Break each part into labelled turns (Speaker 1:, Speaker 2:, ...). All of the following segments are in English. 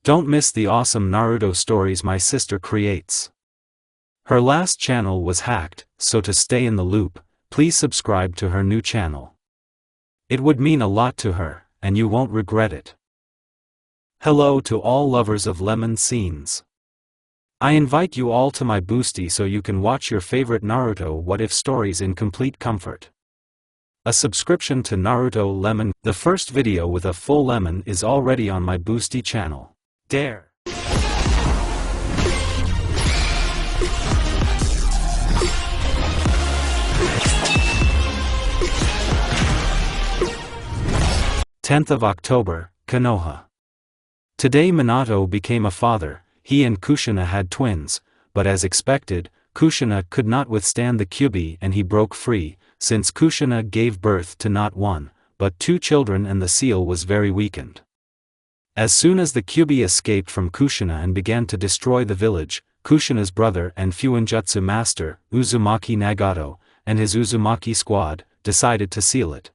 Speaker 1: Don't miss the awesome Naruto stories my sister creates. Her last channel was hacked, so to stay in the loop, please subscribe to her new channel. It would mean a lot to her, and you won't regret it. Hello to all lovers of lemon scenes. I invite you all to my boosty so you can watch your favorite Naruto What If stories in complete comfort. A subscription to Naruto Lemon, the first video with a full lemon, is already on my boosty channel. Dare! October, Konoha. Today Minato became a father. He and Kushina had twins, but as expected, Kushina could not withstand the Kyuubi and he broke free, since Kushina gave birth to not one, but two children and the seal was very weakened. As soon as the Kyuubi escaped from Kushina and began to destroy the village, Kushina's brother and Fuinjutsu master, Uzumaki Nagato, and his Uzumaki squad, decided to seal it.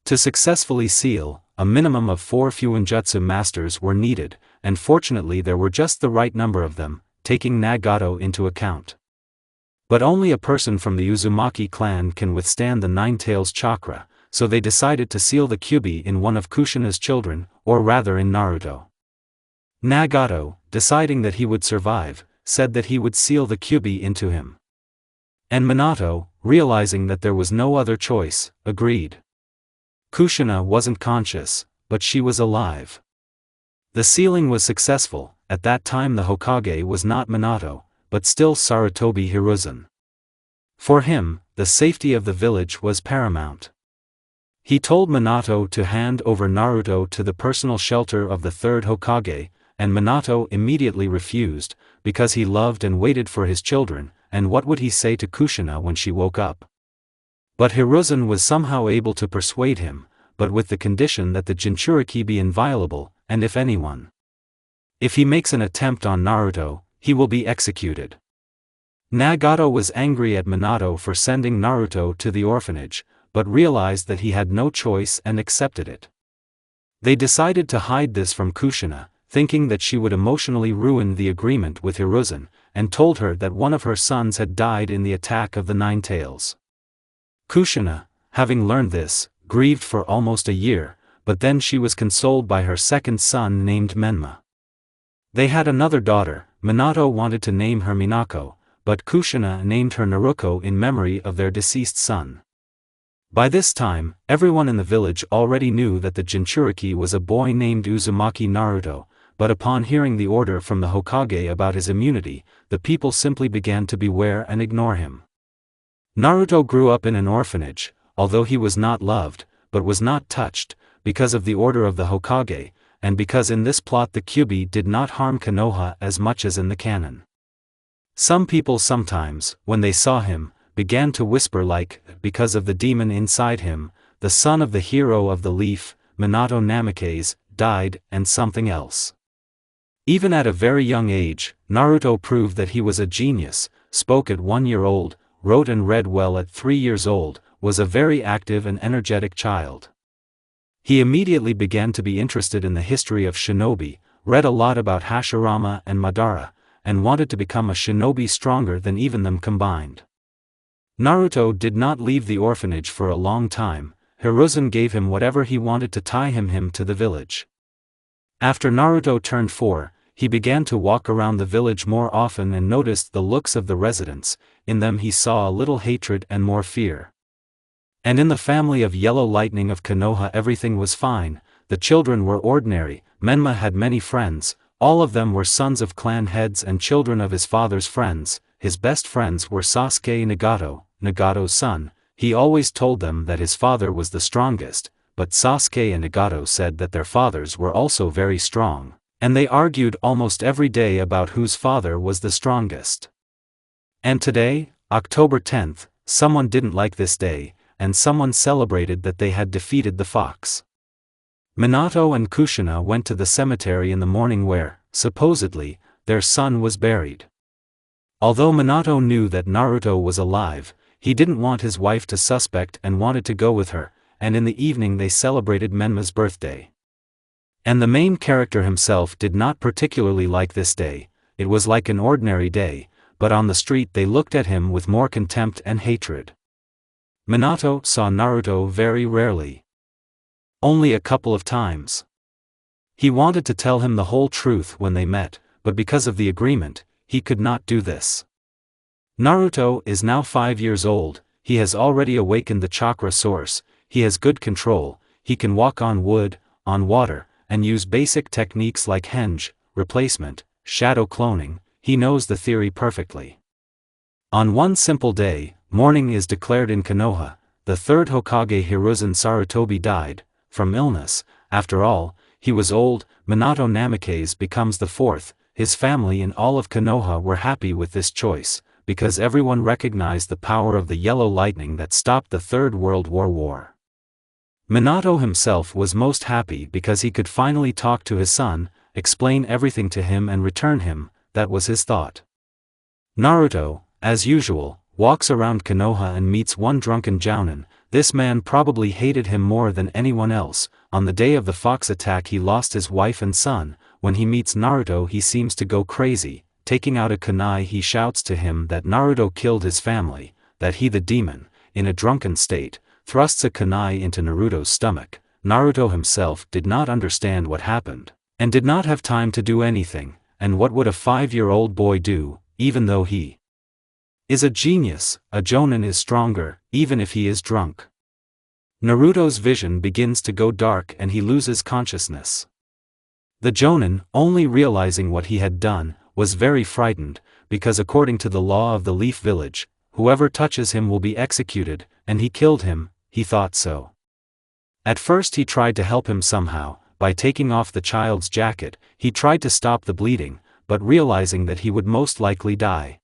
Speaker 1: To successfully seal, a minimum of 4 Fuinjutsu masters were needed, and fortunately there were just the right number of them, taking Nagato into account. But only a person from the Uzumaki clan can withstand the Nine Tails chakra, so they decided to seal the Kyuubi in one of Kushina's children, or rather in Naruto. Nagato, deciding that he would survive, said that he would seal the Kyuubi into him. And Minato, realizing that there was no other choice, agreed. Kushina wasn't conscious, but she was alive. The sealing was successful. At that time the Hokage was not Minato, but still Sarutobi Hiruzen. For him, the safety of the village was paramount. He told Minato to hand over Naruto to the personal shelter of the third Hokage, and Minato immediately refused, because he loved and waited for his children, and what would he say to Kushina when she woke up? But Hiruzen was somehow able to persuade him, but with the condition that the Jinchuriki be inviolable, and if he makes an attempt on Naruto, he will be executed. Nagato was angry at Minato for sending Naruto to the orphanage, but realized that he had no choice and accepted it. They decided to hide this from Kushina, thinking that she would emotionally ruin the agreement with Hiruzen, and told her that one of her sons had died in the attack of the Nine Tails. Kushina, having learned this, grieved for almost a year, but then she was consoled by her second son named Menma. They had another daughter. Minato wanted to name her Minako, but Kushina named her Naruko in memory of their deceased son. By this time, everyone in the village already knew that the Jinchuriki was a boy named Uzumaki Naruto, but upon hearing the order from the Hokage about his immunity, the people simply began to beware and ignore him. Naruto grew up in an orphanage, although he was not loved, but was not touched, because of the order of the Hokage, and because in this plot the Kyuubi did not harm Konoha as much as in the canon. Some people sometimes, when they saw him, began to whisper because of the demon inside him, the son of the hero of the leaf, Minato Namikaze, died, and something else. Even at a very young age, Naruto proved that he was a genius, spoke at 1 year old, wrote and read well at 3 years old, was a very active and energetic child. He immediately began to be interested in the history of shinobi, read a lot about Hashirama and Madara, and wanted to become a shinobi stronger than even them combined. Naruto did not leave the orphanage for a long time. Hiruzen gave him whatever he wanted to tie him to the village. After Naruto turned 4, he began to walk around the village more often and noticed the looks of the residents. In them he saw a little hatred and more fear. And in the family of Yellow Lightning of Konoha everything was fine. The children were ordinary. Menma had many friends, all of them were sons of clan heads and children of his father's friends. His best friends were Sasuke Nagato, Nagato's son. He always told them that his father was the strongest, but Sasuke and Nagato said that their fathers were also very strong, and they argued almost every day about whose father was the strongest. And today, October 10th, someone didn't like this day, and someone celebrated that they had defeated the fox. Minato and Kushina went to the cemetery in the morning where, supposedly, their son was buried. Although Minato knew that Naruto was alive, he didn't want his wife to suspect and wanted to go with her, and in the evening they celebrated Menma's birthday. And the main character himself did not particularly like this day. It was like an ordinary day, but on the street they looked at him with more contempt and hatred. Minato saw Naruto very rarely. Only a couple of times. He wanted to tell him the whole truth when they met, but because of the agreement, he could not do this. Naruto is now 5 years old, he has already awakened the chakra source, he has good control, he can walk on wood, on water, and use basic techniques like henge, replacement, shadow cloning, he knows the theory perfectly. On one simple day, mourning is declared in Konoha. The third Hokage Hiruzen Sarutobi died, from illness. After all, he was old. Minato Namikaze becomes the fourth. His family and all of Konoha were happy with this choice, because everyone recognized the power of the yellow lightning that stopped the Third World War. Minato himself was most happy because he could finally talk to his son, explain everything to him and return him. That was his thought. Naruto, as usual, walks around Konoha and meets one drunken jounin. This man probably hated him more than anyone else. On the day of the fox attack he lost his wife and son. When he meets Naruto he seems to go crazy. Taking out a kunai he shouts to him that Naruto killed his family, that he the demon, in a drunken state, thrusts a kunai into Naruto's stomach. Naruto himself did not understand what happened, and did not have time to do anything, and what would a 5-year-old boy do, even though he is a genius? A jounin is stronger, even if he is drunk. Naruto's vision begins to go dark and he loses consciousness. The jounin, only realizing what he had done, was very frightened, because according to the law of the Leaf Village, whoever touches him will be executed, and he killed him, he thought so. At first he tried to help him somehow, by taking off the child's jacket. He tried to stop the bleeding, but realizing that he would most likely die.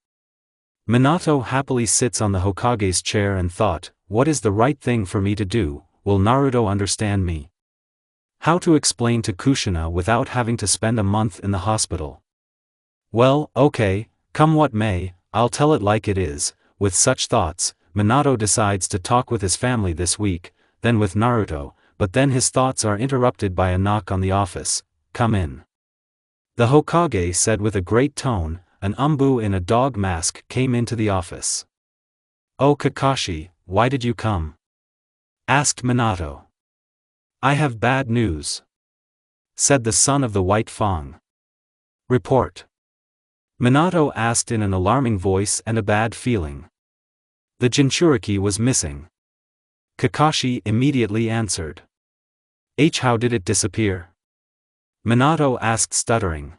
Speaker 1: Minato happily sits on the Hokage's chair and thought, what is the right thing for me to do? Will Naruto understand me? How to explain to Kushina without having to spend a month in the hospital? Well, okay, come what may, I'll tell it like it is. With such thoughts, Minato decides to talk with his family this week, then with Naruto, but then his thoughts are interrupted by a knock on the office. Come in. The Hokage said with a great tone. An umbu in a dog mask came into the office. Oh Kakashi, why did you come? Asked Minato. I have bad news, said the son of the White Fang. Report. Minato asked in an alarming voice and a bad feeling. The Jinchuriki was missing. Kakashi immediately answered. How did it disappear? Minato asked stuttering.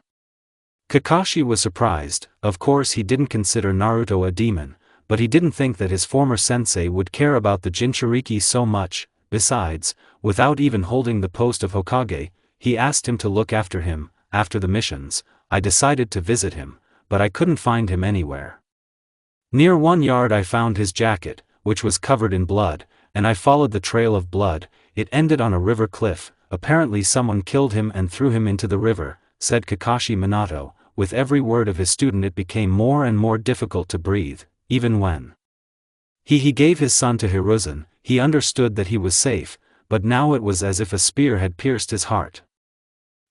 Speaker 1: Kakashi was surprised. Of course he didn't consider Naruto a demon, but he didn't think that his former sensei would care about the Jinchuriki so much. Besides, without even holding the post of Hokage, he asked him to look after him. After the missions, I decided to visit him, but I couldn't find him anywhere. Near 1 yard I found his jacket, which was covered in blood, and I followed the trail of blood. It ended on a river cliff. Apparently someone killed him and threw him into the river, said Kakashi. Minato, with every word of his student it became more and more difficult to breathe, even when he gave his son to Hiruzen. He understood that he was safe, but now it was as if a spear had pierced his heart.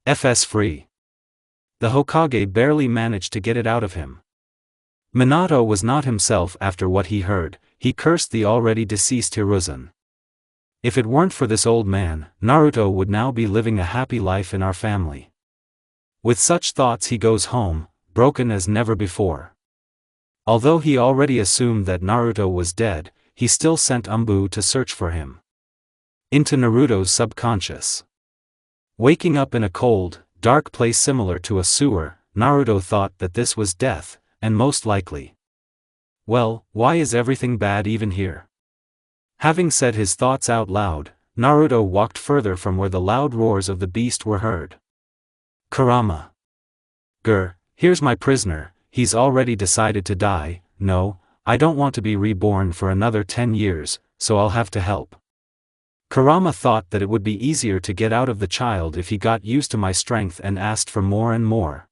Speaker 1: Fs free. The Hokage barely managed to get it out of him. Minato was not himself after what he heard. He cursed the already deceased Hiruzen. If it weren't for this old man, Naruto would now be living a happy life in our family. With such thoughts he goes home, broken as never before. Although he already assumed that Naruto was dead, he still sent umbu to search for him. Into Naruto's subconscious. Waking up in a cold, dark place similar to a sewer, Naruto thought that this was death, and most likely. Well, why is everything bad even here? Having said his thoughts out loud, Naruto walked further from where the loud roars of the beast were heard. Kurama. Here's my prisoner, he's already decided to die. No, I don't want to be reborn for another 10 years, so I'll have to help. Kurama thought that it would be easier to get out of the child if he got used to my strength and asked for more and more.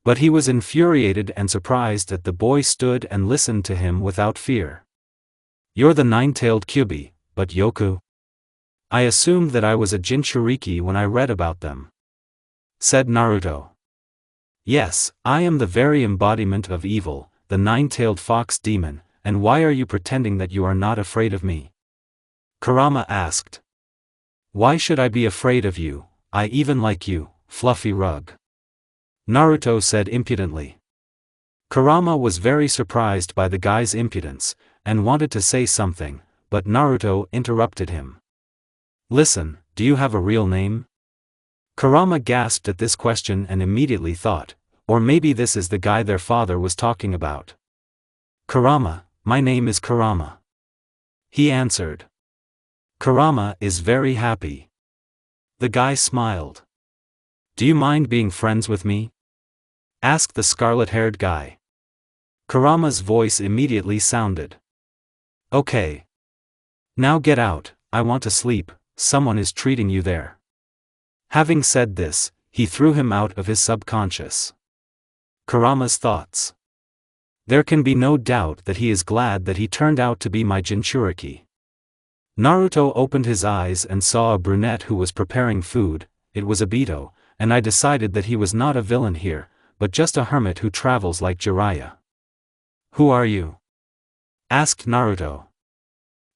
Speaker 1: But he was infuriated and surprised that the boy stood and listened to him without fear. You're the nine-tailed Kyubi, but Yoku? I assumed that I was a Jinchuriki when I read about them," said Naruto. "Yes, I am the very embodiment of evil, the nine-tailed fox demon, and why are you pretending that you are not afraid of me?" Kurama asked. "Why should I be afraid of you? I even like you, fluffy rug," Naruto said impudently. Kurama was very surprised by the guy's impudence, and wanted to say something, but Naruto interrupted him. "Listen, do you have a real name?" Kurama gasped at this question and immediately thought, or maybe this is the guy their father was talking about. "Kurama, my name is Kurama," he answered. Kurama is very happy. The guy smiled. "Do you mind being friends with me?" asked the scarlet-haired guy. Kurama's voice immediately sounded. "Okay. Now get out, I want to sleep, someone is treating you there." Having said this, he threw him out of his subconscious. Kurama's thoughts. There can be no doubt that he is glad that he turned out to be my Jinchuriki. Naruto opened his eyes and saw a brunette who was preparing food. It was Obito, and I decided that he was not a villain here, but just a hermit who travels like Jiraiya. "Who are you?" asked Naruto.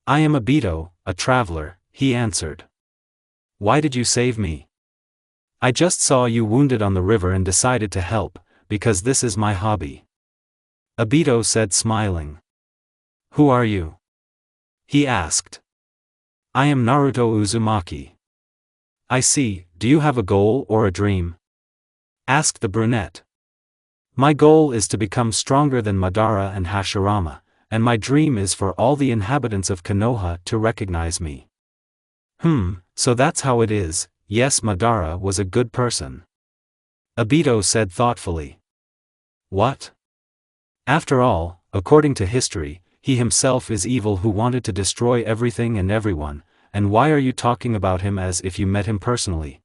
Speaker 1: "I am Obito, a traveler," he answered. "Why did you save me?" "I just saw you wounded on the river and decided to help, because this is my hobby," Obito said smiling. "Who are you?" he asked. "I am Naruto Uzumaki." "I see, do you have a goal or a dream?" asked the brunette. "My goal is to become stronger than Madara and Hashirama, and my dream is for all the inhabitants of Konoha to recognize me." So that's how it is. Yes, Madara was a good person," Obito said thoughtfully. "What? After all, according to history, he himself is evil who wanted to destroy everything and everyone, and why are you talking about him as if you met him personally?"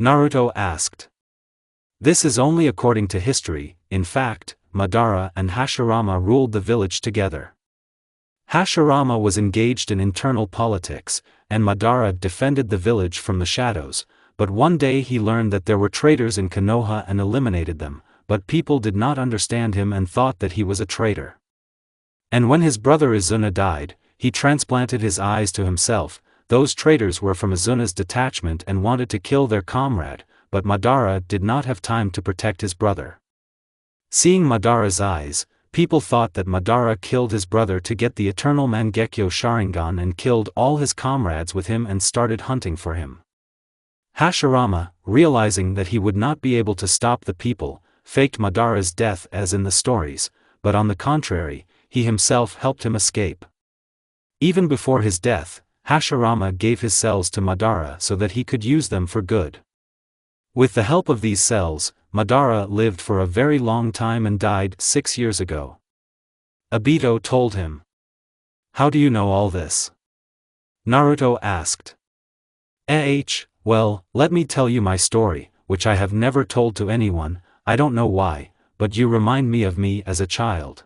Speaker 1: Naruto asked. "This is only according to history. In fact, Madara and Hashirama ruled the village together. Hashirama was engaged in internal politics, and Madara defended the village from the shadows, but one day he learned that there were traitors in Konoha and eliminated them, but people did not understand him and thought that he was a traitor. And when his brother Izuna died, he transplanted his eyes to himself. Those traitors were from Izuna's detachment and wanted to kill their comrade, but Madara did not have time to protect his brother. Seeing Madara's eyes, people thought that Madara killed his brother to get the eternal Mangekyo Sharingan and killed all his comrades with him and started hunting for him. Hashirama, realizing that he would not be able to stop the people, faked Madara's death as in the stories, but on the contrary, he himself helped him escape. Even before his death, Hashirama gave his cells to Madara so that he could use them for good. With the help of these cells, Madara lived for a very long time and died 6 years ago. Obito told him. "How do you know all this?" Naruto asked. Well, let me tell you my story, which I have never told to anyone. I don't know why, but you remind me of me as a child.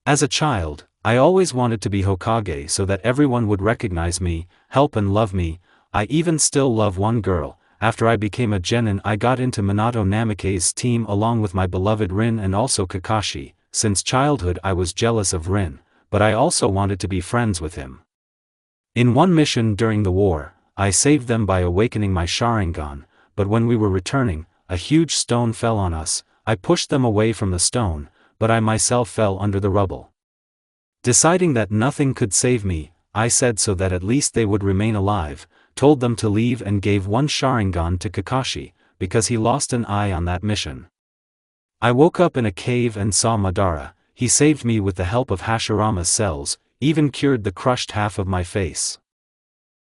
Speaker 1: As a child, I always wanted to be Hokage so that everyone would recognize me, help and love me. I even still love one girl. After I became a genin, I got into Minato Namikaze's team along with my beloved Rin and also Kakashi. Since childhood I was jealous of Rin, but I also wanted to be friends with him. In one mission during the war, I saved them by awakening my Sharingan, but when we were returning, a huge stone fell on us. I pushed them away from the stone, but I myself fell under the rubble. Deciding that nothing could save me, I said so that at least they would remain alive, told them to leave and gave one Sharingan to Kakashi, because he lost an eye on that mission. I woke up in a cave and saw Madara. He saved me with the help of Hashirama's cells, even cured the crushed half of my face.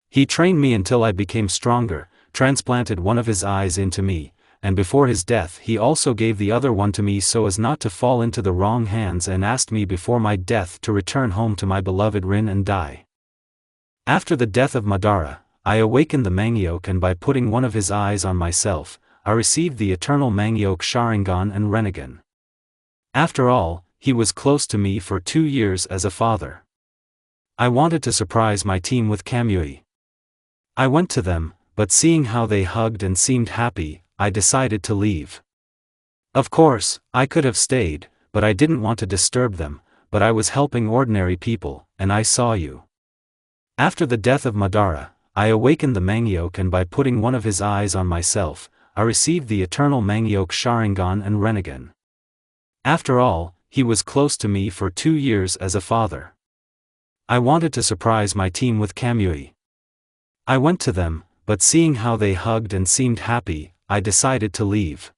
Speaker 1: He trained me until I became stronger, transplanted one of his eyes into me, and before his death he also gave the other one to me so as not to fall into the wrong hands, and asked me before my death to return home to my beloved Rin and die. After the death of Madara, I awakened the Mangyoke, and by putting one of his eyes on myself, I received the eternal Mangyoke Sharingan and Rinnegan. After all, he was close to me for 2 years as a father. I wanted to surprise my team with Kamui. I went to them, but seeing how they hugged and seemed happy, I decided to leave. Of course, I could have stayed, but I didn't want to disturb them, but I was helping ordinary people, and I saw you. After the death of Madara, I awakened the Mangyoke, and by putting one of his eyes on myself, I received the eternal Mangyoke Sharingan and Renegan. After all, he was close to me for 2 years as a father. I wanted to surprise my team with Kamui. I went to them, but seeing how they hugged and seemed happy, I decided to leave.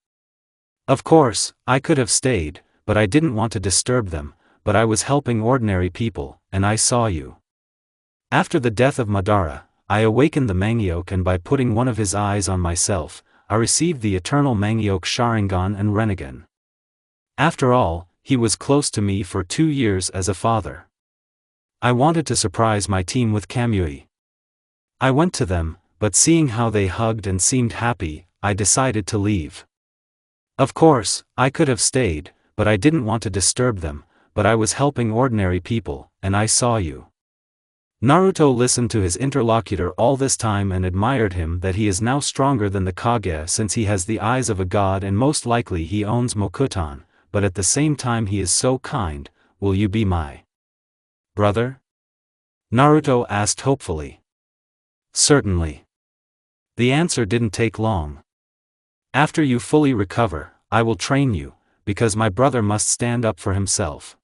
Speaker 1: Of course, I could have stayed, but I didn't want to disturb them, but I was helping ordinary people, and I saw you. After the death of Madara, I awakened the Mangyoke, and by putting one of his eyes on myself, I received the eternal Mangyoke Sharingan and Renegan. After all, he was close to me for 2 years as a father. I wanted to surprise my team with Kamui. I went to them, but seeing how they hugged and seemed happy, I decided to leave. Of course, I could have stayed, but I didn't want to disturb them, but I was helping ordinary people, and I saw you. Naruto listened to his interlocutor all this time and admired him that he is now stronger than the Kage since he has the eyes of a god and most likely he owns Mokuton, but at the same time he is so kind. Will you be my brother? Naruto asked hopefully. Certainly. The answer didn't take long. After you fully recover, I will train you, because my brother must stand up for himself,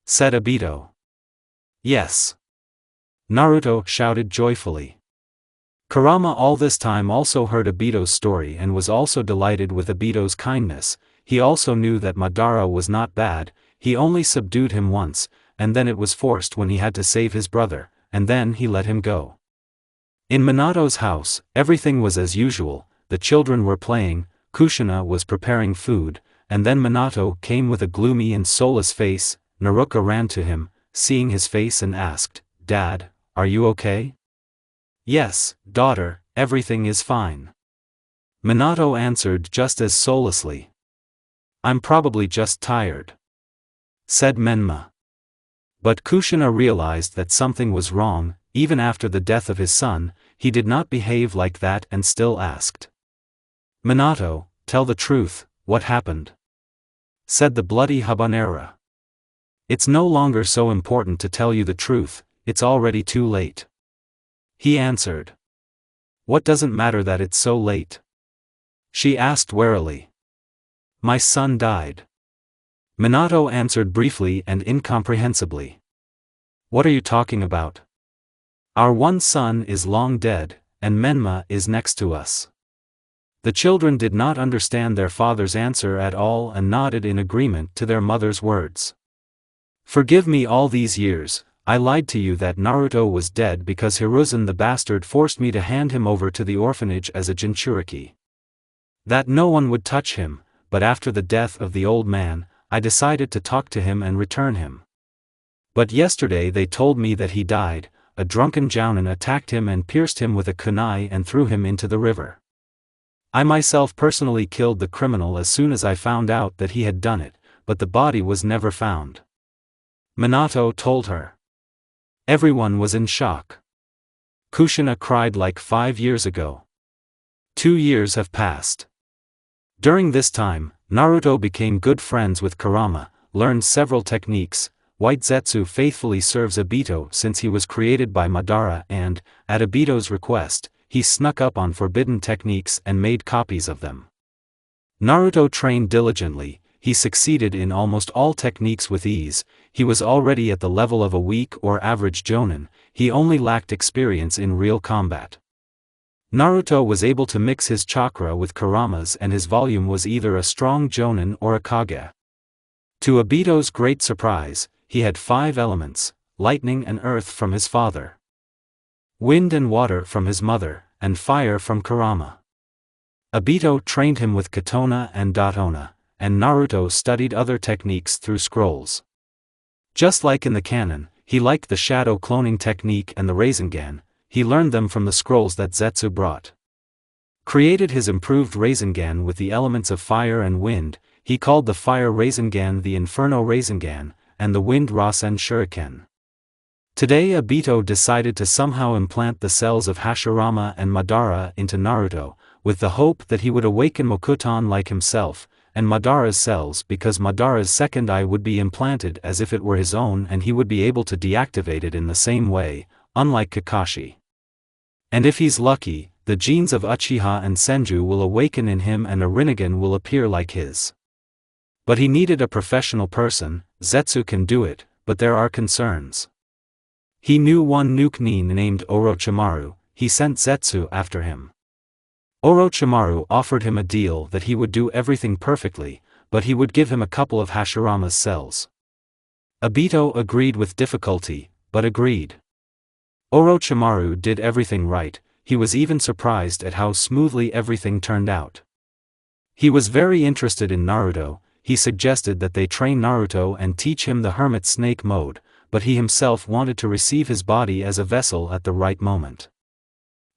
Speaker 1: said Obito. Yes. Naruto shouted joyfully. Kurama all this time also heard Obito's story and was also delighted with Obito's kindness. He also knew that Madara was not bad, he only subdued him once, and then it was forced when he had to save his brother, and then he let him go. In Minato's house, everything was as usual, the children were playing, Kushina was preparing food, and then Minato came with a gloomy and soulless face. Naruto ran to him, seeing his face and asked, "Dad, are you okay?" "Yes, daughter, everything is fine." Minato answered just as soullessly. "I'm probably just tired," said Menma. But Kushina realized that something was wrong. Even after the death of his son, he did not behave like that and still asked. "Minato, tell the truth, what happened?" said the bloody habanera. "It's no longer so important to tell you the truth, it's already too late," he answered. "What doesn't matter that it's so late?" she asked warily. "My son died," Minato answered briefly and incomprehensibly. "What are you talking about? Our one son is long dead, and Menma is next to us." The children did not understand their father's answer at all and nodded in agreement to their mother's words. "Forgive me all these years, I lied to you that Naruto was dead because Hiruzen the bastard forced me to hand him over to the orphanage as a Jinchuriki. That no one would touch him, but after the death of the old man, I decided to talk to him and return him. But yesterday they told me that he died. A drunken jounin attacked him and pierced him with a kunai and threw him into the river. I myself personally killed the criminal as soon as I found out that he had done it, but the body was never found," Minato told her. Everyone was in shock. Kushina cried like 5 years ago. 2 years have passed. During this time, Naruto became good friends with Kurama, learned several techniques. White Zetsu faithfully serves Obito since he was created by Madara and, at Obito's request, he snuck up on forbidden techniques and made copies of them. Naruto trained diligently, he succeeded in almost all techniques with ease. He was already at the level of a weak or average jonin, he only lacked experience in real combat. Naruto was able to mix his chakra with Kurama's and his volume was either a strong jonin or a kage. To Obito's great surprise, he had 5 elements, lightning and earth from his father, wind and water from his mother, and fire from Kurama. Obito trained him with Katona and Datona, and Naruto studied other techniques through scrolls. Just like in the canon, he liked the shadow cloning technique and the Rasengan, he learned them from the scrolls that Zetsu brought. Created his improved Rasengan with the elements of fire and wind, he called the fire Rasengan the Inferno Rasengan, and the wind Rasen Shuriken. Today Obito decided to somehow implant the cells of Hashirama and Madara into Naruto, with the hope that he would awaken Mokuton like himself, and Madara's cells because Madara's second eye would be implanted as if it were his own and he would be able to deactivate it in the same way, unlike Kakashi. And if he's lucky, the genes of Uchiha and Senju will awaken in him and a Rinnegan will appear like his. But he needed a professional person. Zetsu can do it, but there are concerns. He knew one Nuke-nin named Orochimaru. He sent Zetsu after him. Orochimaru offered him a deal that he would do everything perfectly, but he would give him a couple of Hashirama's cells. Obito agreed with difficulty, but agreed. Orochimaru did everything right. He was even surprised at how smoothly everything turned out. He was very interested in Naruto. He suggested that they train Naruto and teach him the hermit snake mode, but he himself wanted to receive his body as a vessel at the right moment.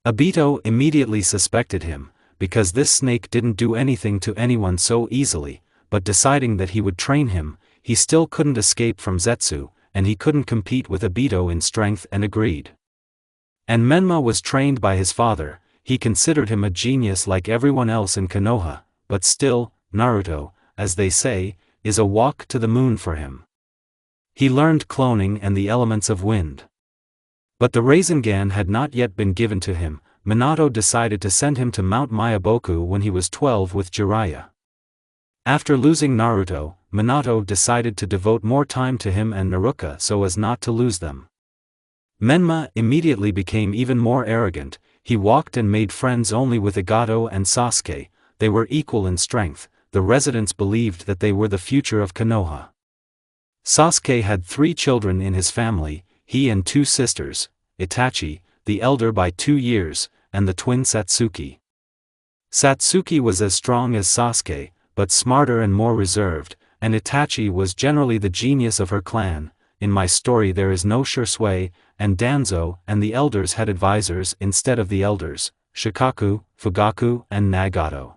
Speaker 1: Obito immediately suspected him, because this snake didn't do anything to anyone so easily, but deciding that he would train him, he still couldn't escape from Zetsu, and he couldn't compete with Obito in strength and agreed. And Menma was trained by his father. He considered him a genius like everyone else in Konoha, but still, Naruto, as they say, is a walk to the moon for him. He learned cloning and the elements of wind. But the Rasengan had not yet been given to him. Minato decided to send him to Mount Myaboku when he was 12 with Jiraiya. After losing Naruto, Minato decided to devote more time to him and Naruka so as not to lose them. Menma immediately became even more arrogant. He walked and made friends only with Igato and Sasuke. They were equal in strength. The residents believed that they were the future of Konoha. Sasuke had 3 children in his family, he and 2 sisters, Itachi, the elder by 2 years, and the twin Satsuki. Satsuki was as strong as Sasuke, but smarter and more reserved, and Itachi was generally the genius of her clan. In my story there is no Shisui, and Danzo and the elders had advisors instead of the elders, Shikaku, Fugaku and Nagato.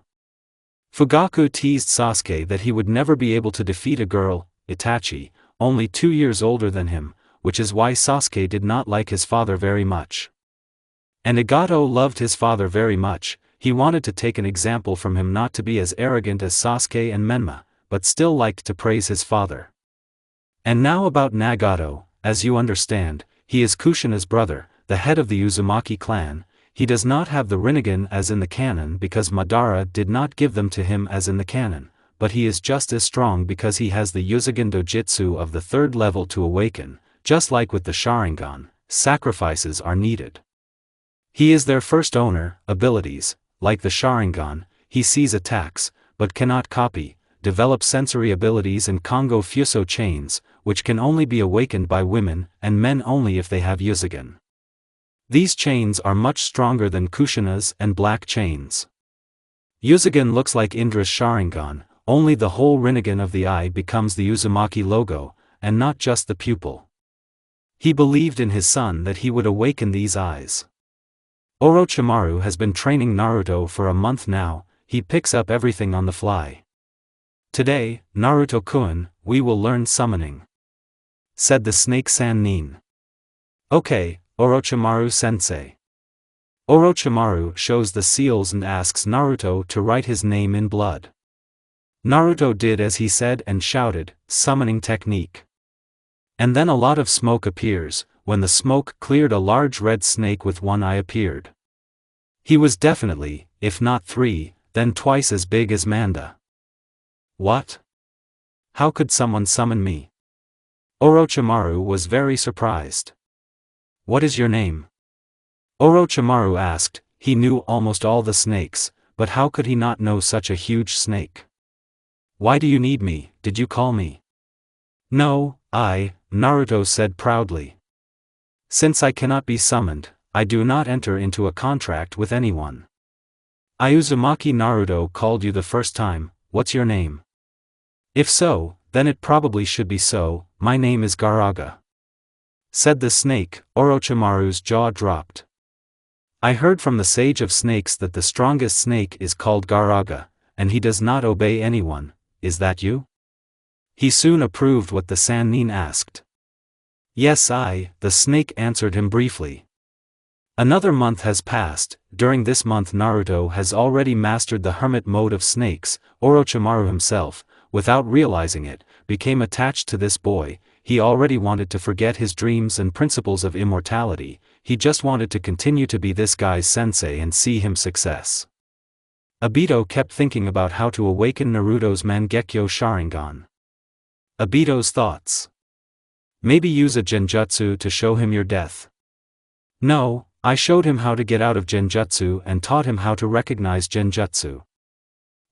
Speaker 1: Fugaku teased Sasuke that he would never be able to defeat a girl, Itachi, only 2 years older than him, which is why Sasuke did not like his father very much. And Igato loved his father very much. He wanted to take an example from him, not to be as arrogant as Sasuke and Menma, but still liked to praise his father. And now about Nagato. As you understand, he is Kushina's brother, the head of the Uzumaki clan. He does not have the Rinnegan as in the canon because Madara did not give them to him as in the canon, but he is just as strong because he has the Uzugen Dojutsu of the 3rd level to awaken. Just like with the Sharingan, sacrifices are needed. He is their first owner. Abilities, like the Sharingan, he sees attacks, but cannot copy, develop sensory abilities and Kongo Fuso chains, which can only be awakened by women and men only if they have Uzugen. These chains are much stronger than Kushina's and black chains. Uzugen looks like Indra's Sharingan, only the whole Rinnegan of the eye becomes the Uzumaki logo, and not just the pupil. He believed in his son that he would awaken these eyes. Orochimaru has been training Naruto for a month now. He picks up everything on the fly. Today, Naruto-kun, we will learn summoning, said the snake San-nin. Okay, Orochimaru-sensei. Orochimaru shows the seals and asks Naruto to write his name in blood. Naruto did as he said and shouted, summoning technique. And then a lot of smoke appears. When the smoke cleared, a large red snake with one eye appeared. He was definitely, if not 3, then twice as big as Manda. What? How could someone summon me? Orochimaru was very surprised. What is your name? Orochimaru asked. He knew almost all the snakes, but how could he not know such a huge snake? Why do you need me? Did you call me? No, Naruto said proudly. Since I cannot be summoned, I do not enter into a contract with anyone. Uzumaki Naruto called you the first time. What's your name? If so, then it probably should be so. My name is Garaga, said the snake. Orochimaru's jaw dropped. I heard from the sage of snakes that the strongest snake is called Garaga, and he does not obey anyone. Is that you? He soon approved what the San-nin asked. Yes, the snake answered him briefly. Another month has passed. During this month Naruto has already mastered the hermit mode of snakes. Orochimaru himself, without realizing it, became attached to this boy. He already wanted to forget his dreams and principles of immortality, he just wanted to continue to be this guy's sensei and see him success. Obito kept thinking about how to awaken Naruto's Mangekyo Sharingan. Obito's thoughts. Maybe use a genjutsu to show him your death. No, I showed him how to get out of genjutsu and taught him how to recognize genjutsu.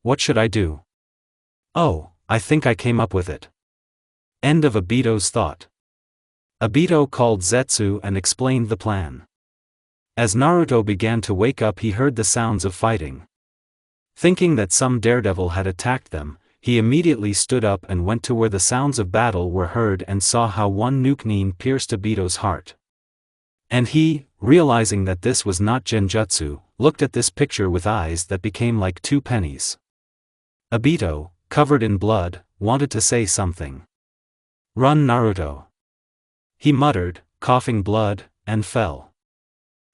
Speaker 1: What should I do? Oh, I think I came up with it. End of Obito's thought. Obito called Zetsu and explained the plan. As Naruto began to wake up, he heard the sounds of fighting. Thinking that some daredevil had attacked them, he immediately stood up and went to where the sounds of battle were heard and saw how one nuke pierced Obito's heart. And he, realizing that this was not genjutsu, looked at this picture with eyes that became like 2 pennies. Obito, covered in blood, wanted to say something. Run, Naruto. He muttered, coughing blood, and fell.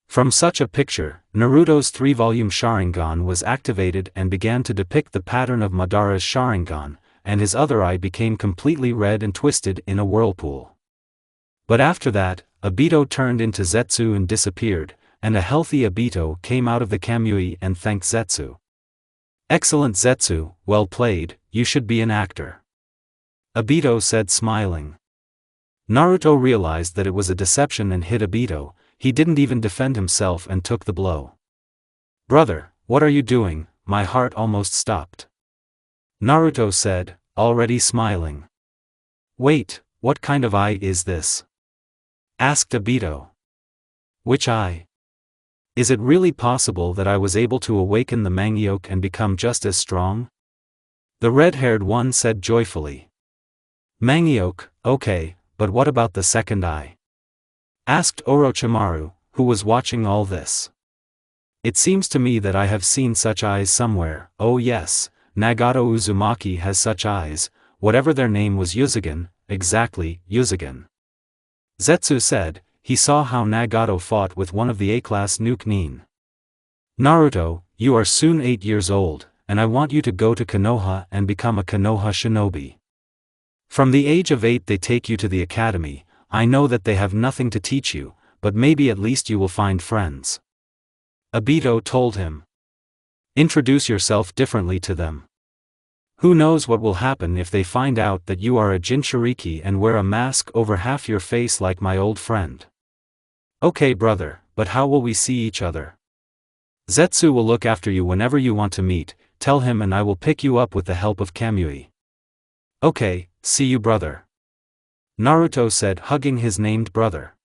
Speaker 1: From such a picture, Naruto's 3-volume Sharingan was activated and began to depict the pattern of Madara's Sharingan, and his other eye became completely red and twisted in a whirlpool. But after that, Obito turned into Zetsu and disappeared, and a healthy Obito came out of the Kamui and thanked Zetsu. Excellent Zetsu, well played, you should be an actor. Obito said smiling. Naruto realized that it was a deception and hit Obito. He didn't even defend himself and took the blow. Brother, what are you doing? My heart almost stopped. Naruto said, already smiling. Wait, what kind of eye is this? Asked Obito. Which eye? Is it really possible that I was able to awaken the Mangekyo and become just as strong? The red-haired one said joyfully. Mangekyo, okay, but what about the second eye? Asked Orochimaru, who was watching all this. It seems to me that I have seen such eyes somewhere. Oh yes, Nagato Uzumaki has such eyes, whatever their name was. Yuzugen, exactly, Yuzugen. Zetsu said, he saw how Nagato fought with one of the A-class nuke. Naruto, you are soon 8 years old, and I want you to go to Konoha and become a Konoha shinobi. From the age of 8 they take you to the academy. I know that they have nothing to teach you, but maybe at least you will find friends. Obito told him. Introduce yourself differently to them. Who knows what will happen if they find out that you are a Jinchuriki and wear a mask over half your face like my old friend. Okay brother, but how will we see each other? Zetsu will look after you whenever you want to meet, tell him, and I will pick you up with the help of Kamui. Okay, see you brother. Naruto said, hugging his named brother.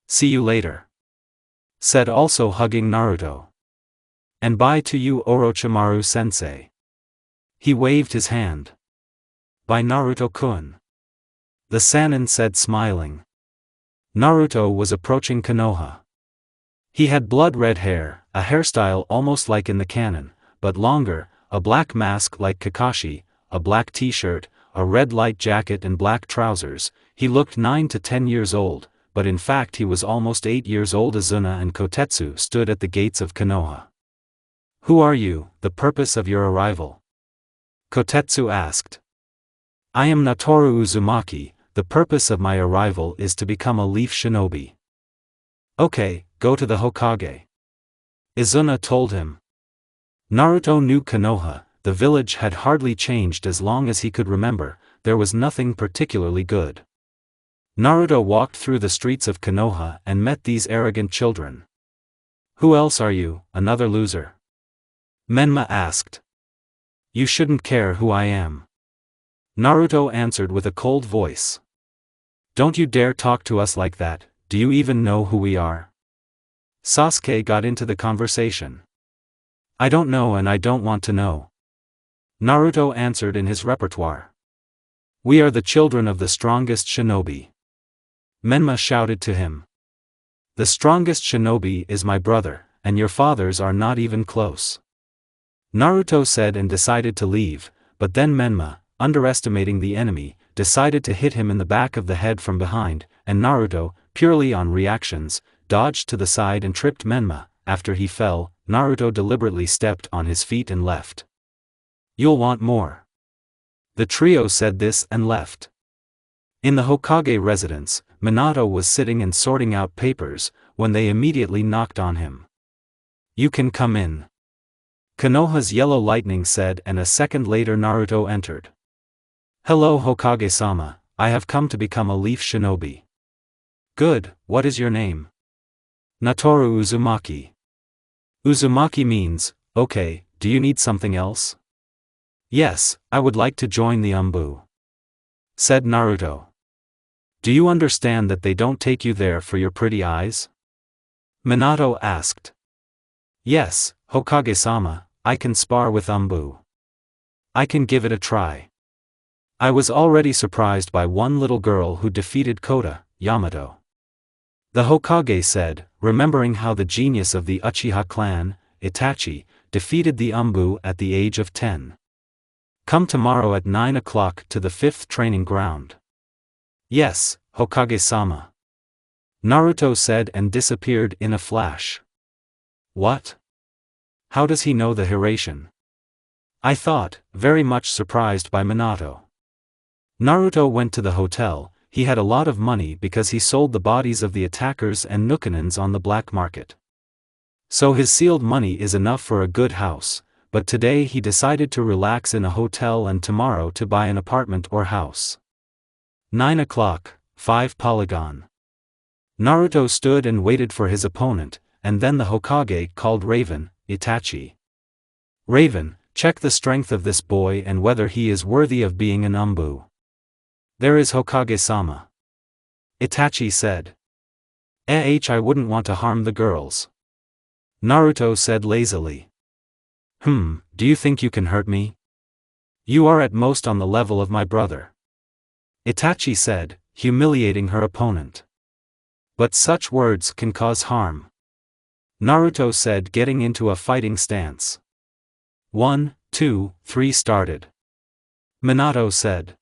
Speaker 1: See you later. Said also hugging Naruto. And bye to you Orochimaru sensei. He waved his hand. Bye Naruto-kun. The Sannin said smiling. Naruto was approaching Konoha. He had blood-red hair, a hairstyle almost like in the canon, but longer, a black mask like Kakashi, a black t-shirt, a red light jacket and black trousers. He looked 9 to 10 years old, but in fact he was almost 8 years old. Izuna and Kotetsu stood at the gates of Konoha. Who are you, the purpose of your arrival? Kotetsu asked. I am Natoru Uzumaki, the purpose of my arrival is to become a leaf shinobi. Okay, go to the Hokage. Izuna told him. Naruto knew Konoha, the village had hardly changed as long as he could remember, there was nothing particularly good. Naruto walked through the streets of Konoha and met these arrogant children. Who else are you, another loser? Menma asked. You shouldn't care who I am. Naruto answered with a cold voice. Don't you dare talk to us like that, do you even know who we are? Sasuke got into the conversation. I don't know and I don't want to know. Naruto answered in his repertoire. We are the children of the strongest shinobi. Menma shouted to him. The strongest shinobi is my brother, and your fathers are not even close. Naruto said and decided to leave, but then Menma, underestimating the enemy, decided to hit him in the back of the head from behind, and Naruto, purely on reactions, dodged to the side and tripped Menma. After he fell, Naruto deliberately stepped on his feet and left. "You'll want more." The trio said this and left. In the Hokage residence, Minato was sitting and sorting out papers, when they immediately knocked on him. "You can come in," Konoha's yellow lightning said, and a second later Naruto entered. "Hello Hokage-sama, I have come to become a leaf shinobi." "Good, what is your name?" "Natoru Uzumaki." Uzumaki means, "Okay, do you need something else?" "Yes, I would like to join the Umbu," said Naruto. "Do you understand that they don't take you there for your pretty eyes?" Minato asked. "Yes, Hokage-sama, I can spar with Umbu. I can give it a try." I was already surprised by one little girl who defeated Kota, Yamato. The Hokage said, remembering how the genius of the Uchiha clan, Itachi, defeated the Umbu at the age of 10. "Come tomorrow at 9 o'clock to the 5th training ground." "Yes, Hokage-sama," Naruto said and disappeared in a flash. "What? How does he know the Hiraition?" I thought, very much surprised by Minato. Naruto went to the hotel. He had a lot of money because he sold the bodies of the attackers and Nukanins on the black market. So his sealed money is enough for a good house, but today he decided to relax in a hotel and tomorrow to buy an apartment or house. 9 o'clock, 5 Polygon. Naruto stood and waited for his opponent, and then the Hokage called Raven, Itachi. "Raven, check the strength of this boy and whether he is worthy of being an Umbu." "There is Hokage-sama," Itachi said. I wouldn't want to harm the girls," Naruto said lazily. Do you think you can hurt me? You are at most on the level of my brother," Itachi said, humiliating her opponent. "But such words can cause harm," Naruto said, getting into a fighting stance. 1, 2, 3 started, Minato said.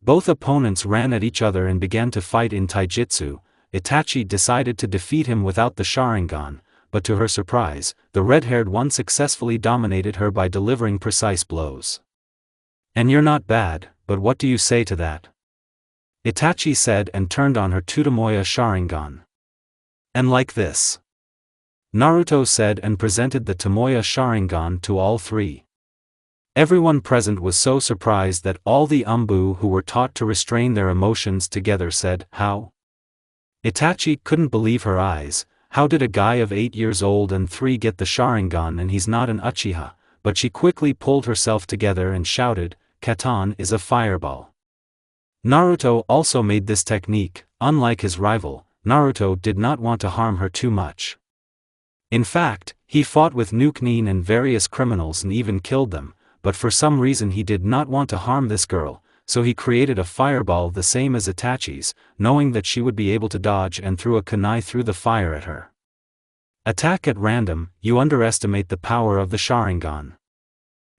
Speaker 1: Both opponents ran at each other and began to fight in taijutsu. Itachi decided to defeat him without the Sharingan, but to her surprise, the red-haired one successfully dominated her by delivering precise blows. "And you're not bad, but what do you say to that?" Itachi said and turned on her Tsutomoya Sharingan. "And like this," Naruto said and presented the Tomoya Sharingan to all three. Everyone present was so surprised that all the Umbu who were taught to restrain their emotions together said, "How?" Itachi couldn't believe her eyes. How did a guy of 8 years old and 3 get the Sharingan and he's not an Uchiha? But she quickly pulled herself together and shouted, "Katan is a fireball." Naruto also made this technique. Unlike his rival, Naruto did not want to harm her too much. In fact, he fought with Nukanine and various criminals and even killed them, but for some reason he did not want to harm this girl, so he created a fireball the same as Itachi's, knowing that she would be able to dodge, and threw a kunai through the fire at her. "Attack at random, you underestimate the power of the Sharingan,"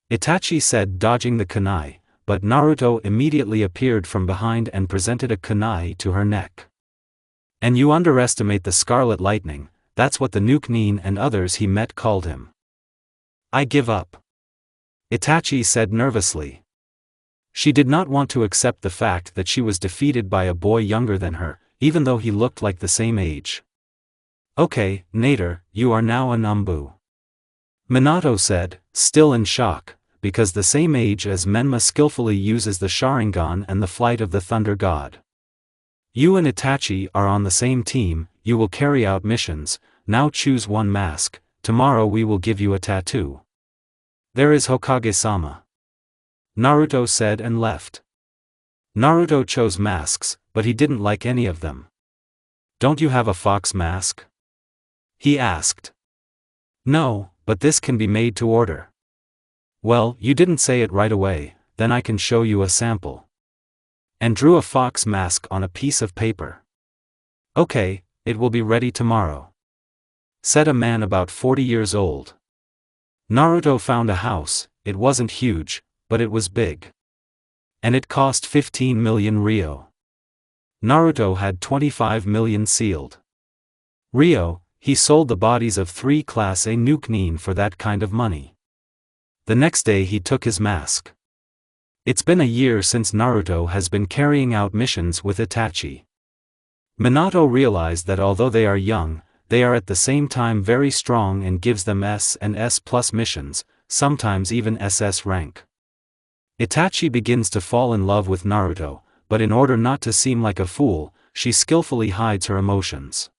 Speaker 1: Itachi said, dodging the kunai, but Naruto immediately appeared from behind and presented a kunai to her neck. "And you underestimate the Scarlet Lightning," that's what the Nukanine and others he met called him. "I give up," Itachi said nervously. She did not want to accept the fact that she was defeated by a boy younger than her, even though he looked like the same age. "Okay, Nader, you are now an Umbu," Minato said, still in shock, because the same age as Menma skillfully uses the Sharingan and the flight of the Thunder God. "You and Itachi are on the same team, you will carry out missions, now choose one mask, tomorrow we will give you a tattoo." "There is Hokage-sama," Naruto said and left. Naruto chose masks, but he didn't like any of them. "Don't you have a fox mask?" he asked. "No, but this can be made to order." "Well, you didn't say it right away, then I can show you a sample." And drew a fox mask on a piece of paper. "Okay, it will be ready tomorrow," said a man about 40 years old. Naruto found a house. It wasn't huge, but it was big. And it cost 15 million ryo. Naruto had 25 million sealed. Rio, he sold the bodies of 3 Class A nuke nin for that kind of money. The next day he took his mask. It's been a year since Naruto has been carrying out missions with Itachi. Minato realized that although they are young, they are at the same time very strong and gives them S and S plus missions, sometimes even SS rank. Itachi begins to fall in love with Naruto, but in order not to seem like a fool, she skillfully hides her emotions.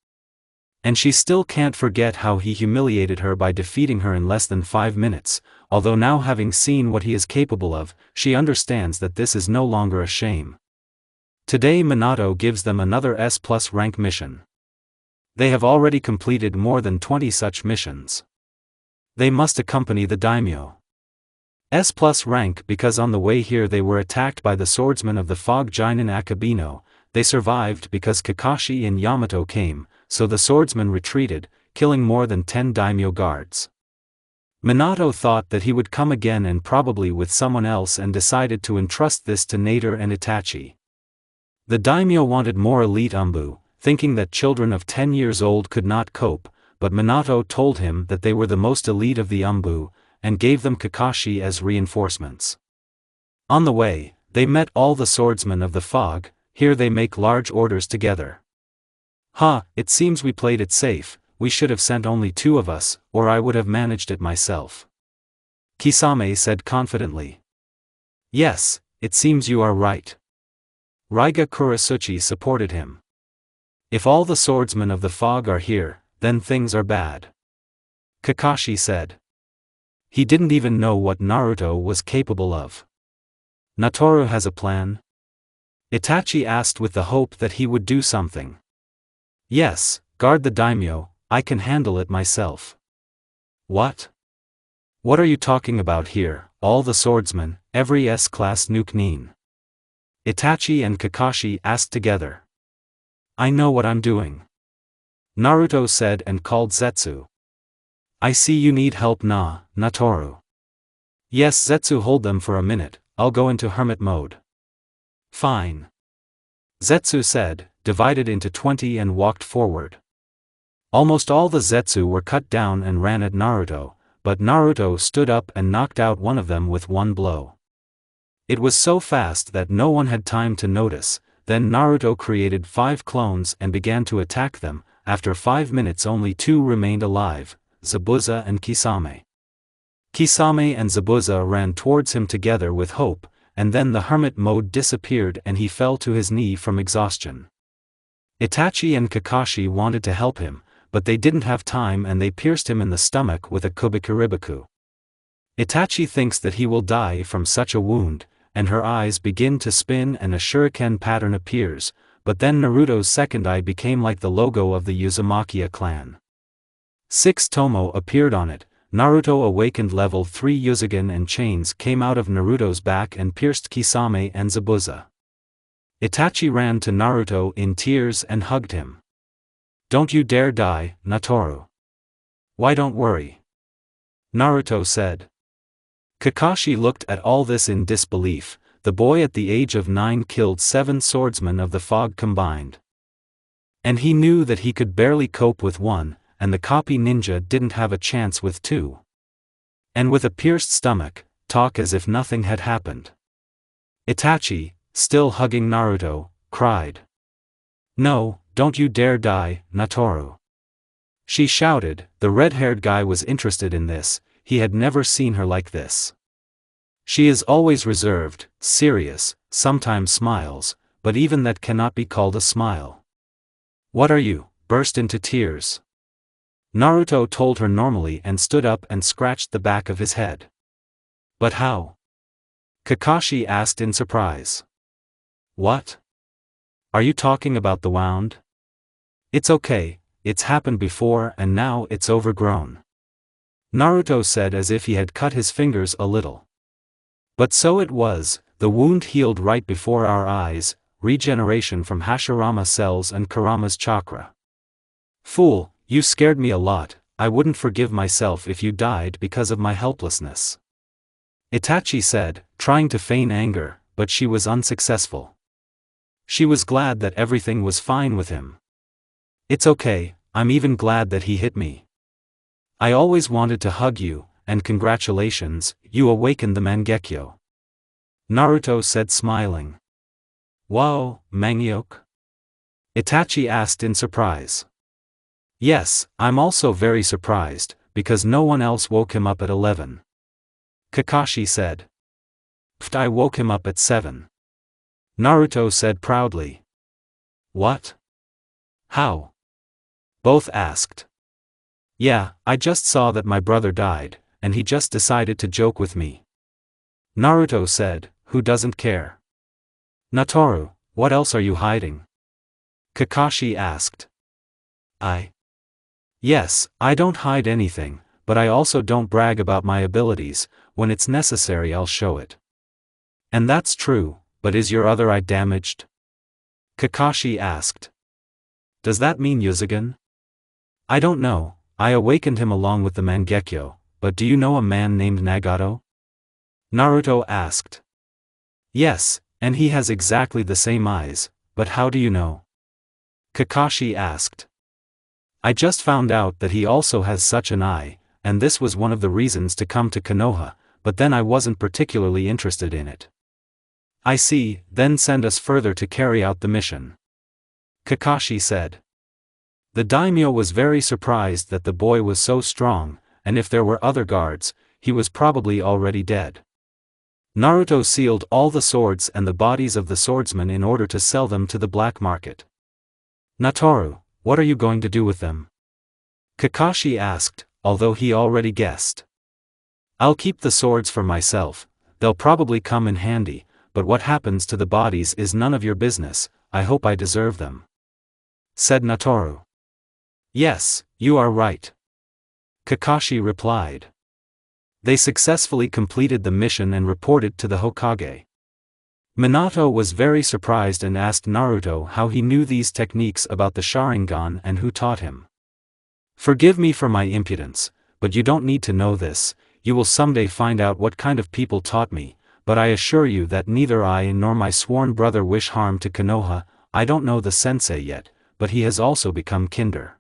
Speaker 1: And she still can't forget how he humiliated her by defeating her in less than 5 minutes, although now having seen what he is capable of, she understands that this is no longer a shame. Today Minato gives them another S plus rank mission. They have already completed more than 20 such missions. They must accompany the daimyo. S plus rank because on the way here they were attacked by the swordsmen of the Fog Jinin Akabino. They survived because Kakashi and Yamato came, so the swordsmen retreated, killing more than 10 daimyo guards. Minato thought that he would come again and probably with someone else and decided to entrust this to Nader and Itachi. The daimyo wanted more elite umbu, thinking that children of 10 years old could not cope, but Minato told him that they were the most elite of the umbu, and gave them Kakashi as reinforcements. On the way, they met all the swordsmen of the fog. Here they make large orders together. It seems we played it safe, we should have sent only 2 of us, or I would have managed it myself. Kisame said confidently. Yes, it seems you are right. Raiga Kurasuchi supported him. If all the swordsmen of the fog are here, then things are bad. Kakashi said. He didn't even know what Naruto was capable of. Natoru has a plan? Itachi asked with the hope that he would do something. Yes, guard the daimyo, I can handle it myself. What? What are you talking about here, all the swordsmen, every S-class nuke nin? Itachi and Kakashi asked together. I know what I'm doing. Naruto said and called Zetsu. I see you need help Natoru. Yes Zetsu, hold them for a minute, I'll go into hermit mode. Fine. Zetsu said, divided into 20 and walked forward. Almost all the Zetsu were cut down and ran at Naruto, but Naruto stood up and knocked out one of them with one blow. It was so fast that no one had time to notice. Then Naruto created 5 clones and began to attack them. After 5 minutes only 2 remained alive, Zabuza and Kisame. Kisame and Zabuza ran towards him together with hope, and then the hermit mode disappeared and he fell to his knee from exhaustion. Itachi and Kakashi wanted to help him, but they didn't have time and they pierced him in the stomach with a kubikiribaku. Itachi thinks that he will die from such a wound, and her eyes begin to spin and a shuriken pattern appears, but then Naruto's second eye became like the logo of the Uzumaki clan. 6 Tomo appeared on it. Naruto awakened level 3 Uzugen and chains came out of Naruto's back and pierced Kisame and Zabuza. Itachi ran to Naruto in tears and hugged him. Don't you dare die, Natoru. Why don't worry? Naruto said. Kakashi looked at all this in disbelief. The boy at the age of 9 killed 7 swordsmen of the fog combined. And he knew that he could barely cope with 1, and the copy ninja didn't have a chance with 2. And with a pierced stomach, talk as if nothing had happened. Itachi, still hugging Naruto, cried. No, don't you dare die, Natoru. She shouted. The red-haired guy was interested in this, he had never seen her like this. She is always reserved, serious, sometimes smiles, but even that cannot be called a smile. What are you? Burst into tears. Naruto told her normally and stood up and scratched the back of his head. But how? Kakashi asked in surprise. What? Are you talking about the wound? It's okay, it's happened before and now it's overgrown. Naruto said as if he had cut his fingers a little. But so it was, the wound healed right before our eyes, regeneration from Hashirama cells and Kurama's chakra. Fool, you scared me a lot, I wouldn't forgive myself if you died because of my helplessness. Itachi said, trying to feign anger, but she was unsuccessful. She was glad that everything was fine with him. It's okay, I'm even glad that he hit me. I always wanted to hug you, and congratulations, you awakened the Mangekyo. Naruto said smiling. Wow, Mangyoke? Itachi asked in surprise. Yes, I'm also very surprised, because no one else woke him up at 11. Kakashi said. Pft, I woke him up at 7. Naruto said proudly. What? How? Both asked. Yeah, I just saw that my brother died, and he just decided to joke with me. Naruto said, who doesn't care? Natoru, what else are you hiding? Kakashi asked. Yes, I don't hide anything, but I also don't brag about my abilities. When it's necessary I'll show it. And that's true, but is your other eye damaged? Kakashi asked. Does that mean Yuzugan? I don't know, I awakened him along with the Mangekyo, but do you know a man named Nagato? Naruto asked. Yes, and he has exactly the same eyes, but how do you know? Kakashi asked. I just found out that he also has such an eye, and this was one of the reasons to come to Konoha, but then I wasn't particularly interested in it. I see, then send us further to carry out the mission. Kakashi said. The daimyo was very surprised that the boy was so strong, and if there were other guards, he was probably already dead. Naruto sealed all the swords and the bodies of the swordsmen in order to sell them to the black market. Natoru, what are you going to do with them? Kakashi asked, although he already guessed. I'll keep the swords for myself, they'll probably come in handy, but what happens to the bodies is none of your business. I hope I deserve them. Said Natoru. Yes, you are right. Kakashi replied. They successfully completed the mission and reported to the Hokage. Minato was very surprised and asked Naruto how he knew these techniques about the Sharingan and who taught him. Forgive me for my impudence, but you don't need to know this. You will someday find out what kind of people taught me, but I assure you that neither I nor my sworn brother wish harm to Konoha. I don't know the sensei yet, but he has also become kinder.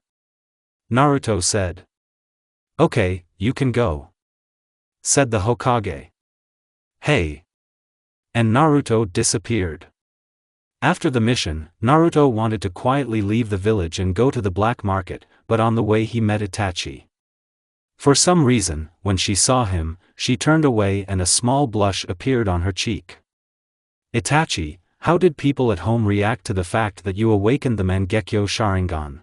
Speaker 1: Naruto said. Okay, you can go. Said the Hokage. Hey. And Naruto disappeared. After the mission, Naruto wanted to quietly leave the village and go to the black market, but on the way he met Itachi. For some reason, when she saw him, she turned away and a small blush appeared on her cheek. Itachi, how did people at home react to the fact that you awakened the Mangekyo Sharingan?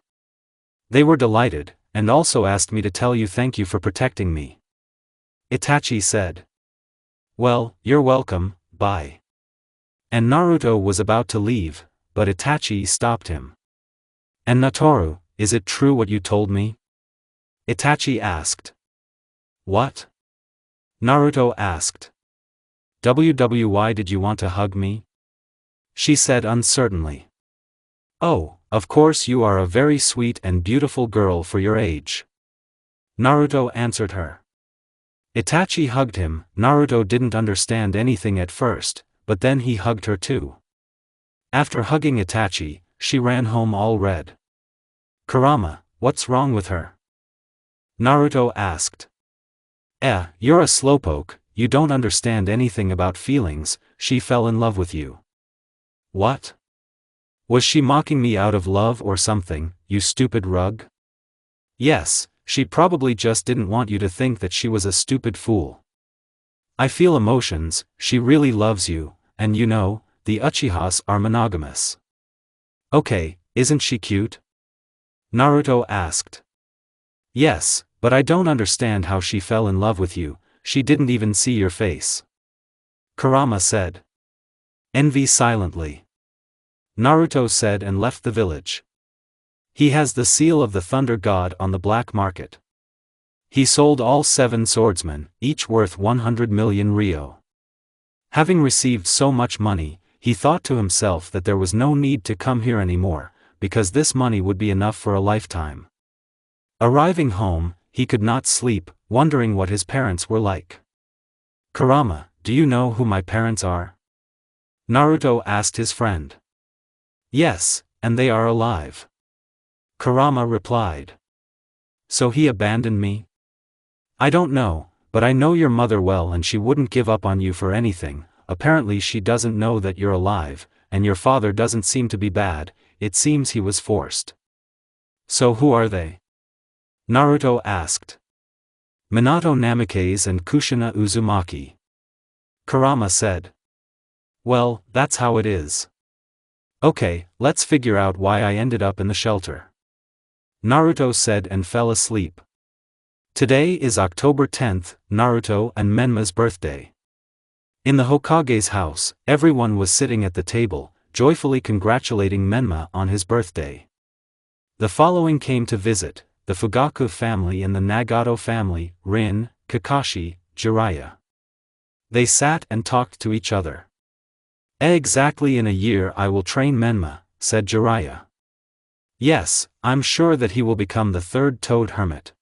Speaker 1: They were delighted, and also asked me to tell you thank you for protecting me. Itachi said. Well, you're welcome, bye. And Naruto was about to leave, but Itachi stopped him. And Natoru, is it true what you told me? Itachi asked. What? Naruto asked. Why did you want to hug me? She said uncertainly. Oh, of course you are a very sweet and beautiful girl for your age. Naruto answered her. Itachi hugged him. Naruto didn't understand anything at first, but then he hugged her too. After hugging Itachi, she ran home all red. Kurama, what's wrong with her? Naruto asked. You're a slowpoke, you don't understand anything about feelings. She fell in love with you. What? Was she mocking me out of love or something, you stupid rug? Yes, she probably just didn't want you to think that she was a stupid fool. I feel emotions, she really loves you, and you know, the Uchihas are monogamous. Okay, isn't she cute? Naruto asked. Yes, but I don't understand how she fell in love with you, she didn't even see your face. Kurama said. Envy silently. Naruto said and left the village. He has the seal of the Thunder God on the black market. He sold all 7 swordsmen, each worth 100 million ryo. Having received so much money, he thought to himself that there was no need to come here anymore, because this money would be enough for a lifetime. Arriving home, he could not sleep, wondering what his parents were like. Kurama, do you know who my parents are? Naruto asked his friend. Yes, and they are alive. Kurama replied. So he abandoned me? I don't know, but I know your mother well and she wouldn't give up on you for anything. Apparently she doesn't know that you're alive, and your father doesn't seem to be bad, it seems he was forced. So who are they? Naruto asked. Minato Namikaze and Kushina Uzumaki. Kurama said. Well, that's how it is. Okay, let's figure out why I ended up in the shelter. Naruto said and fell asleep. Today is October 10th, Naruto and Menma's birthday. In the Hokage's house, everyone was sitting at the table, joyfully congratulating Menma on his birthday. The following came to visit: the Fugaku family and the Nagato family, Rin, Kakashi, Jiraiya. They sat and talked to each other. Exactly in a year I will train Menma, said Jiraiya. Yes, I'm sure that he will become the third Toad Hermit.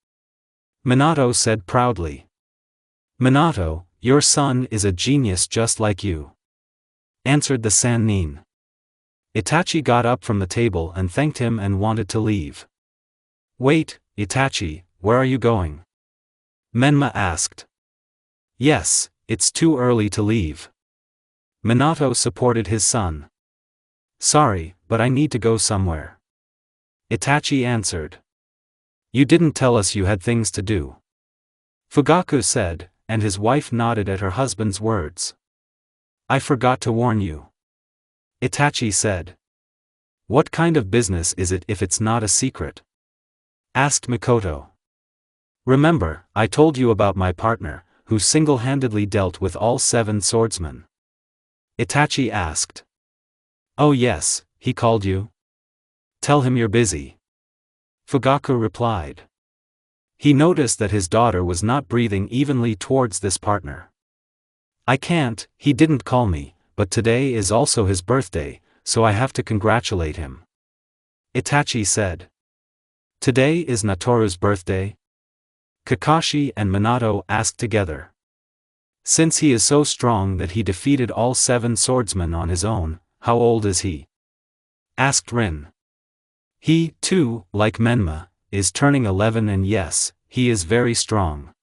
Speaker 1: Minato said proudly. Minato, your son is a genius just like you, answered the Sannin. Itachi got up from the table and thanked him and wanted to leave. Wait, Itachi, where are you going? Menma asked. Yes, it's too early to leave. Minato supported his son. Sorry, but I need to go somewhere. Itachi answered. You didn't tell us you had things to do. Fugaku said, and his wife nodded at her husband's words. I forgot to warn you. Itachi said. What kind of business is it if it's not a secret? Asked Mikoto. Remember, I told you about my partner, who single-handedly dealt with all 7 swordsmen. Itachi asked. Oh yes, he called you? Tell him you're busy. Fugaku replied. He noticed that his daughter was not breathing evenly towards this partner. I can't, he didn't call me, but today is also his birthday, so I have to congratulate him. Itachi said. Today is Natoru's birthday? Kakashi and Minato asked together. Since he is so strong that he defeated all 7 swordsmen on his own, how old is he? Asked Rin. He, too, like Menma, is turning 11 and yes, he is very strong.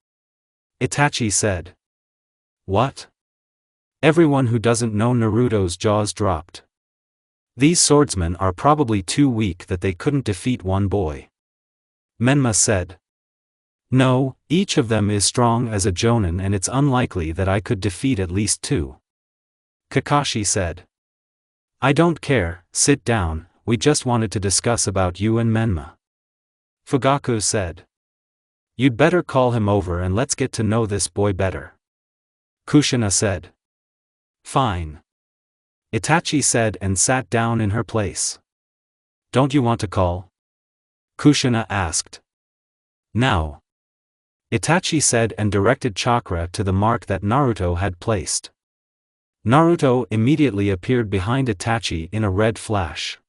Speaker 1: Itachi said. What? Everyone who doesn't know Naruto's jaws dropped. These swordsmen are probably too weak that they couldn't defeat one boy. Menma said. No, each of them is strong as a jonin and it's unlikely that I could defeat at least 2. Kakashi said. I don't care, sit down, we just wanted to discuss about you and Menma. Fugaku said. You'd better call him over and let's get to know this boy better. Kushina said. Fine. Itachi said and sat down in her place. Don't you want to call? Kushina asked. Now. Itachi said and directed chakra to the mark that Naruto had placed. Naruto immediately appeared behind Itachi in a red flash.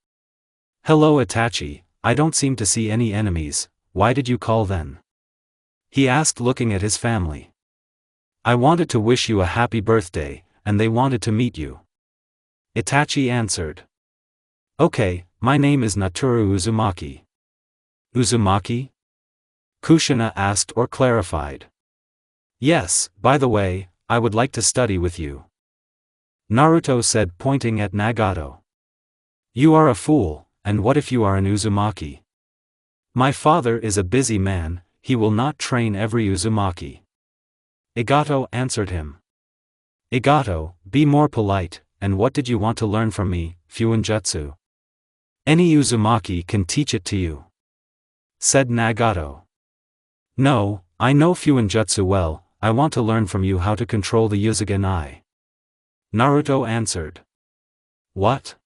Speaker 1: Hello Itachi, I don't seem to see any enemies, why did you call then? He asked looking at his family. I wanted to wish you a happy birthday, and they wanted to meet you. Itachi answered. Okay, my name is Natoru Uzumaki. Uzumaki? Kushina asked or clarified. Yes, by the way, I would like to study with you. Naruto said pointing at Nagato. You are a fool, and what if you are an Uzumaki? My father is a busy man, he will not train every Uzumaki. Igato answered him. Igato, be more polite, and what did you want to learn from me, Fuinjutsu? Any Uzumaki can teach it to you. Said Nagato. No, I know Fuinjutsu well, I want to learn from you how to control the Yuzugen eye. Naruto answered. What?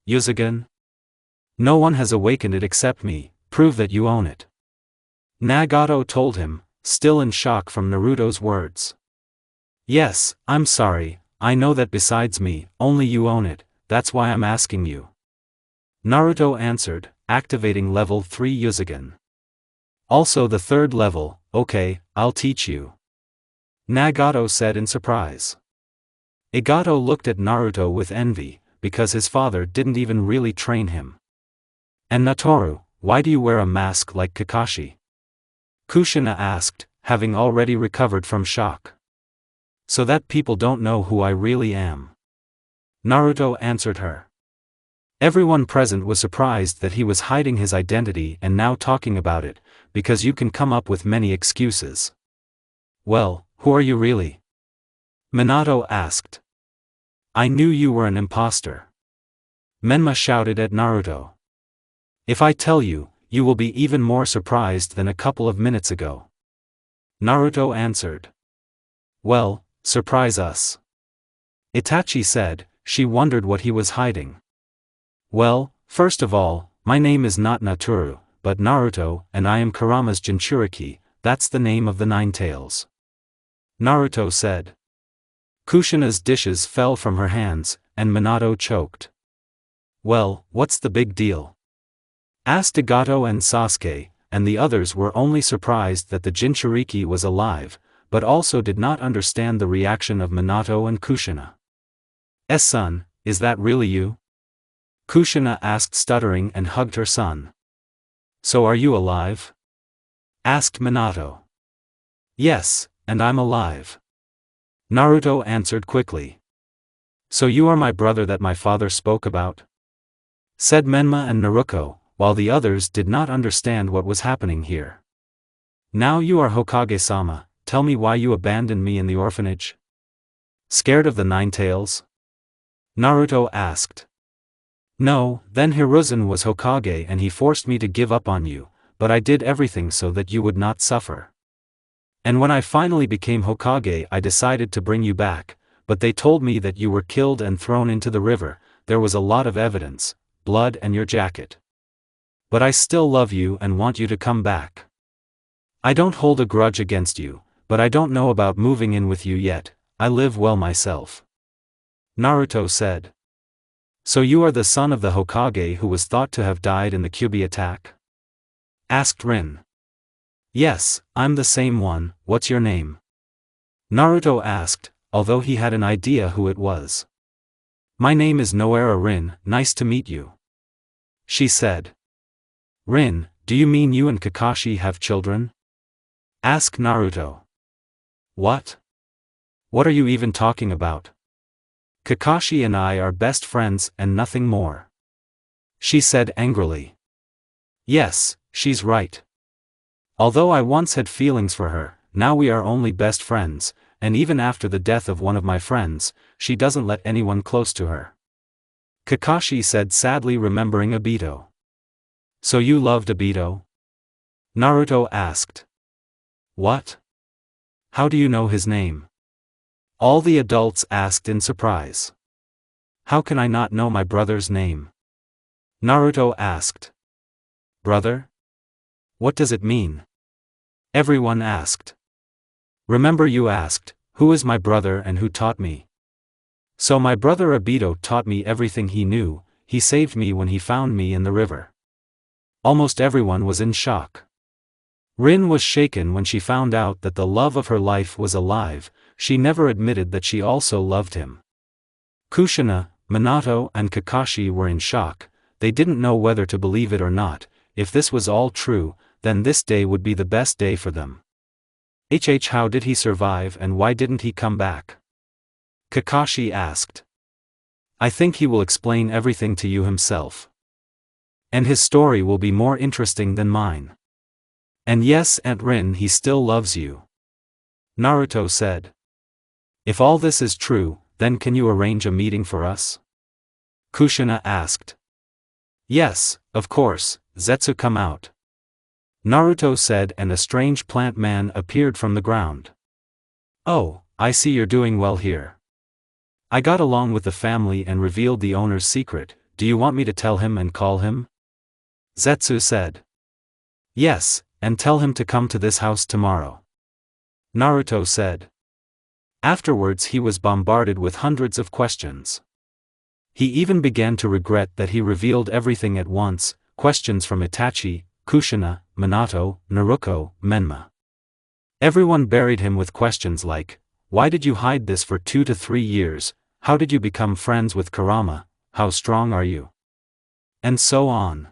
Speaker 1: Yuzugen? No one has awakened it except me, prove that you own it. Nagato told him, still in shock from Naruto's words. Yes, I'm sorry, I know that besides me, only you own it, that's why I'm asking you. Naruto answered, activating level 3 Yuzugen. Also the 3rd level, okay, I'll teach you. Nagato said in surprise. Igato looked at Naruto with envy, because his father didn't even really train him. And Natoru, why do you wear a mask like Kakashi? Kushina asked, having already recovered from shock. So that people don't know who I really am. Naruto answered her. Everyone present was surprised that he was hiding his identity and now talking about it, because you can come up with many excuses. Well, who are you really? Minato asked. I knew you were an imposter. Menma shouted at Naruto. If I tell you, you will be even more surprised than a couple of minutes ago. Naruto answered. Well, surprise us. Itachi said. She wondered what he was hiding. Well, first of all, my name is not Natoru, but Naruto, and I am Kurama's Jinchuriki, that's the name of the Nine Tails. Naruto said. Kushina's dishes fell from her hands, and Minato choked. Well, what's the big deal? Asked Igato and Sasuke, and the others were only surprised that the Jinchuriki was alive, but also did not understand the reaction of Minato and Kushina. Son, is that really you? Kushina asked stuttering and hugged her son. So are you alive? Asked Minato. Yes, and I'm alive. Naruto answered quickly. So you are my brother that my father spoke about? Said Menma and Naruto, while the others did not understand what was happening here. Now you are Hokage-sama, tell me why you abandoned me in the orphanage? Scared of the Nine Tails? Naruto asked. No, then Hiruzen was Hokage and he forced me to give up on you, but I did everything so that you would not suffer. And when I finally became Hokage I decided to bring you back, but they told me that you were killed and thrown into the river. There was a lot of evidence, blood and your jacket. But I still love you and want you to come back. I don't hold a grudge against you, but I don't know about moving in with you yet, I live well myself. Naruto said. So you are the son of the Hokage who was thought to have died in the Kyuubi attack? Asked Rin. Yes, I'm the same one, what's your name? Naruto asked, although he had an idea who it was. My name is Noera Rin, nice to meet you. She said. Rin, do you mean you and Kakashi have children? Asked Naruto. What? What are you even talking about? Kakashi and I are best friends and nothing more. She said angrily. Yes, she's right. Although I once had feelings for her, now we are only best friends, and even after the death of one of my friends, she doesn't let anyone close to her. Kakashi said sadly, remembering Obito. So you loved Obito? Naruto asked. What? How do you know his name? All the adults asked in surprise. How can I not know my brother's name? Naruto asked. Brother? What does it mean? Everyone asked. Remember you asked, who is my brother and who taught me? So my brother Obito taught me everything he knew, he saved me when he found me in the river. Almost everyone was in shock. Rin was shaken when she found out that the love of her life was alive. She never admitted that she also loved him. Kushina, Minato and Kakashi were in shock, they didn't know whether to believe it or not. If this was all true, then this day would be the best day for them. How did he survive and why didn't he come back? Kakashi asked. I think he will explain everything to you himself. And his story will be more interesting than mine. And yes, Aunt Rin, he still loves you. Naruto said. If all this is true, then can you arrange a meeting for us? Kushina asked. Yes, of course, Zetsu come out. Naruto said, and a strange plant man appeared from the ground. Oh, I see you're doing well here. I got along with the family and revealed the owner's secret, do you want me to tell him and call him? Zetsu said. Yes, and tell him to come to this house tomorrow. Naruto said. Afterwards he was bombarded with hundreds of questions. He even began to regret that he revealed everything at once, questions from Itachi, Kushina, Minato, Naruto, Menma. Everyone buried him with questions like, why did you hide this for 2 to 3 years, how did you become friends with Kurama, how strong are you? And so on.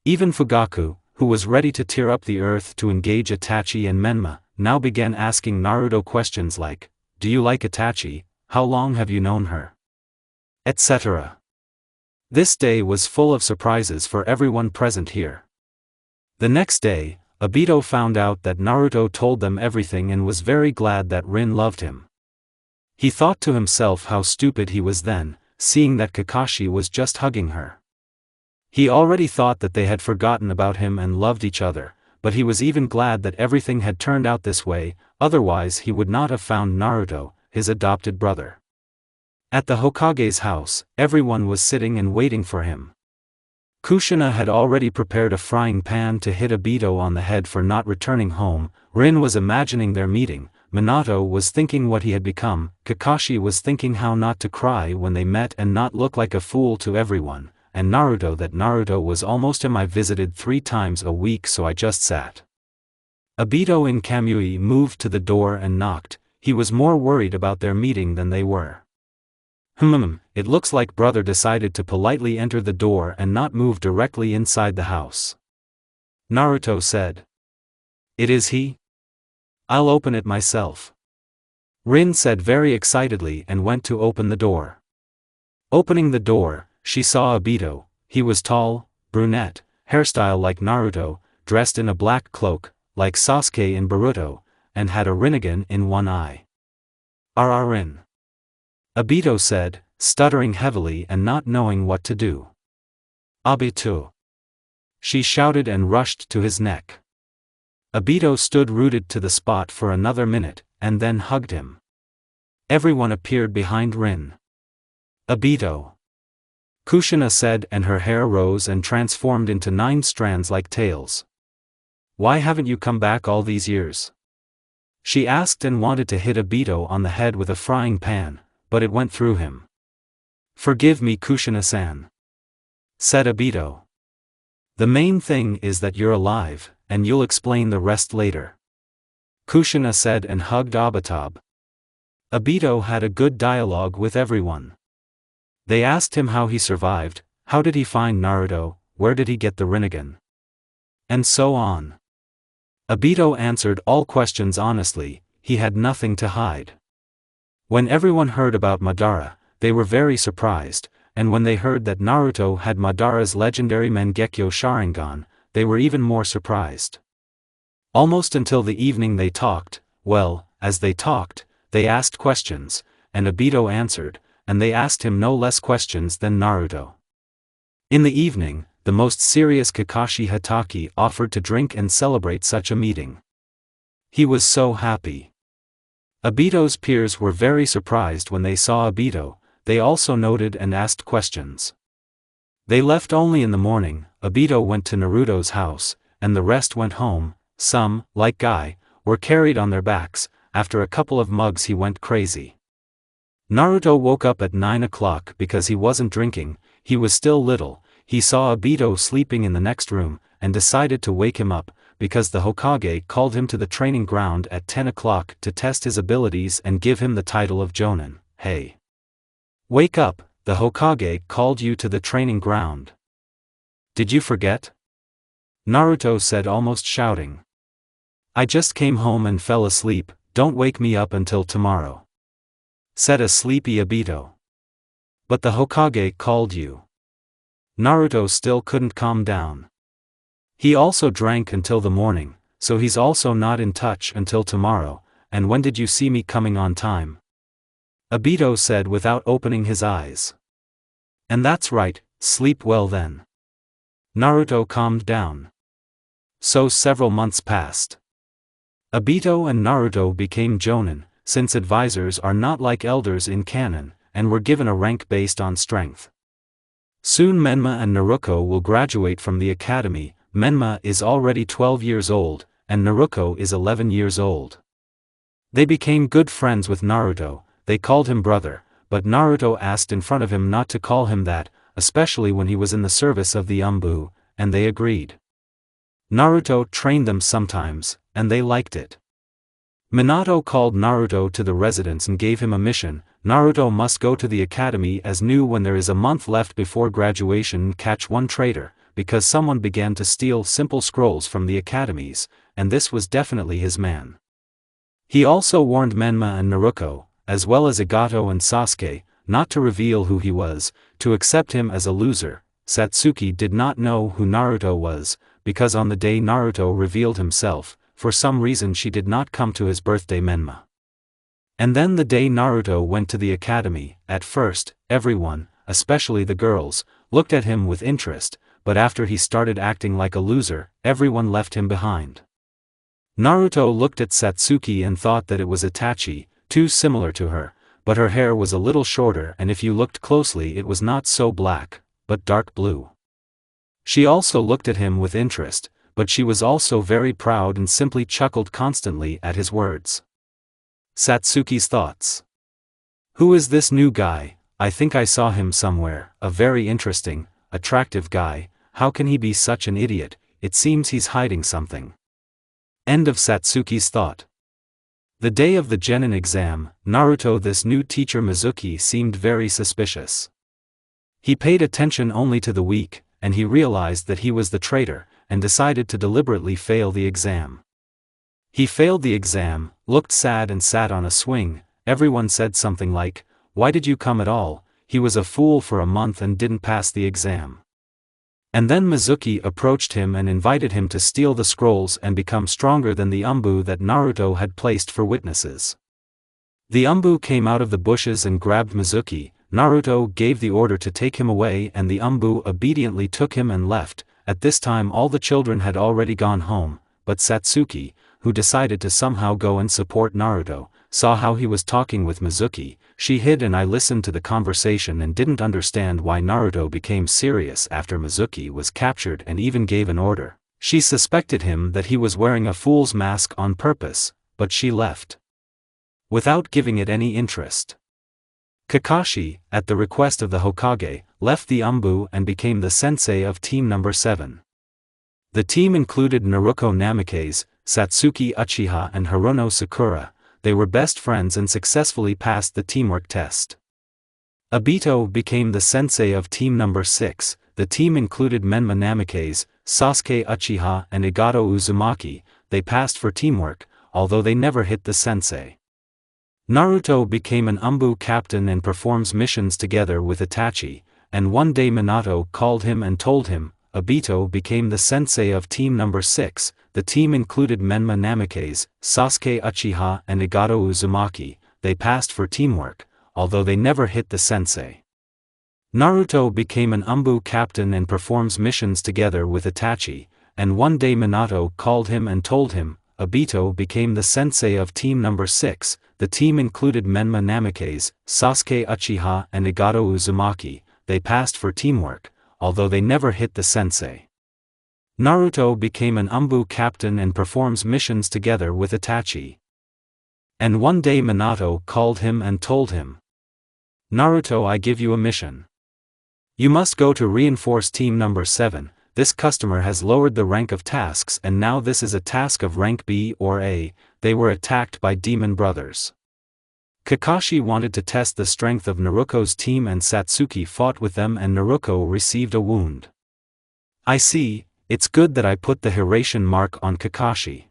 Speaker 1: Even Fugaku, who was ready to tear up the earth to engage Itachi and Menma, now began asking Naruto questions like, "Do you like Itachi? How long have you known her?" etc. This day was full of surprises for everyone present here. The next day, Obito found out that Naruto told them everything and was very glad that Rin loved him. He thought to himself how stupid he was then, seeing that Kakashi was just hugging her. He already thought that they had forgotten about him and loved each other, but he was even glad that everything had turned out this way, otherwise he would not have found Naruto, his adopted brother. At the Hokage's house, everyone was sitting and waiting for him. Kushina had already prepared a frying pan to hit Obito on the head for not returning home. Rin was imagining their meeting, Minato was thinking what he had become, Kakashi was thinking how not to cry when they met and not look like a fool to everyone, and Naruto that Naruto was almost him. I visited 3 times a week, so I just sat. Obito and Kamui moved to the door and knocked. He was more worried about their meeting than they were. It looks like brother decided to politely enter the door and not move directly inside the house. Naruto said. It is he? I'll open it myself. Rin said very excitedly and went to open the door. Opening the door, she saw Obito. He was tall, brunette, hairstyle like Naruto, dressed in a black cloak, like Sasuke in Boruto, and had a Rinnegan in one eye. Rin. Obito said, stuttering heavily and not knowing what to do. Obito. She shouted and rushed to his neck. Obito stood rooted to the spot for another minute, and then hugged him. Everyone appeared behind Rin. Obito. Kushina said, and her hair rose and transformed into 9 strands like tails. Why haven't you come back all these years? She asked and wanted to hit Obito on the head with a frying pan, but it went through him. Forgive me, Kushina-san, said Obito. The main thing is that you're alive, and you'll explain the rest later. Kushina said and hugged Obito. Obito had a good dialogue with everyone. They asked him how he survived, how did he find Naruto, where did he get the Rinnegan, and so on. Obito answered all questions honestly, he had nothing to hide. When everyone heard about Madara, they were very surprised, and when they heard that Naruto had Madara's legendary Mangekyo Sharingan, they were even more surprised. Almost until the evening they talked. Well, as they talked, they asked questions, and Obito answered, and they asked him no less questions than Naruto. In the evening, the most serious Kakashi Hatake offered to drink and celebrate such a meeting. He was so happy. Obito's peers were very surprised when they saw Obito. They also noted and asked questions. They left only in the morning. Obito went to Naruto's house, and the rest went home. Some, like Guy, were carried on their backs. After a couple of mugs he went crazy. Naruto woke up at 9 o'clock because he wasn't drinking. He was still little. He saw Obito sleeping in the next room, and decided to wake him up, because the Hokage called him to the training ground at 10 o'clock to test his abilities and give him the title of Jonin. Hey! Wake up, the Hokage called you to the training ground. Did you forget? Naruto said, almost shouting. I just came home and fell asleep, don't wake me up until tomorrow, said a sleepy Obito. But the Hokage called you. Naruto still couldn't calm down. He also drank until the morning, so he's also not in touch until tomorrow. And when did you see me coming on time? Obito said without opening his eyes. And that's right, sleep well then. Naruto calmed down. So several months passed. Obito and Naruto became Jonin, since advisors are not like elders in canon, and were given a rank based on strength. Soon Menma and Naruto will graduate from the academy. Menma is already 12 years old, and Naruto is 11 years old. They became good friends with Naruto. They called him brother, but Naruto asked in front of him not to call him that, especially when he was in the service of the Umbu, and they agreed. Naruto trained them sometimes, and they liked it. Minato called Naruto to the residence and gave him a mission. Naruto must go to the academy as new when there is a month left before graduation and catch one traitor, because someone began to steal simple scrolls from the academies, and this was definitely his man. He also warned Menma and Naruto, as well as Igato and Sasuke, not to reveal who he was, to accept him as a loser. Satsuki did not know who Naruto was, because on the day Naruto revealed himself, for some reason she did not come to his birthday Menma. And then the day Naruto went to the academy, at first, everyone, especially the girls, looked at him with interest, but after he started acting like a loser, everyone left him behind. Naruto looked at Satsuki and thought that it was Itachi, too similar to her, but her hair was a little shorter and if you looked closely it was not so black, but dark blue. She also looked at him with interest, but she was also very proud and simply chuckled constantly at his words. Satsuki's thoughts. Who is this new guy? I think I saw him somewhere, a very interesting, attractive guy, how can he be such an idiot, it seems he's hiding something. End of Satsuki's thought. The day of the Genin exam, Naruto this new teacher Mizuki seemed very suspicious. He paid attention only to the weak, and he realized that he was the traitor, and decided to deliberately fail the exam. He failed the exam, looked sad and sat on a swing. Everyone said something like, "Why did you come at all? He was a fool for a month and didn't pass the exam." And then Mizuki approached him and invited him to steal the scrolls and become stronger than the umbu that Naruto had placed for witnesses. The umbu came out of the bushes and grabbed Mizuki. Naruto gave the order to take him away and the umbu obediently took him and left. At this time all the children had already gone home, but Satsuki, who decided to somehow go and support Naruto, saw how he was talking with Mizuki. She hid and I listened to the conversation and didn't understand why Naruto became serious after Mizuki was captured and even gave an order. She suspected him that he was wearing a fool's mask on purpose, but she left without giving it any interest. Kakashi, at the request of the Hokage, left the umbu and became the sensei of team number 7. The team included Naruto Namikaze, Satsuki Uchiha and Hirono Sakura. They were best friends and successfully passed the teamwork test. Obito became the sensei of team number 6. The team included Menma Namikaze, Sasuke Uchiha and Igato Uzumaki. They passed for teamwork, although they never hit the sensei. Naruto became an umbu captain and performs missions together with Itachi, and one day Minato called him and told him. Obito became the sensei of team number 6. The team included Menma Namikaze, Sasuke Uchiha and Igato Uzumaki. They passed for teamwork, although they never hit the sensei. Naruto became an umbu captain and performs missions together with Itachi, and one day Minato called him and told him. Obito became the sensei of team number 6. The team included Menma Namikaze, Sasuke Uchiha and Igato Uzumaki. They passed for teamwork, although they never hit the sensei. Naruto became an umbu captain and performs missions together with Itachi. And one day Minato called him and told him, "Naruto, I give you a mission. You must go to reinforce team number 7. This customer has lowered the rank of tasks and now this is a task of rank B or A. They were attacked by demon brothers." Kakashi wanted to test the strength of Naruto's team and Satsuki fought with them and Naruto received a wound. "I see, it's good that I put the Hiration mark on Kakashi,"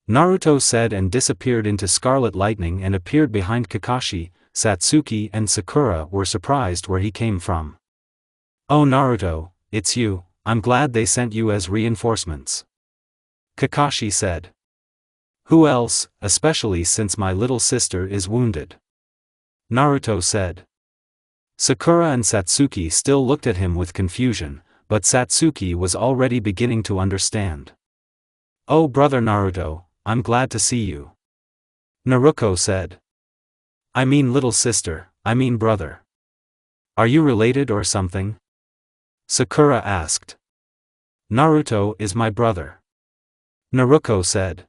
Speaker 1: Naruto said and disappeared into scarlet lightning and appeared behind Kakashi. Satsuki and Sakura were surprised where he came from. "Oh Naruto, it's you, I'm glad they sent you as reinforcements," Kakashi said. "Who else, especially since my little sister is wounded?" Naruto said. Sakura and Satsuki still looked at him with confusion, but Satsuki was already beginning to understand. "Oh brother Naruto, I'm glad to see you," Naruto said. "I mean little sister, I mean brother. Are you related or something?" Sakura asked. "Naruto is my brother," Naruto said.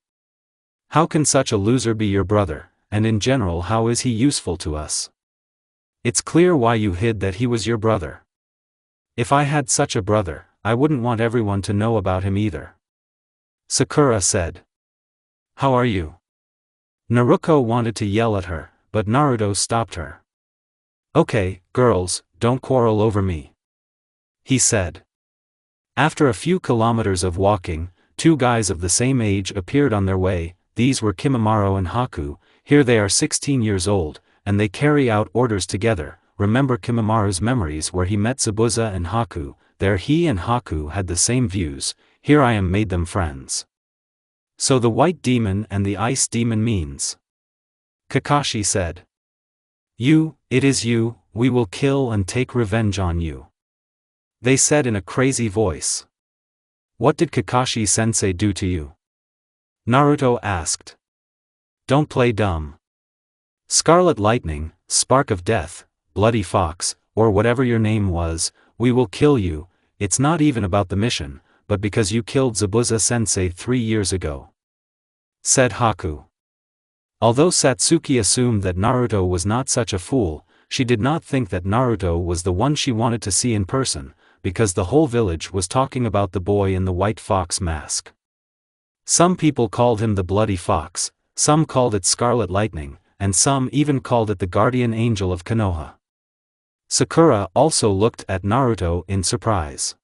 Speaker 1: "How can such a loser be your brother, and in general how is he useful to us? It's clear why you hid that he was your brother. If I had such a brother, I wouldn't want everyone to know about him either," Sakura said. "How are you?" Naruto wanted to yell at her, but Naruto stopped her. "Okay, girls, don't quarrel over me," he said. After a few kilometers of walking, two guys of the same age appeared on their way. These were Kimimaro and Haku. Here they are 16 years old, and they carry out orders together. Remember Kimimaro's memories where he met Zabuza and Haku. There he and Haku had the same views. Here I am made them friends. So the white demon and the ice demon means? Kakashi said. It is you, we will kill and take revenge on you, they said in a crazy voice. What did Kakashi-sensei do to you? Naruto asked. Don't play dumb. Scarlet Lightning, Spark of Death, Bloody Fox, or whatever your name was, we will kill you. It's not even about the mission, but because you killed Zabuza-sensei 3 years ago, said Haku. Although Satsuki assumed that Naruto was not such a fool, she did not think that Naruto was the one she wanted to see in person, because the whole village was talking about the boy in the white fox mask. Some people called him the Bloody Fox, some called it Scarlet Lightning, and some even called it the Guardian Angel of Konoha. Sakura also looked at Naruto in surprise.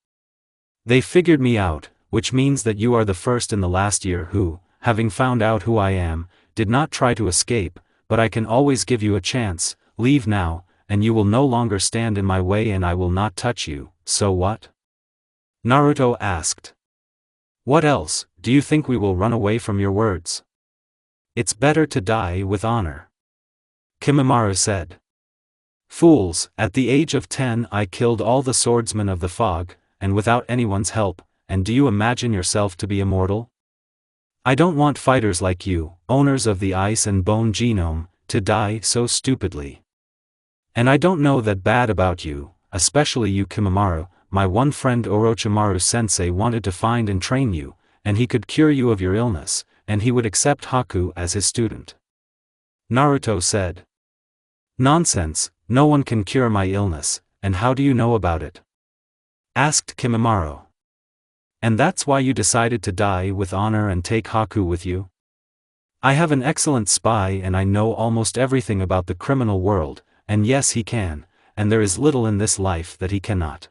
Speaker 1: They figured me out, which means that you are the first in the last year who, having found out who I am, did not try to escape, but I can always give you a chance. Leave now, and you will no longer stand in my way and I will not touch you, so what? Naruto asked. What else, do you think we will run away from your words? It's better to die with honor, Kimimaro said. Fools, at the age of 10 I killed all the swordsmen of the fog, and without anyone's help, and do you imagine yourself to be immortal? I don't want fighters like you, owners of the ice and bone genome, to die so stupidly. And I don't know that bad about you, especially you Kimimaro. My one friend Orochimaru-sensei wanted to find and train you, and he could cure you of your illness, and he would accept Haku as his student. Naruto said. Nonsense, no one can cure my illness, and how do you know about it? Asked Kimimaro. And that's why you decided to die with honor and take Haku with you? I have an excellent spy and I know almost everything about the criminal world, and yes he can, and there is little in this life that he cannot.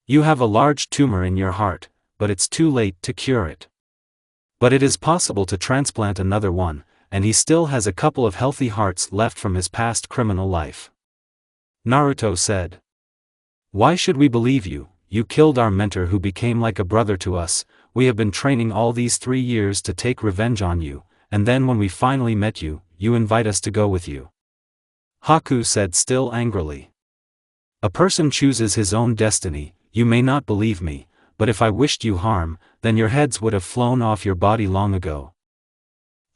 Speaker 1: You have a large tumor in your heart, but it's too late to cure it. But it is possible to transplant another one, and he still has a couple of healthy hearts left from his past criminal life. Naruto said. Why should we believe you? You killed our mentor who became like a brother to us. We have been training all these 3 years to take revenge on you, and then when we finally met you, you invite us to go with you. Haku said still angrily. A person chooses his own destiny. You may not believe me, but if I wished you harm, then your heads would have flown off your body long ago.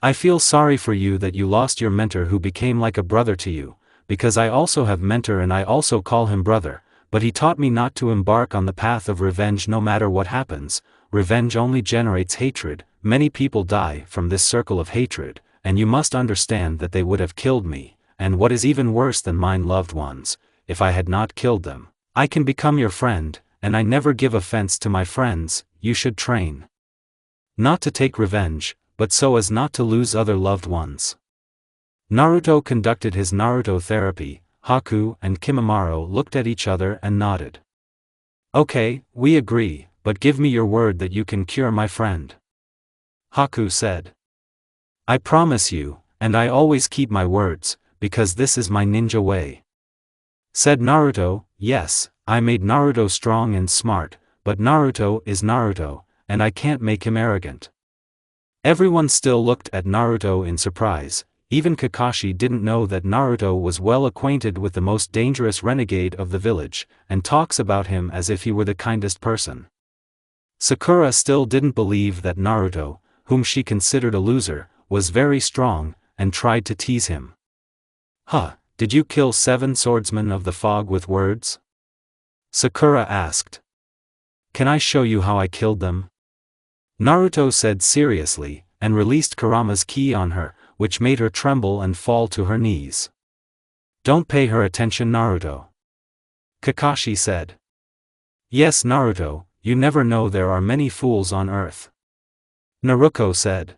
Speaker 1: I feel sorry for you that you lost your mentor who became like a brother to you, because I also have mentor and I also call him brother, but he taught me not to embark on the path of revenge no matter what happens. Revenge only generates hatred. Many people die from this circle of hatred, and you must understand that they would have killed me, and what is even worse than mine loved ones, if I had not killed them. I can become your friend, and I never give offense to my friends. You should train. Not to take revenge, but so as not to lose other loved ones. Naruto conducted his Naruto therapy. Haku and Kimimaro looked at each other and nodded. Okay, we agree, but give me your word that you can cure my friend. Haku said. I promise you, and I always keep my words, because this is my ninja way. Said Naruto. Yes, I made Naruto strong and smart, but Naruto is Naruto, and I can't make him arrogant. Everyone still looked at Naruto in surprise. Even Kakashi didn't know that Naruto was well acquainted with the most dangerous renegade of the village, and talks about him as if he were the kindest person. Sakura still didn't believe that Naruto, whom she considered a loser, was very strong, and tried to tease him. Huh, did you kill 7 swordsmen of the fog with words? Sakura asked. Can I show you how I killed them? Naruto said seriously, and released Kurama's ki on her, which made her tremble and fall to her knees. Don't pay her attention, Naruto. Kakashi said. Yes, Naruto, you never know, there are many fools on earth. Naruto said.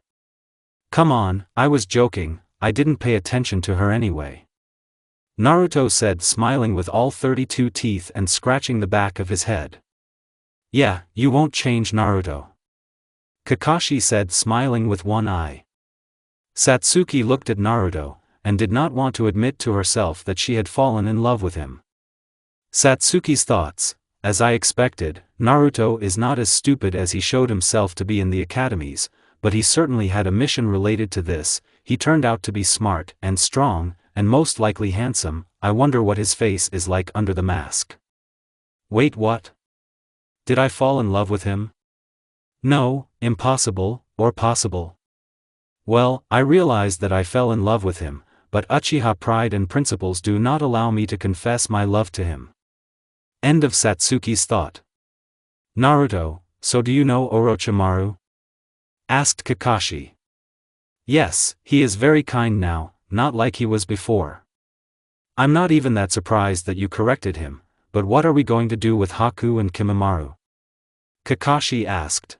Speaker 1: Come on, I was joking, I didn't pay attention to her anyway. Naruto said, smiling with all 32 teeth and scratching the back of his head. Yeah, you won't change, Naruto. Kakashi said, smiling with one eye. Satsuki looked at Naruto, and did not want to admit to herself that she had fallen in love with him. Satsuki's thoughts: as I expected, Naruto is not as stupid as he showed himself to be in the academies, but he certainly had a mission related to this. He turned out to be smart and strong, and most likely handsome. I wonder what his face is like under the mask. Wait, what? Did I fall in love with him? No, impossible, or possible. Well, I realized that I fell in love with him, but Uchiha pride and principles do not allow me to confess my love to him. End of Satsuki's thought. Naruto, so do you know Orochimaru? Asked Kakashi. Yes, he is very kind now, not like he was before. I'm not even that surprised that you corrected him, but what are we going to do with Haku and Kimamaru? Kakashi asked.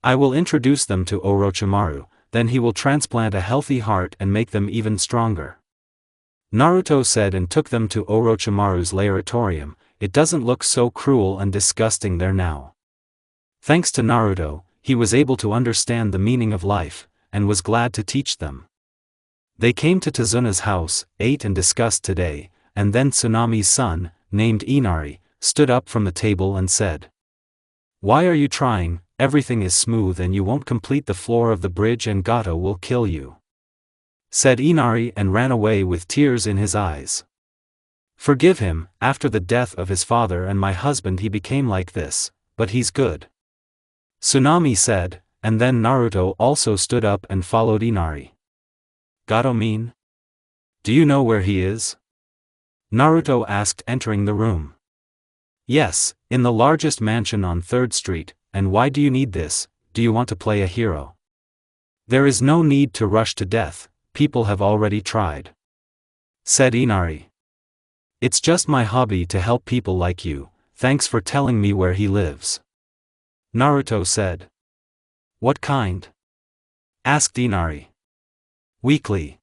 Speaker 1: I will introduce them to Orochimaru, then he will transplant a healthy heart and make them even stronger. Naruto said, and took them to Orochimaru's laboratorium. It doesn't look so cruel and disgusting there now. Thanks to Naruto, he was able to understand the meaning of life, and was glad to teach them. They came to Tazuna's house, ate and discussed today, and then Tsunami's son, named Inari, stood up from the table and said, "Why are you trying? Everything is smooth and you won't complete the floor of the bridge and Gato will kill you," said Inari, and ran away with tears in his eyes. Forgive him, after the death of his father and my husband he became like this, but he's good, Tsunami said, and then Naruto also stood up and followed Inari. Gato mean? Do you know where he is? Naruto asked, entering the room. Yes, in the largest mansion on 3rd Street, and why do you need this? Do you want to play a hero? There is no need to rush to death, people have already tried, said Inari. It's just my hobby to help people like you, thanks for telling me where he lives, Naruto said. What kind? Asked Inari. Weakly,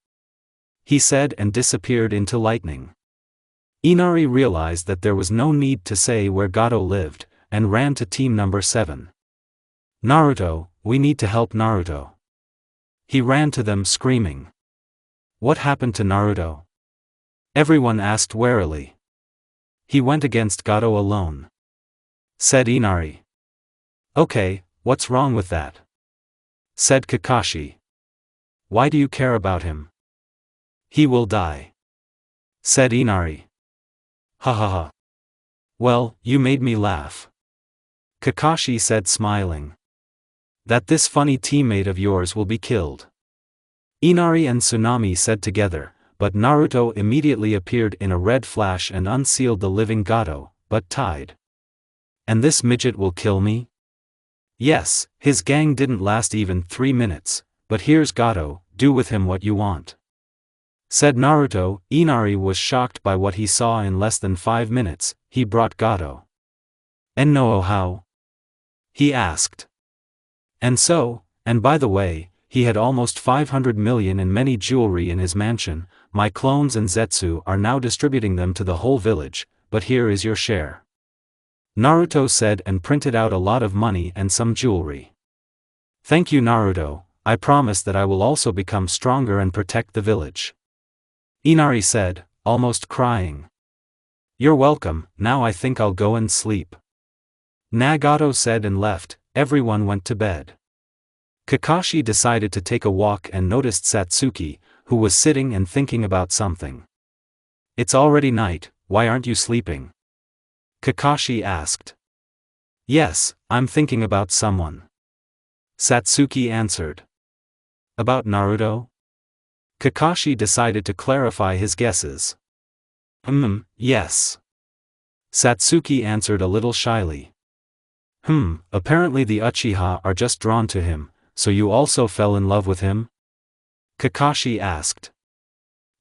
Speaker 1: he said, and disappeared into lightning. Inari realized that there was no need to say where Gato lived, and ran to team number 7. Naruto, we need to help Naruto. He ran to them screaming. What happened to Naruto? Everyone asked warily. He went against Gato alone, said Inari. Okay, what's wrong with that? Said Kakashi. Why do you care about him? He will die, said Inari. Ha ha ha. Well, you made me laugh, Kakashi said, smiling. That this funny teammate of yours will be killed, Inari and Tsunami said together, but Naruto immediately appeared in a red flash and unsealed the living Gato, but tied. And this midget will kill me? Yes, his gang didn't last even 3 minutes, but here's Gato, do with him what you want, said Naruto. Inari was shocked by what he saw. In less than 5 minutes, he brought Gato. And know how? He asked. And so, and by the way, he had almost 500 million in many jewelry in his mansion. My clones and Zetsu are now distributing them to the whole village, but here is your share, Naruto said, and printed out a lot of money and some jewelry. Thank you, Naruto, I promise that I will also become stronger and protect the village, Inari said, almost crying. You're welcome, now I think I'll go and sleep, Nagato said, and left. Everyone went to bed. Kakashi decided to take a walk and noticed Satsuki, who was sitting and thinking about something. It's already night, why aren't you sleeping? Kakashi asked. Yes, I'm thinking about someone, Satsuki answered. About Naruto? Kakashi decided to clarify his guesses. Yes, Satsuki answered a little shyly. Apparently the Uchiha are just drawn to him, so you also fell in love with him? Kakashi asked.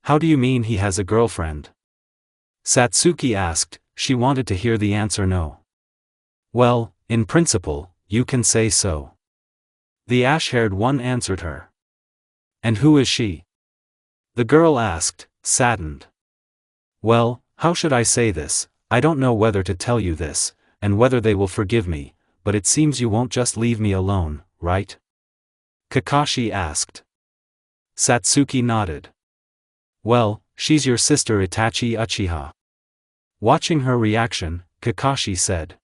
Speaker 1: How do you mean he has a girlfriend? Satsuki asked. She wanted to hear the answer no. Well, in principle, you can say so, the ash-haired one answered her. And who is she? The girl asked, saddened. Well, how should I say this? I don't know whether to tell you this, and whether they will forgive me, but it seems you won't just leave me alone, right? Kakashi asked. Satsuki nodded. Well, she's your sister Itachi Uchiha. Watching her reaction, Kakashi said.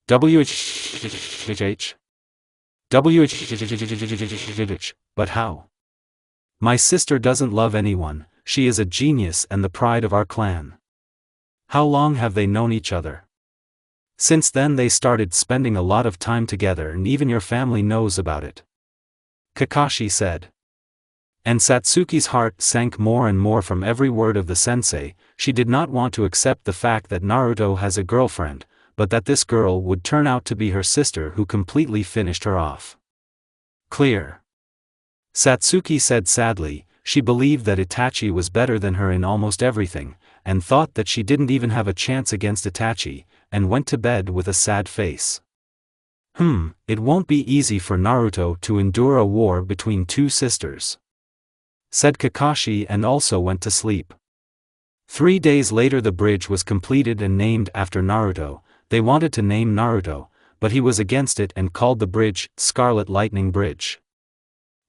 Speaker 1: WHHH. But how? My sister doesn't love anyone, she is a genius and the pride of our clan. How long have they known each other? Since then they started spending a lot of time together and even your family knows about it. Kakashi said. And Satsuki's heart sank more and more from every word of the sensei. She did not want to accept the fact that Naruto has a girlfriend, but that this girl would turn out to be her sister who completely finished her off. Clear. Satsuki said sadly, she believed that Itachi was better than her in almost everything, and thought that she didn't even have a chance against Itachi, and went to bed with a sad face. It won't be easy for Naruto to endure a war between two sisters, said Kakashi and also went to sleep. 3 days later the bridge was completed and named after Naruto. They wanted to name Naruto, but he was against it and called the bridge Scarlet Lightning Bridge.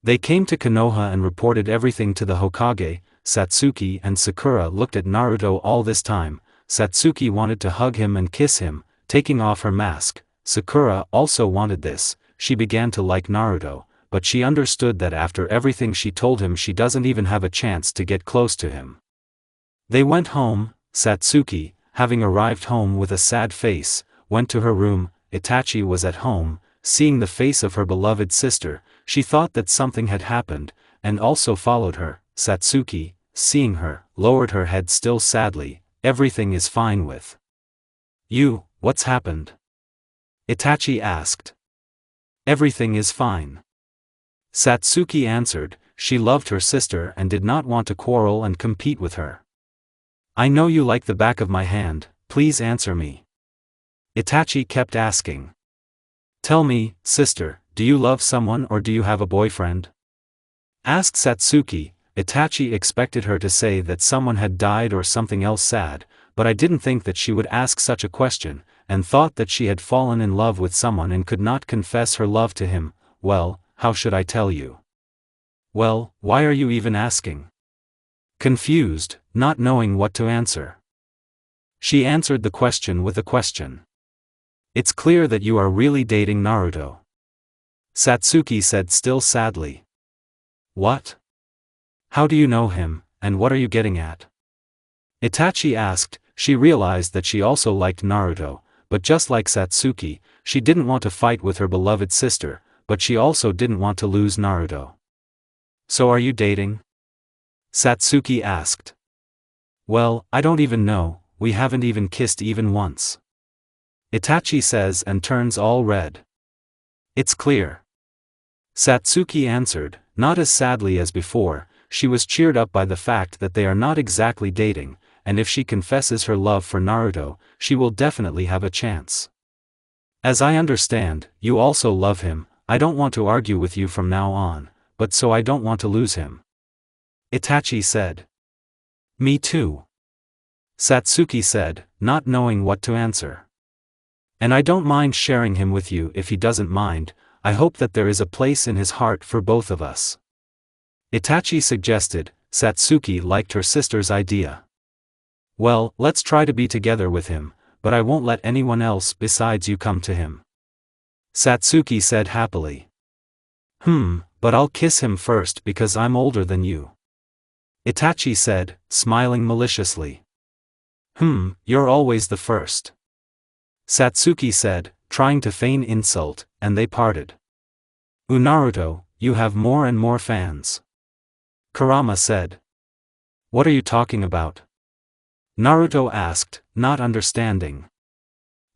Speaker 1: They came to Konoha and reported everything to the Hokage. Satsuki and Sakura looked at Naruto all this time. Satsuki wanted to hug him and kiss him, taking off her mask. Sakura also wanted this. She began to like Naruto, but she understood that after everything she told him she doesn't even have a chance to get close to him. They went home. Satsuki, having arrived home with a sad face, went to her room. Itachi was at home. Seeing the face of her beloved sister, she thought that something had happened, and also followed her. Satsuki, seeing her, lowered her head still sadly. Everything is fine with you, what's happened? Itachi asked. Everything is fine. Satsuki answered, she loved her sister and did not want to quarrel and compete with her. I know you like the back of my hand, please answer me. Itachi kept asking. Tell me, sister, do you love someone or do you have a boyfriend? Asked Satsuki. Itachi expected her to say that someone had died or something else sad, but I didn't think that she would ask such a question, and thought that she had fallen in love with someone and could not confess her love to him. Well, how should I tell you? Well, why are you even asking? Confused, not knowing what to answer. She answered the question with a question. It's clear that you are really dating Naruto. Satsuki said still sadly. What? How do you know him, and what are you getting at? Itachi asked. She realized that she also liked Naruto, but just like Satsuki, she didn't want to fight with her beloved sister, but she also didn't want to lose Naruto. So are you dating? Satsuki asked. Well, I don't even know, we haven't even kissed even once. Itachi says and turns all red. It's clear. Satsuki answered, not as sadly as before. She was cheered up by the fact that they are not exactly dating, and if she confesses her love for Naruto, she will definitely have a chance. As I understand, you also love him. I don't want to argue with you from now on, but so I don't want to lose him. Itachi said. Me too. Satsuki said, not knowing what to answer. And I don't mind sharing him with you if he doesn't mind. I hope that there is a place in his heart for both of us. Itachi suggested. Satsuki liked her sister's idea. Well, let's try to be together with him, but I won't let anyone else besides you come to him. Satsuki said happily. But I'll kiss him first because I'm older than you. Itachi said, smiling maliciously. You're always the first. Satsuki said, trying to feign insult, and they parted. Naruto, you have more and more fans. Kurama said. What are you talking about? Naruto asked, not understanding.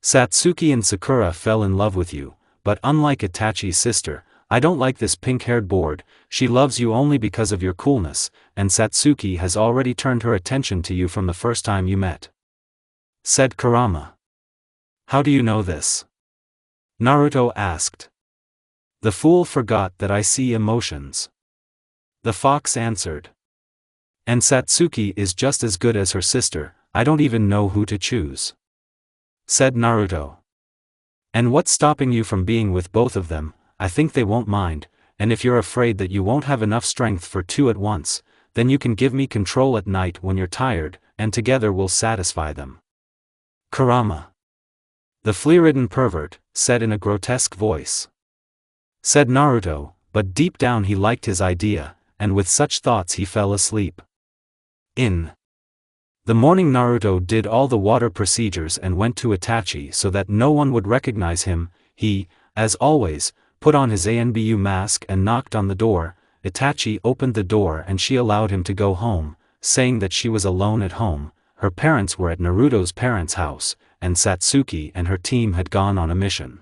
Speaker 1: Satsuki and Sakura fell in love with you, but unlike Itachi's sister, I don't like this pink-haired board. She loves you only because of your coolness, and Satsuki has already turned her attention to you from the first time you met. Said Kurama. How do you know this? Naruto asked. The fool forgot that I see emotions. The fox answered. And Satsuki is just as good as her sister, I don't even know who to choose. Said Naruto. And what's stopping you from being with both of them? I think they won't mind, and if you're afraid that you won't have enough strength for two at once, then you can give me control at night when you're tired, and together we'll satisfy them. Kurama. The flea-ridden pervert, said in a grotesque voice. Said Naruto, but deep down he liked his idea, and with such thoughts he fell asleep. In the morning Naruto did all the water procedures and went to Itachi so that no one would recognize him. He, as always, put on his ANBU mask and knocked on the door. Itachi opened the door and she allowed him to go home, saying that she was alone at home. Her parents were at Naruto's parents' house, and Satsuki and her team had gone on a mission.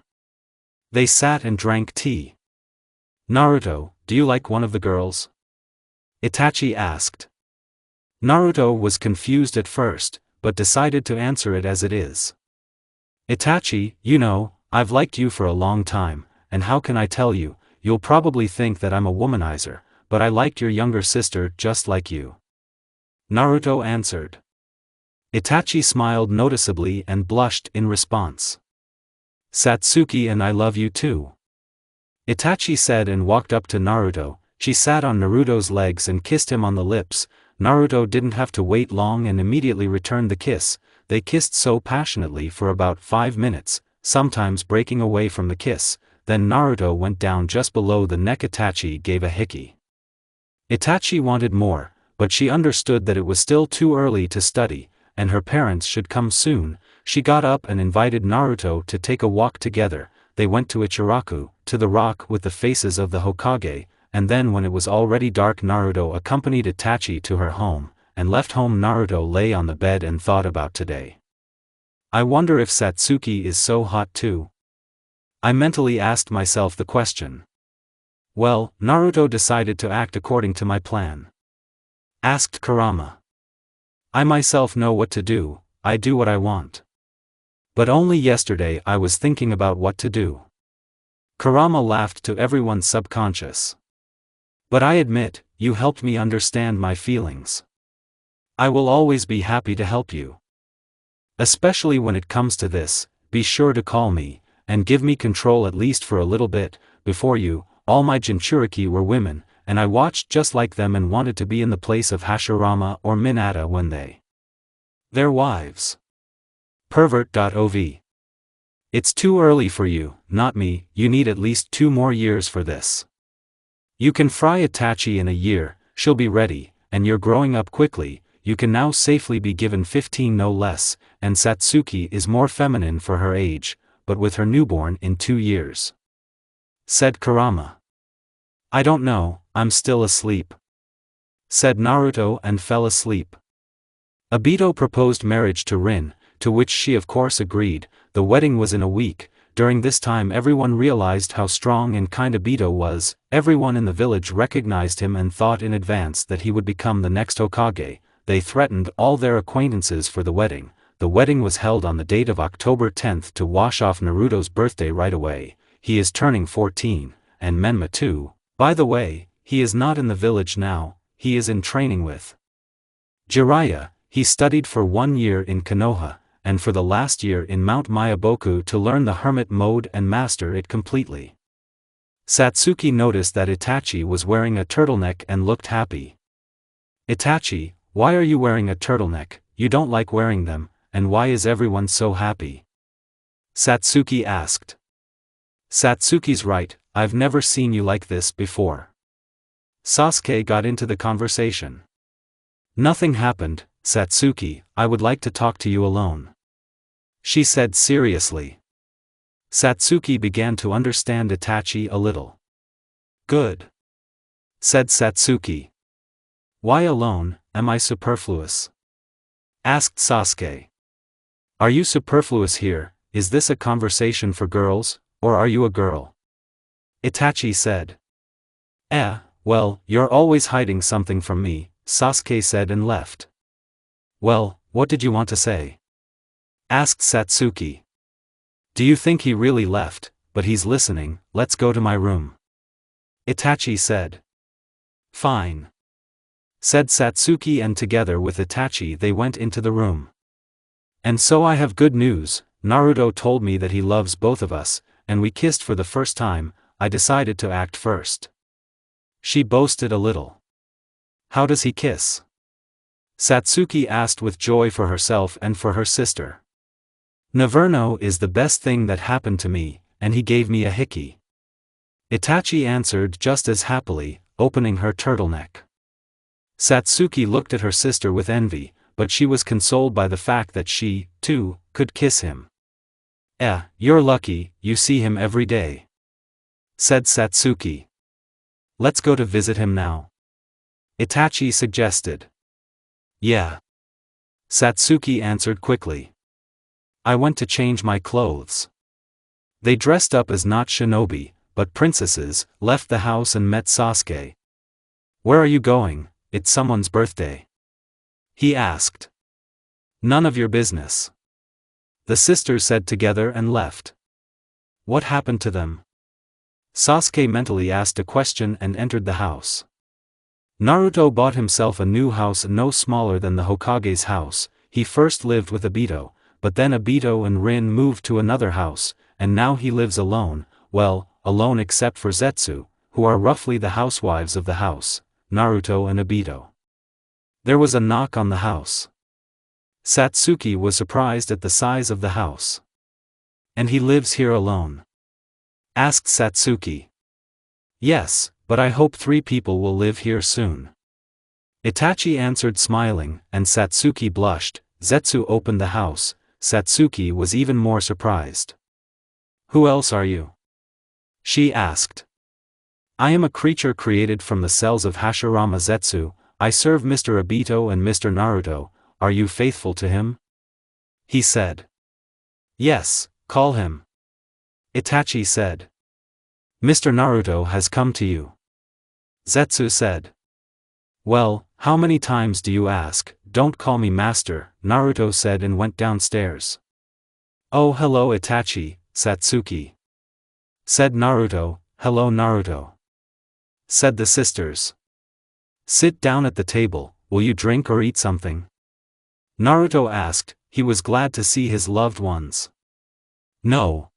Speaker 1: They sat and drank tea. Naruto, do you like one of the girls? Itachi asked. Naruto was confused at first, but decided to answer it as it is. Itachi, you know, I've liked you for a long time, and how can I tell you, you'll probably think that I'm a womanizer, but I liked your younger sister just like you. Naruto answered. Itachi smiled noticeably and blushed in response. Satsuki and I love you too. Itachi said and walked up to Naruto. She sat on Naruto's legs and kissed him on the lips. Naruto didn't have to wait long and immediately returned the kiss. They kissed so passionately for about 5 minutes, sometimes breaking away from the kiss. Then Naruto went down just below the neck. Itachi gave a hickey. Itachi wanted more, but she understood that it was still too early to study, and her parents should come soon. She got up and invited Naruto to take a walk together. They went to Ichiraku, to the rock with the faces of the Hokage, and then when it was already dark Naruto accompanied Itachi to her home, and left home. Naruto lay on the bed and thought about today. I wonder if Satsuki is so hot too. I mentally asked myself the question. Well, Naruto decided to act according to my plan. Asked Kurama. I myself know what to do, I do what I want. But only yesterday I was thinking about what to do. Kurama laughed to everyone's subconscious. But I admit, you helped me understand my feelings. I will always be happy to help you. Especially when it comes to this, be sure to call me, and give me control at least for a little bit. Before you, all my Jinchuriki were women, and I watched just like them and wanted to be in the place of Hashirama or Minato when their wives. Pervert.ov. It's too early for you, not me, you need at least 2 more years for this. You can fry Itachi in a year, she'll be ready, and you're growing up quickly, you can now safely be given 15 no less, and Satsuki is more feminine for her age, but with her newborn in 2 years. Said Kurama. I don't know, I'm still asleep. Said Naruto and fell asleep. Obito proposed marriage to Rin, to which she of course agreed. The wedding was in a week. During this time everyone realized how strong and kind Obito was. Everyone in the village recognized him and thought in advance that he would become the next Hokage. They threatened all their acquaintances for the wedding. The wedding was held on the date of October 10th to wash off Naruto's birthday right away. He is turning 14, and Menma too. By the way, he is not in the village now, he is in training with Jiraiya. He studied for 1 year in Konoha, and for the last year in Mount Mayaboku to learn the hermit mode and master it completely. Satsuki noticed that Itachi was wearing a turtleneck and looked happy. Itachi, why are you wearing a turtleneck? You don't like wearing them, and why is everyone so happy? Satsuki asked. Satsuki's right, I've never seen you like this before. Sasuke got into the conversation. Nothing happened, Satsuki, I would like to talk to you alone. She said seriously. Satsuki began to understand Itachi a little. Good. Said Satsuki. Why alone, am I superfluous? Asked Sasuke. Are you superfluous here? Is this a conversation for girls, or are you a girl? Itachi said. Well, you're always hiding something from me, Sasuke said and left. Well, what did you want to say? Asked Satsuki. Do you think he really left, but he's listening? Let's go to my room. Itachi said. Fine," said Satsuki, and together with Itachi they went into the room. "And so I have good news. Naruto told me that he loves both of us, and we kissed for the first time. I decided to act first." She boasted a little. "How does he kiss?" Satsuki asked with joy for herself and for her sister. "Naverno is the best thing that happened to me, and he gave me a hickey," Itachi answered just as happily, opening her turtleneck. Satsuki looked at her sister with envy, but she was consoled by the fact that she, too, could kiss him. You're lucky, you see him every day," said Satsuki. "Let's go to visit him now," Itachi suggested. "Yeah," Satsuki answered quickly. "I went to change my clothes." They dressed up as not shinobi, but princesses, left the house and met Sasuke. "Where are you going? It's someone's birthday," he asked. "None of your business," the sisters said together and left. "What happened to them?" Sasuke mentally asked a question and entered the house. Naruto bought himself a new house no smaller than the Hokage's house. He first lived with Obito, but then Obito and Rin moved to another house, and now he lives alone, well, alone except for Zetsu, who are roughly the housewives of the house, Naruto and Obito. There was a knock on the house. Satsuki was surprised at the size of the house. "And he lives here alone?" asked Satsuki. "Yes, but I hope 3 people will live here soon," Itachi answered smiling, and Satsuki blushed. Zetsu opened the house. Satsuki was even more surprised. "Who else are you?" she asked. "I am a creature created from the cells of Hashirama Zetsu. I serve Mr. Obito and Mr. Naruto. Are you faithful to him?" he said. "Yes, call him," Itachi said. "Mr. Naruto has come to you," Zetsu said. "Well, how many times do you ask? Don't call me master," Naruto said and went downstairs. "Oh, hello Itachi, Satsuki," said Naruto. "Hello Naruto," said the sisters. "Sit down at the table, will you drink or eat something?" Naruto asked. He was glad to see his loved ones. "No.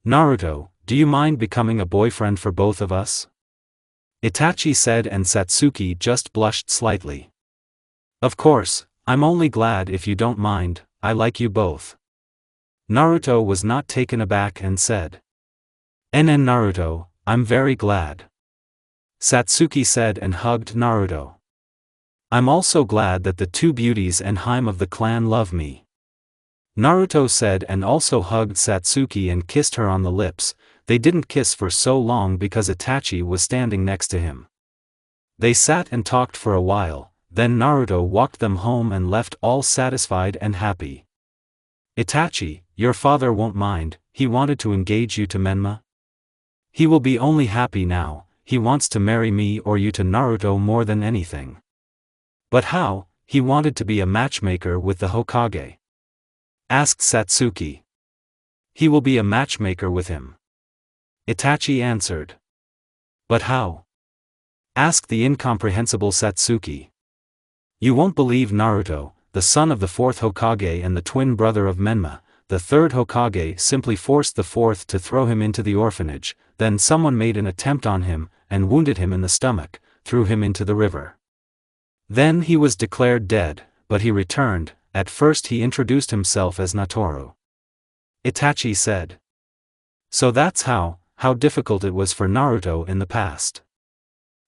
Speaker 1: Naruto, do you mind becoming a boyfriend for both of us?" Itachi said, and Satsuki just blushed slightly. "Of course, I'm only glad if you don't mind, I like you both." Naruto was not taken aback and said. "NN Naruto, I'm very glad," Satsuki said and hugged Naruto. "I'm also glad that the 2 beauties and Haim of the clan love me," Naruto said and also hugged Satsuki and kissed her on the lips. They didn't kiss for so long because Itachi was standing next to him. They sat and talked for a while, then Naruto walked them home and left all satisfied and happy. "Itachi, your father won't mind, he wanted to engage you to Menma. He will be only happy now, he wants to marry me or you to Naruto more than anything." "But how? He wanted to be a matchmaker with the Hokage," asked Satsuki. "He will be a matchmaker with him," Itachi answered. "But how?" asked the incomprehensible Satsuki. "You won't believe Naruto, the son of the 4th Hokage and the twin brother of Menma, the 3rd Hokage simply forced the 4th to throw him into the orphanage, then someone made an attempt on him, and wounded him in the stomach, threw him into the river. Then he was declared dead, but he returned. At first he introduced himself as Natoru," Itachi said. "So that's how difficult it was for Naruto in the past,"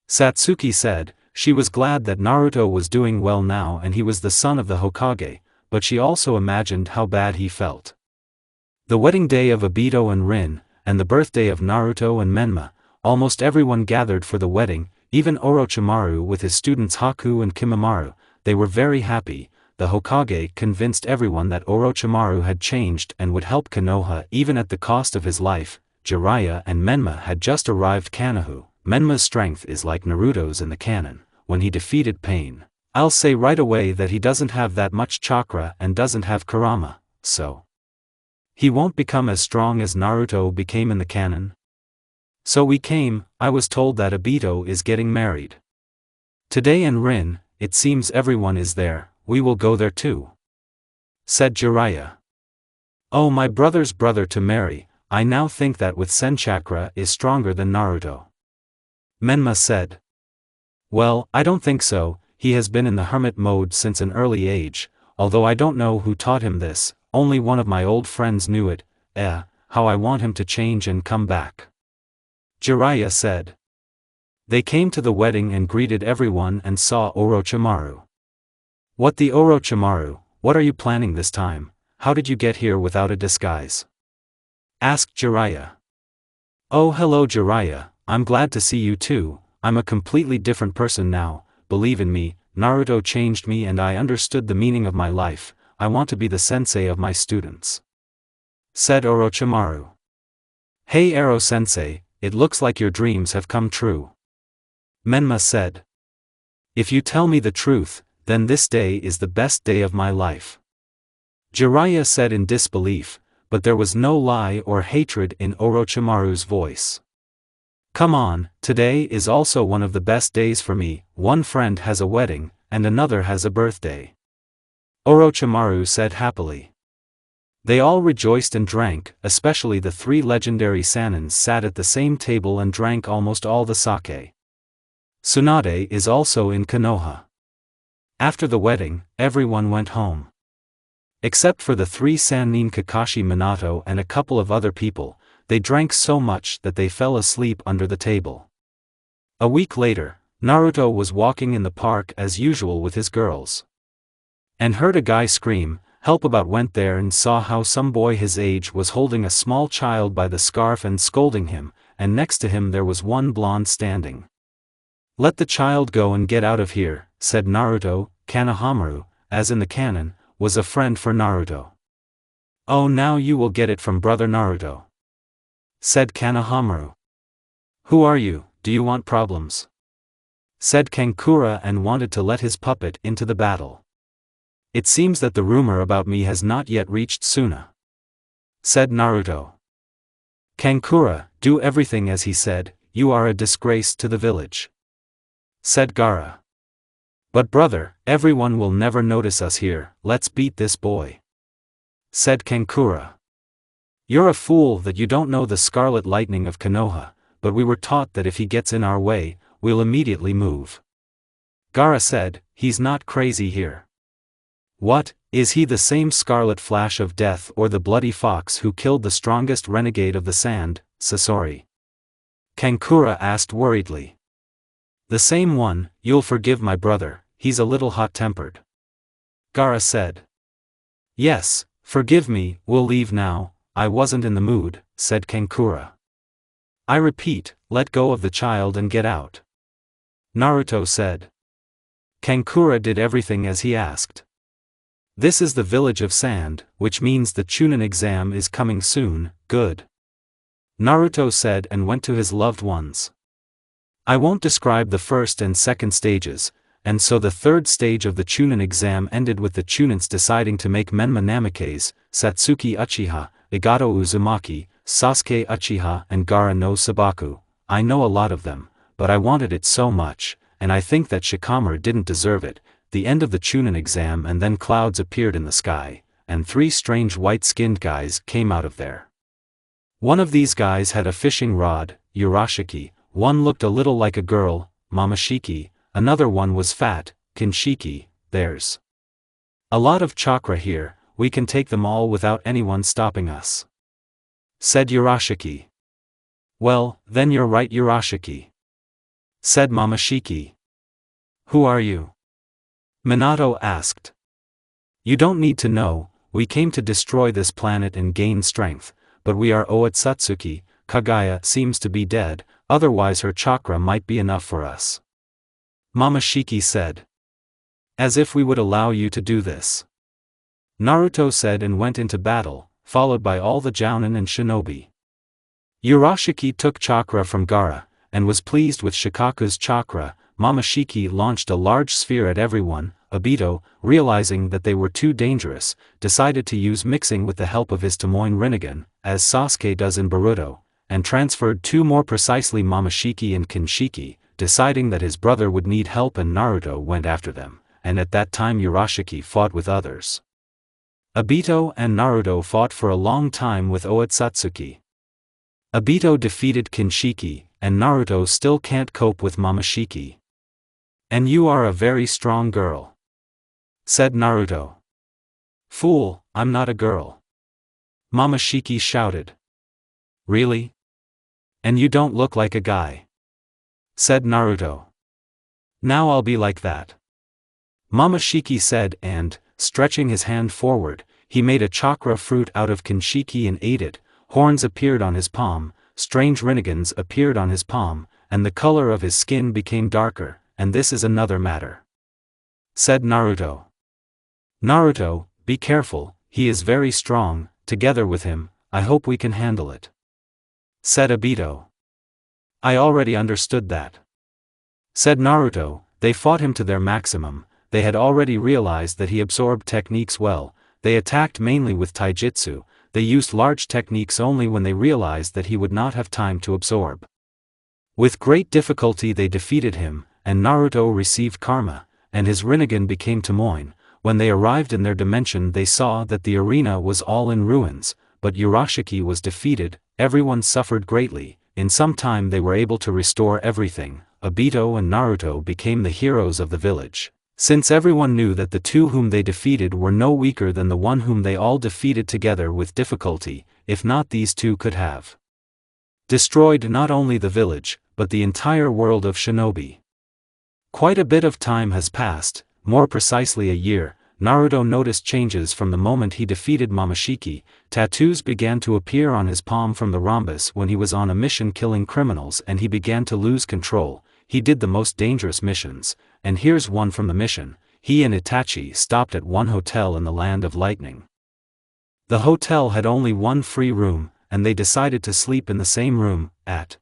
Speaker 1: Satsuki said. She was glad that Naruto was doing well now and he was the son of the Hokage, but she also imagined how bad he felt. The wedding day of Obito and Rin, and the birthday of Naruto and Menma, almost everyone gathered for the wedding, even Orochimaru with his students Haku and Kimamaru. They were very happy. The Hokage convinced everyone that Orochimaru had changed and would help Konoha even at the cost of his life. Jiraiya and Menma had just arrived. Menma's strength is like Naruto's in the canon. When he defeated Pain, I'll say right away that he doesn't have that much chakra and doesn't have kurama, so he won't become as strong as Naruto became in the canon. So we came. I was told that Obito is getting married. Today in Rin, it seems everyone is there, we will go there too. Said Jiraiya. Oh, my brother's brother to marry, I now think that with Senchakra is stronger than Naruto. Menma said. Well, I don't think so, he has been in the hermit mode since an early age, although I don't know who taught him this, only one of my old friends knew it. How I want him to change and come back. Jiraiya said. They came to the wedding and greeted everyone and saw Orochimaru. What the Orochimaru, what are you planning this time, how did you get here without a disguise? Asked Jiraiya. Oh hello Jiraiya, I'm glad to see you too, I'm a completely different person now, believe in me, Naruto changed me and I understood the meaning of my life, I want to be the sensei of my students. Said Orochimaru. Hey Ero sensei, it looks like your dreams have come true. Menma said. If you tell me the truth, then this day is the best day of my life. Jiraiya said in disbelief, but there was no lie or hatred in Orochimaru's voice. Come on, today is also one of the best days for me, one friend has a wedding, and another has a birthday. Orochimaru said happily. They all rejoiced and drank, especially the three legendary Sanins sat at the same table and drank almost all the sake. Tsunade is also in Konoha. After the wedding, everyone went home. Except for the three Sannin Kakashi Minato and a couple of other people, they drank so much that they fell asleep under the table. A week later, Naruto was walking in the park as usual with his girls. And heard a guy scream, help about went there and saw how some boy his age was holding a small child by the scarf and scolding him, and next to him there was one blonde standing. Let the child go and get out of here, said Naruto. Konohamaru, as in the canon, was a friend for Naruto. Oh now you will get it from brother Naruto. Said Konohamaru. Who are you, do you want problems? Said Kankura and wanted to let his puppet into the battle. It seems that the rumor about me has not yet reached Suna. Said Naruto. Kankura, do everything as he said, you are a disgrace to the village. Said Gaara. But brother, everyone will never notice us here, let's beat this boy. Said Kankura. You're a fool that you don't know the scarlet lightning of Konoha, but we were taught that if he gets in our way, we'll immediately move. Gaara said, he's not crazy here. What, is he the same scarlet flash of death or the bloody fox who killed the strongest renegade of the sand, Sasori? Kankura asked worriedly. The same one, you'll forgive my brother, he's a little hot-tempered. Gaara said. Yes, forgive me, we'll leave now, I wasn't in the mood, said Kankura. I repeat, let go of the child and get out. Naruto said. Kankura did everything as he asked. This is the village of sand, which means the Chunin exam is coming soon, good. Naruto said and went to his loved ones. I won't describe the first and second stages, and so the third stage of the Chunin exam ended with the Chunins deciding to make Menma Namikaze, Satsuki Uchiha, Igato Uzumaki, Sasuke Uchiha and Gaara no Sabaku. I know a lot of them, but I wanted it so much, and I think that Shikamaru didn't deserve it. The end of the Chunin exam and then clouds appeared in the sky, and three strange white-skinned guys came out of there. One of these guys had a fishing rod, Urashiki, one looked a little like a girl, Mamashiki, another one was fat, Kinshiki, there's a lot of chakra here, we can take them all without anyone stopping us. Said Urashiki. Well, then you're right Urashiki. Said Mamashiki. Who are you? Minato asked. You don't need to know, we came to destroy this planet and gain strength, but we are Otsutsuki, Kagaya seems to be dead, otherwise her chakra might be enough for us. Mamashiki said. As if we would allow you to do this. Naruto said and went into battle, followed by all the Jounin and shinobi. Urashiki took chakra from Gaara, and was pleased with Shikaku's chakra. Mamashiki launched a large sphere at everyone. Obito, realizing that they were too dangerous, decided to use mixing with the help of his Tomoe Rinnegan, as Sasuke does in Boruto, and transferred two more precisely Mamashiki and Kinshiki, deciding that his brother would need help, and Naruto went after them, and at that time Urashiki fought with others. Obito and Naruto fought for a long time with Otsutsuki. Obito defeated Kinshiki, and Naruto still can't cope with Momoshiki. "And you are a very strong girl," said Naruto. "Fool, I'm not a girl," Momoshiki shouted. "Really? And you don't look like a guy," said Naruto. "Now I'll be like that," Momoshiki said, and, stretching his hand forward, he made a chakra fruit out of Kinshiki and ate it. Horns appeared on his palm, strange rinnegan's appeared on his palm, and the color of his skin became darker, "and this is another matter," said Naruto. "Naruto, be careful, he is very strong. Together with him, I hope we can handle it," said Obito. "I already understood that," said Naruto. They fought him to their maximum. They had already realized that he absorbed techniques well. They attacked mainly with taijutsu. They used large techniques only when they realized that he would not have time to absorb. With great difficulty they defeated him, and Naruto received karma, and his rinnegan became Tomoin. When they arrived in their dimension, they saw that the arena was all in ruins, but Urashiki was defeated. Everyone suffered greatly. In some time they were able to restore everything. Obito and Naruto became the heroes of the village, since everyone knew that the two whom they defeated were no weaker than the one whom they all defeated together with difficulty. If not, these two could have destroyed not only the village, but the entire world of shinobi. Quite a bit of time has passed, more precisely a year. Naruto noticed changes from the moment he defeated Momoshiki. Tattoos began to appear on his palm from the rhombus when he was on a mission killing criminals, and he began to lose control. He did the most dangerous missions, and here's one from the mission. He and Itachi stopped at one hotel in the Land of Lightning. The hotel had only one free room, and they decided to sleep in the same room. At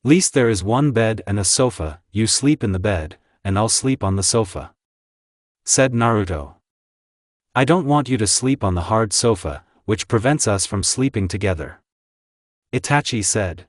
Speaker 1: least there is one bed and a sofa. You sleep in the bed, and I'll sleep on the sofa, said Naruto. I don't want you to sleep on the hard sofa, which prevents us from sleeping together, Itachi said.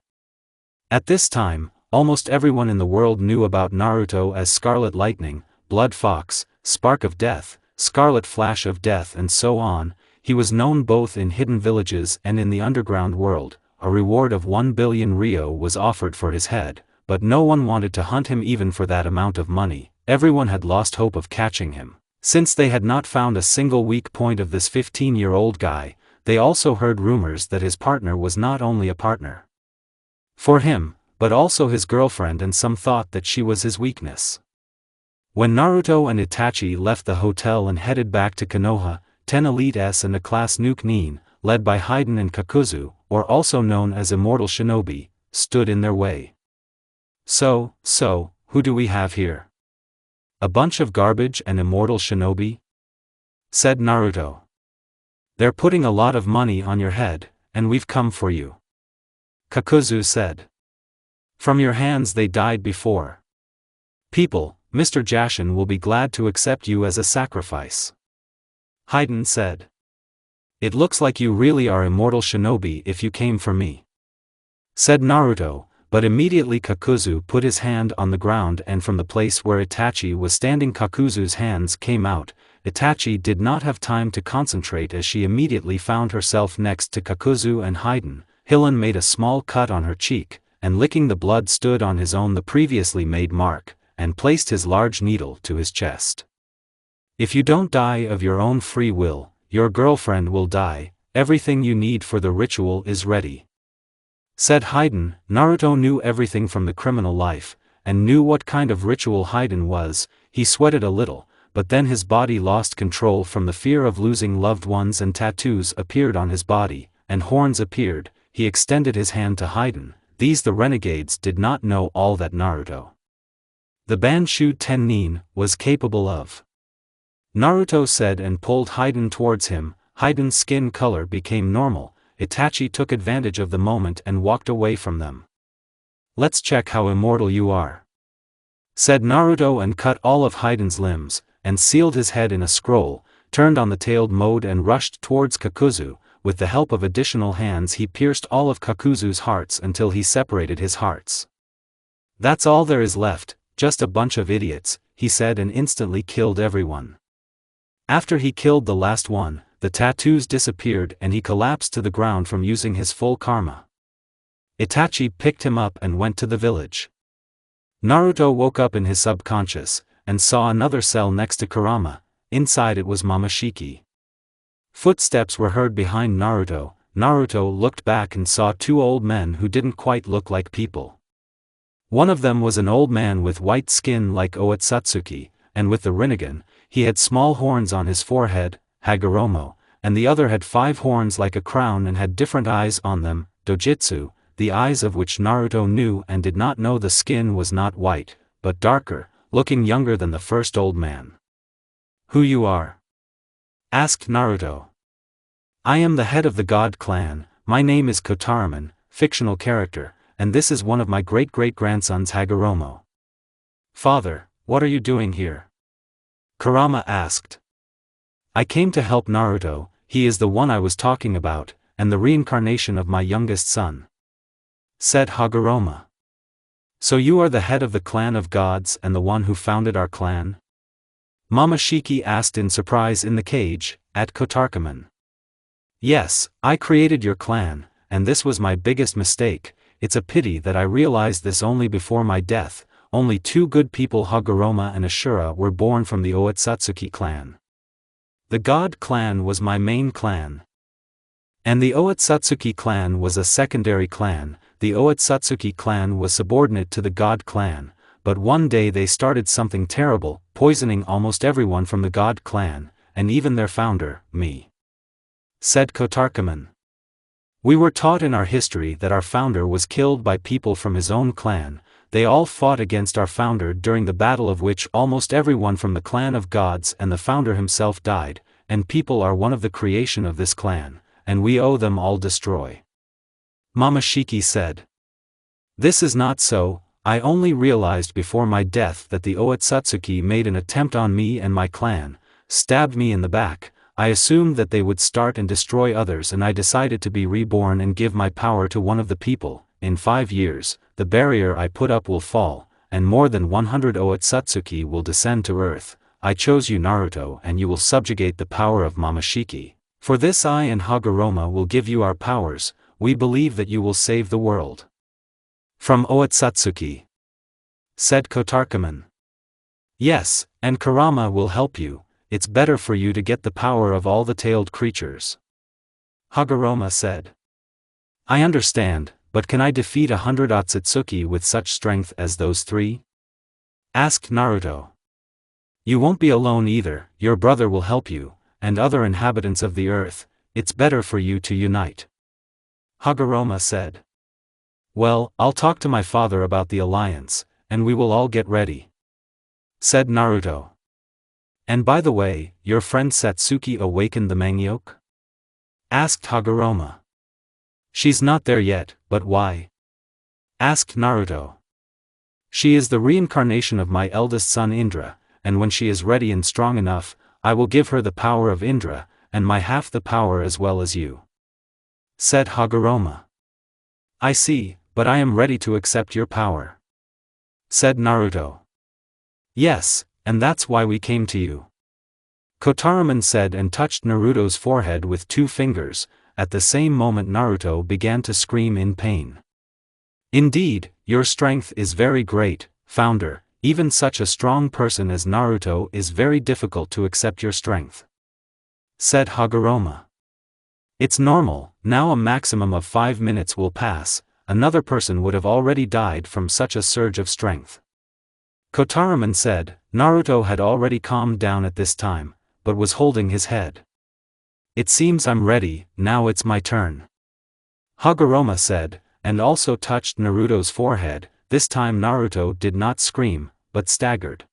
Speaker 1: At this time, almost everyone in the world knew about Naruto as Scarlet Lightning, Blood Fox, Spark of Death, Scarlet Flash of Death, and so on. He was known both in hidden villages and in the underground world. A reward of 1 billion Ryo was offered for his head, but no one wanted to hunt him even for that amount of money. Everyone had lost hope of catching him, since they had not found a single weak point of this 15-year-old guy. They also heard rumors that his partner was not only a partner for him, but also his girlfriend, and some thought that she was his weakness. When Naruto and Itachi left the hotel and headed back to Konoha, 10 Elites and a class Nuke Nin, led by Haiden and Kakuzu, or also known as Immortal Shinobi, stood in their way. So, who do we have here? A bunch of garbage and Immortal Shinobi? Said Naruto. They're putting a lot of money on your head, and we've come for you, Kakuzu said. From your hands they died before. People, Mr. Jashin will be glad to accept you as a sacrifice, Haiden said. It looks like you really are Immortal Shinobi if you came for me, said Naruto, but immediately Kakuzu put his hand on the ground, and from the place where Itachi was standing Kakuzu's hands came out. Itachi did not have time to concentrate as she immediately found herself next to Kakuzu and Haiden. Hillen made a small cut on her cheek, and licking the blood stood on his own the previously made mark, and placed his large needle to his chest. If you don't die of your own free will, your girlfriend will die. Everything you need for the ritual is ready, said Haiden. Naruto knew everything from the criminal life, and knew what kind of ritual Haiden was. He sweated a little, but then his body lost control from the fear of losing loved ones, and tattoos appeared on his body, and horns appeared. He extended his hand to Haiden. These the renegades did not know all that Naruto, the Banshu Tennin, was capable of. Naruto said and pulled Haiden towards him. Haiden's skin color became normal. Itachi took advantage of the moment and walked away from them. Let's check how immortal you are, said Naruto, and cut all of Haiden's limbs, and sealed his head in a scroll, turned on the tailed mode and rushed towards Kakuzu. With the help of additional hands he pierced all of Kakuzu's hearts until he separated his hearts. That's all there is left, just a bunch of idiots, he said, and instantly killed everyone. After he killed the last one, the tattoos disappeared and he collapsed to the ground from using his full karma. Itachi picked him up and went to the village. Naruto woke up in his subconscious, and saw another cell next to Kurama. Inside it was Momoshiki. Footsteps were heard behind Naruto. Naruto looked back and saw two old men who didn't quite look like people. One of them was an old man with white skin like Otsutsuki, and with the Rinnegan. He had small horns on his forehead, Hagoromo, and the other had 5 horns like a crown and had different eyes on them, Dojutsu, the eyes of which Naruto knew and did not know. The skin was not white, but darker, looking younger than the first old man. "Who you are?" asked Naruto. "I am the head of the God clan. My name is Kotaraman, fictional character, and this is one of my great-great-grandsons, Hagoromo." "Father, what are you doing here?" Kurama asked. "I came to help Naruto. He is the one I was talking about, and the reincarnation of my youngest son," said Hagoromo. "So you are the head of the clan of gods and the one who founded our clan?" Momoshiki asked in surprise in the cage, at Kotaraman. "Yes, I created your clan, and this was my biggest mistake. It's a pity that I realized this only before my death. Only 2 good people, Hagoromo and Ashura, were born from the Otsutsuki clan. The God clan was my main clan. And the Otsutsuki clan was a secondary clan. The Otsutsuki clan was subordinate to the God clan, but one day they started something terrible, poisoning almost everyone from the God clan, and even their founder, me," said Kotaraman. "We were taught in our history that our founder was killed by people from his own clan. They all fought against our founder during the battle, of which almost everyone from the clan of gods and the founder himself died, and people are one of the creation of this clan, and we owe them all destroy," Momoshiki said. "This is not so. I only realized before my death that the Otsutsuki made an attempt on me and my clan, stabbed me in the back. I assumed that they would start and destroy others, and I decided to be reborn and give my power to one of the people. In 5 years, the barrier I put up will fall, and more than 100 Otsutsuki will descend to earth. I chose you, Naruto, and you will subjugate the power of Momoshiki. For this I and Hagoromo will give you our powers. We believe that you will save the world from Otsutsuki," said Kotaraman. "Yes, and Kurama will help you. It's better for you to get the power of all the tailed creatures," Hagoromo said. "I understand, but can I defeat 100 Otsutsuki with such strength as those 3? asked Naruto. "You won't be alone either. Your brother will help you, and other inhabitants of the earth. It's better for you to unite," Hagoromo said. "Well, I'll talk to my father about the alliance, and we will all get ready," said Naruto. "And by the way, your friend Satsuki awakened the Mangyoke?" asked Hagoromo. "She's not there yet, but why?" asked Naruto. "She is the reincarnation of my eldest son Indra, and when she is ready and strong enough, I will give her the power of Indra, and my half the power as well as you," said Hagoromo. "I see, but I am ready to accept your power," said Naruto. "Yes, and that's why we came to you," Kotaraman said, and touched Naruto's forehead with 2 fingers. At the same moment Naruto began to scream in pain. "Indeed, your strength is very great, founder. Even such a strong person as Naruto is very difficult to accept your strength," said Hagoromo. "It's normal. Now a maximum of 5 minutes will pass. Another person would have already died from such a surge of strength," Kotaraman said. Naruto had already calmed down at this time, but was holding his head. "It seems I'm ready. Now it's my turn," Hagoromo said, and also touched Naruto's forehead. This time Naruto did not scream, but staggered.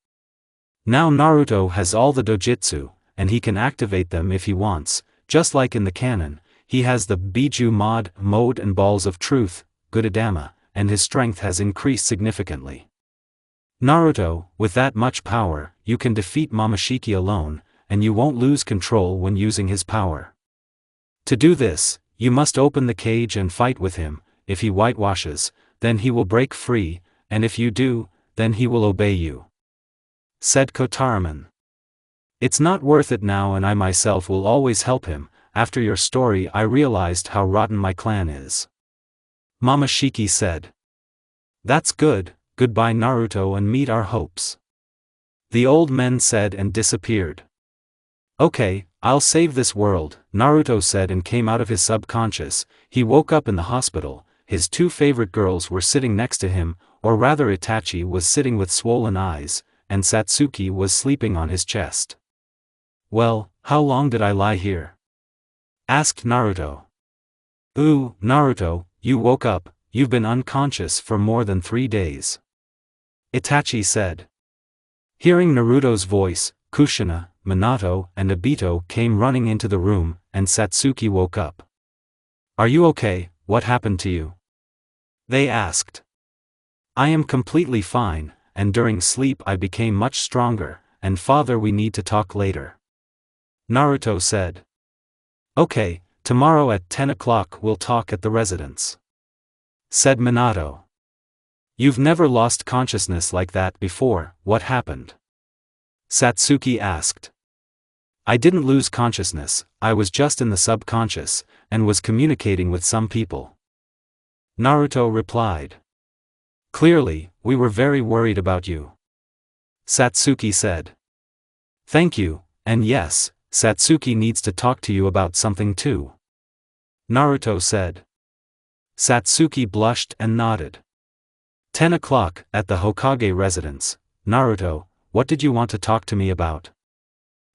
Speaker 1: Now Naruto has all the dojutsu, and he can activate them if he wants. Just like in the canon, he has the Biju mode and balls of truth, Gudadama, and his strength has increased significantly. "Naruto, with that much power, you can defeat Momoshiki alone, and you won't lose control when using his power. To do this, you must open the cage and fight with him. If he whitewashes, then he will break free, and if you do, then he will obey you," said Kotaraman. "It's not worth it now, and I myself will always help him. After your story I realized how rotten my clan is," Momoshiki said. "That's good, goodbye Naruto, and meet our hopes," the old men said and disappeared. "Okay, I'll save this world," Naruto said and came out of his subconscious. He woke up in the hospital. His two favorite girls were sitting next to him, or rather Itachi was sitting with swollen eyes, and Satsuki was sleeping on his chest. "Well, how long did I lie here?" asked Naruto. "Ooh, Naruto, you woke up, you've been unconscious for more than 3 days," Itachi said. Hearing Naruto's voice, Kushina, Minato, and Obito came running into the room, and Satsuki woke up. "Are you okay? What happened to you?" they asked. "I am completely fine, and during sleep I became much stronger, and father, we need to talk later," Naruto said. "Okay, tomorrow at 10 o'clock we'll talk at the residence," said Minato. "You've never lost consciousness like that before, what happened?" Satsuki asked. "I didn't lose consciousness, I was just in the subconscious, and was communicating with some people," Naruto replied. "Clearly, we were very worried about you," Satsuki said. "Thank you, and yes, Satsuki needs to talk to you about something too," Naruto said. Satsuki blushed and nodded. 10 o'clock, at the Hokage residence. "Naruto, what did you want to talk to me about?"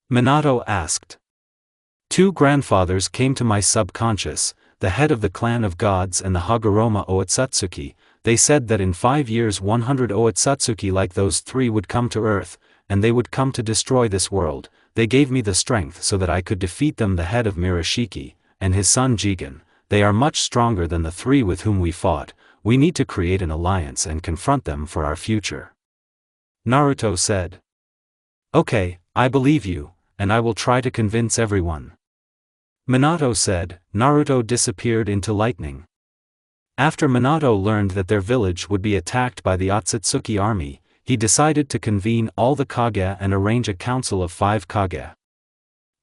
Speaker 1: Minato asked. "Two grandfathers came to my subconscious, the head of the clan of gods and the Hagoromo Otsutsuki. They said that in 5 years 100 Otsutsuki like those three would come to Earth, and they would come to destroy this world. They gave me the strength so that I could defeat them, the head of Mirashiki, and his son Jigen. They are much stronger than the three with whom we fought. We need to create an alliance and confront them for our future," Naruto said. "Okay, I believe you, and I will try to convince everyone," Minato said. Naruto disappeared into lightning. After Minato learned that their village would be attacked by the Otsutsuki army, he decided to convene all the Kage and arrange a council of 5 Kage.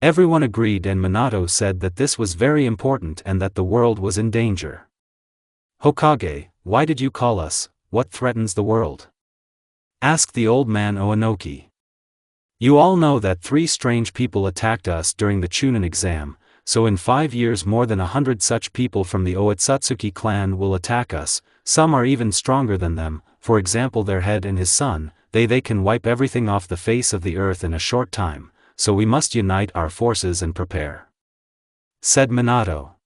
Speaker 1: Everyone agreed, and Minato said that this was very important and that the world was in danger. "Hokage, why did you call us? What threatens the world?" asked the old man Oanoki. "You all know that 3 strange people attacked us during the Chunin exam, so in 5 years more than 100 such people from the Otsutsuki clan will attack us. Some are even stronger than them, for example their head and his son. They can wipe everything off the face of the earth in a short time, so we must unite our forces and prepare," said Minato.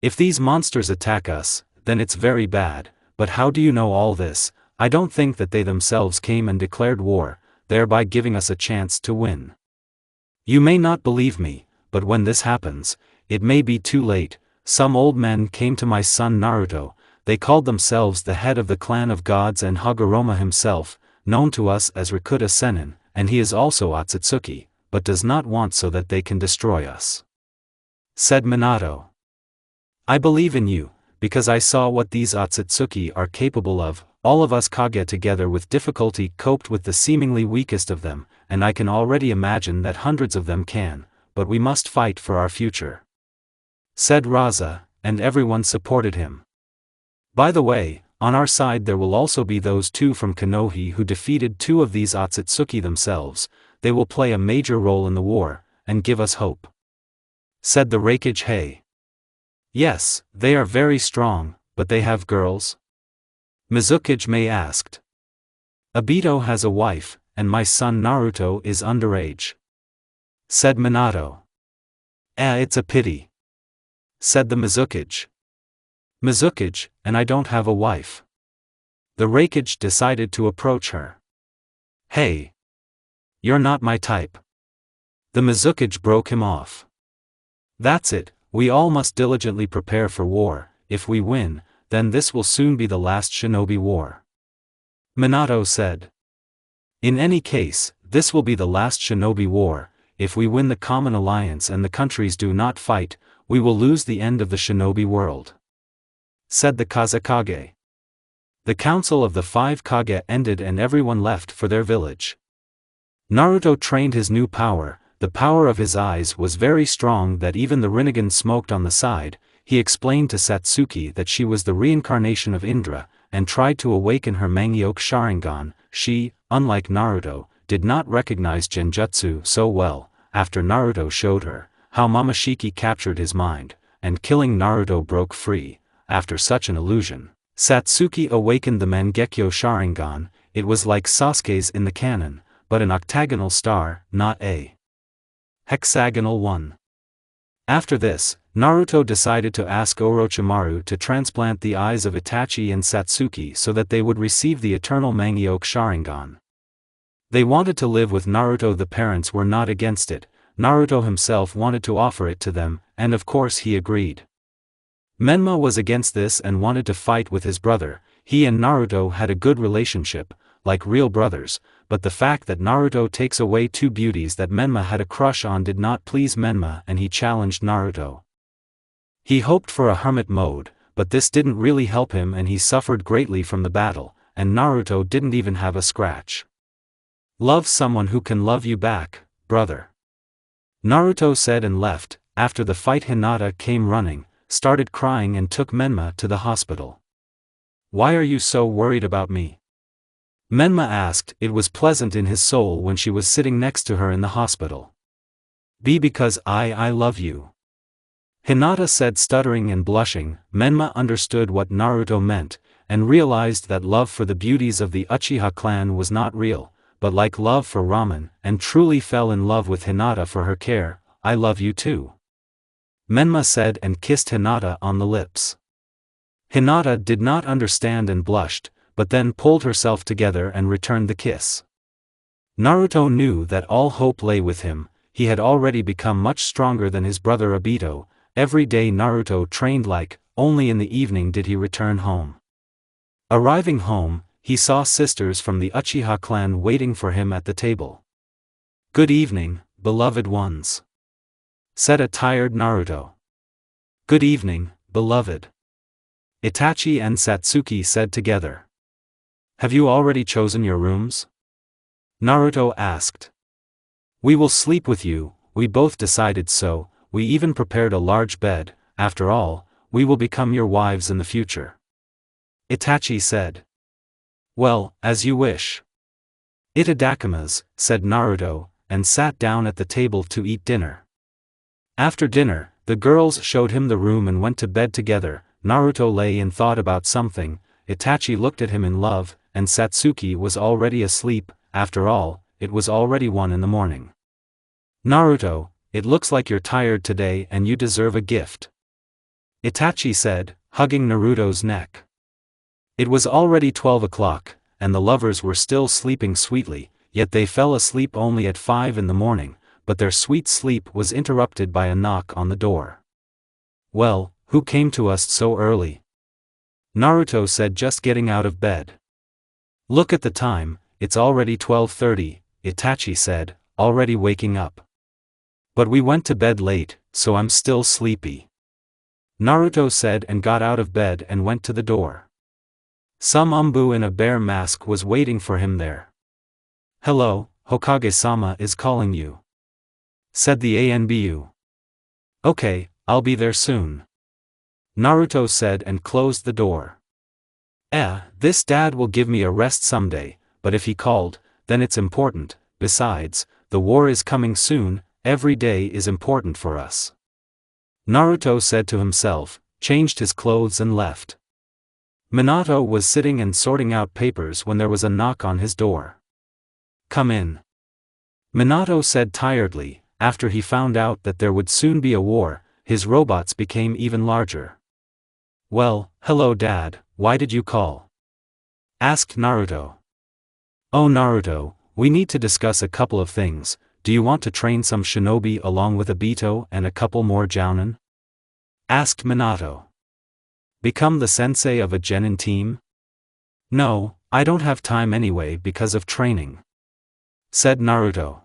Speaker 1: "If these monsters attack us, then it's very bad, but how do you know all this? I don't think that they themselves came and declared war, thereby giving us a chance to win. You may not believe me, but when this happens, it may be too late. Some old men came to my son Naruto. They called themselves the head of the clan of gods and Hagoromo himself, known to us as Rikuta Sennin, and he is also Otsutsuki, but does not want so that they can destroy us," said Minato. "I believe in you, because I saw what these Otsutsuki are capable of. All of us Kage together with difficulty coped with the seemingly weakest of them, and I can already imagine that hundreds of them can, but we must fight for our future," said Raza, and everyone supported him. "By the way, on our side there will also be those 2 from Konoha who defeated 2 of these Otsutsuki themselves. They will play a major role in the war, and give us hope," said the Raikage Hei. "Yes, they are very strong, but they have girls?" Mizukage Mei asked. "Obito has a wife, and my son Naruto is underage," said Minato. It's a pity," said the Mizukage. "Mizukage, and I don't have a wife." The Raikage decided to approach her. "Hey! You're not my type." The Mizukage broke him off. "That's it, we all must diligently prepare for war. If we win, then this will soon be the last shinobi war," Minato said. "In any case, this will be the last shinobi war. If we win the common alliance and the countries do not fight, we will lose the end of the shinobi world," said the Kazekage. The council of the 5 Kage ended and everyone left for their village. Naruto trained his new power. The power of his eyes was very strong that even the Rinnegan smoked on the side. He explained to Satsuki that she was the reincarnation of Indra, and tried to awaken her Mangyoke Sharingan. She, unlike Naruto, did not recognize Genjutsu so well. After Naruto showed her how Momoshiki captured his mind, and killing Naruto broke free. After such an illusion, Satsuki awakened the Mangekyo Sharingan. It was like Sasuke's in the canon, but an octagonal star, not a hexagonal one. After this, Naruto decided to ask Orochimaru to transplant the eyes of Itachi and Satsuki so that they would receive the eternal Mangyoke Sharingan. They wanted to live with Naruto. The parents were not against it. Naruto himself wanted to offer it to them, and of course he agreed. Menma was against this and wanted to fight with his brother. He and Naruto had a good relationship, like real brothers, but the fact that Naruto takes away two beauties that Menma had a crush on did not please Menma, and he challenged Naruto. He hoped for a hermit mode, but this didn't really help him and he suffered greatly from the battle, and Naruto didn't even have a scratch. Love someone who can love you back, brother. Naruto said and left. After the fight, Hinata came running, started crying and took Menma to the hospital. Why are you so worried about me? Menma asked. It was pleasant in his soul when she was sitting next to her in the hospital. Because I love you. Hinata said, stuttering and blushing. Menma understood what Naruto meant, and realized that love for the beauties of the Uchiha clan was not real, but like love for ramen, and truly fell in love with Hinata for her care. I love you too, Menma said and kissed Hinata on the lips. Hinata did not understand and blushed, but then pulled herself together and returned the kiss. Naruto knew that all hope lay with him. He had already become much stronger than his brother Obito. Every day Naruto trained like, only in the evening did he return home. Arriving home, he saw sisters from the Uchiha clan waiting for him at the table. Good evening, beloved ones, said a tired Naruto. Good evening, beloved, Itachi and Satsuki said together. Have you already chosen your rooms? Naruto asked. We will sleep with you. We both decided so. We even prepared a large bed. After all, we will become your wives in the future, Itachi said. Well, as you wish. Itadakimasu, said Naruto, and sat down at the table to eat dinner. After dinner, the girls showed him the room and went to bed together. Naruto lay and thought about something. Itachi looked at him in love, and Satsuki was already asleep. After all, it was already 1 in the morning. Naruto, it looks like you're tired today and you deserve a gift, Itachi said, hugging Naruto's neck. It was already 12 o'clock, and the lovers were still sleeping sweetly, yet they fell asleep only at 5 in the morning, but their sweet sleep was interrupted by a knock on the door. Well, who came to us so early? Naruto said, just getting out of bed. Look at the time, it's already 12:30, Itachi said, already waking up. But we went to bed late, so I'm still sleepy, Naruto said and got out of bed and went to the door. Some umbu in a bear mask was waiting for him there. Hello, Hokage-sama is calling you, said the Anbu. Okay, I'll be there soon, Naruto said and closed the door. This dad will give me a rest someday, but if he called, then it's important. Besides, the war is coming soon, every day is important for us, Naruto said to himself, changed his clothes and left. Minato was sitting and sorting out papers when there was a knock on his door. Come in, Minato said tiredly. After he found out that there would soon be a war, his robots became even larger. Well, hello Dad, why did you call? Asked Naruto. Oh Naruto, we need to discuss a couple of things. Do you want to train some shinobi along with Obito and a couple more jounin? Asked Minato. Become the sensei of a genin team? No, I don't have time anyway because of training, said Naruto.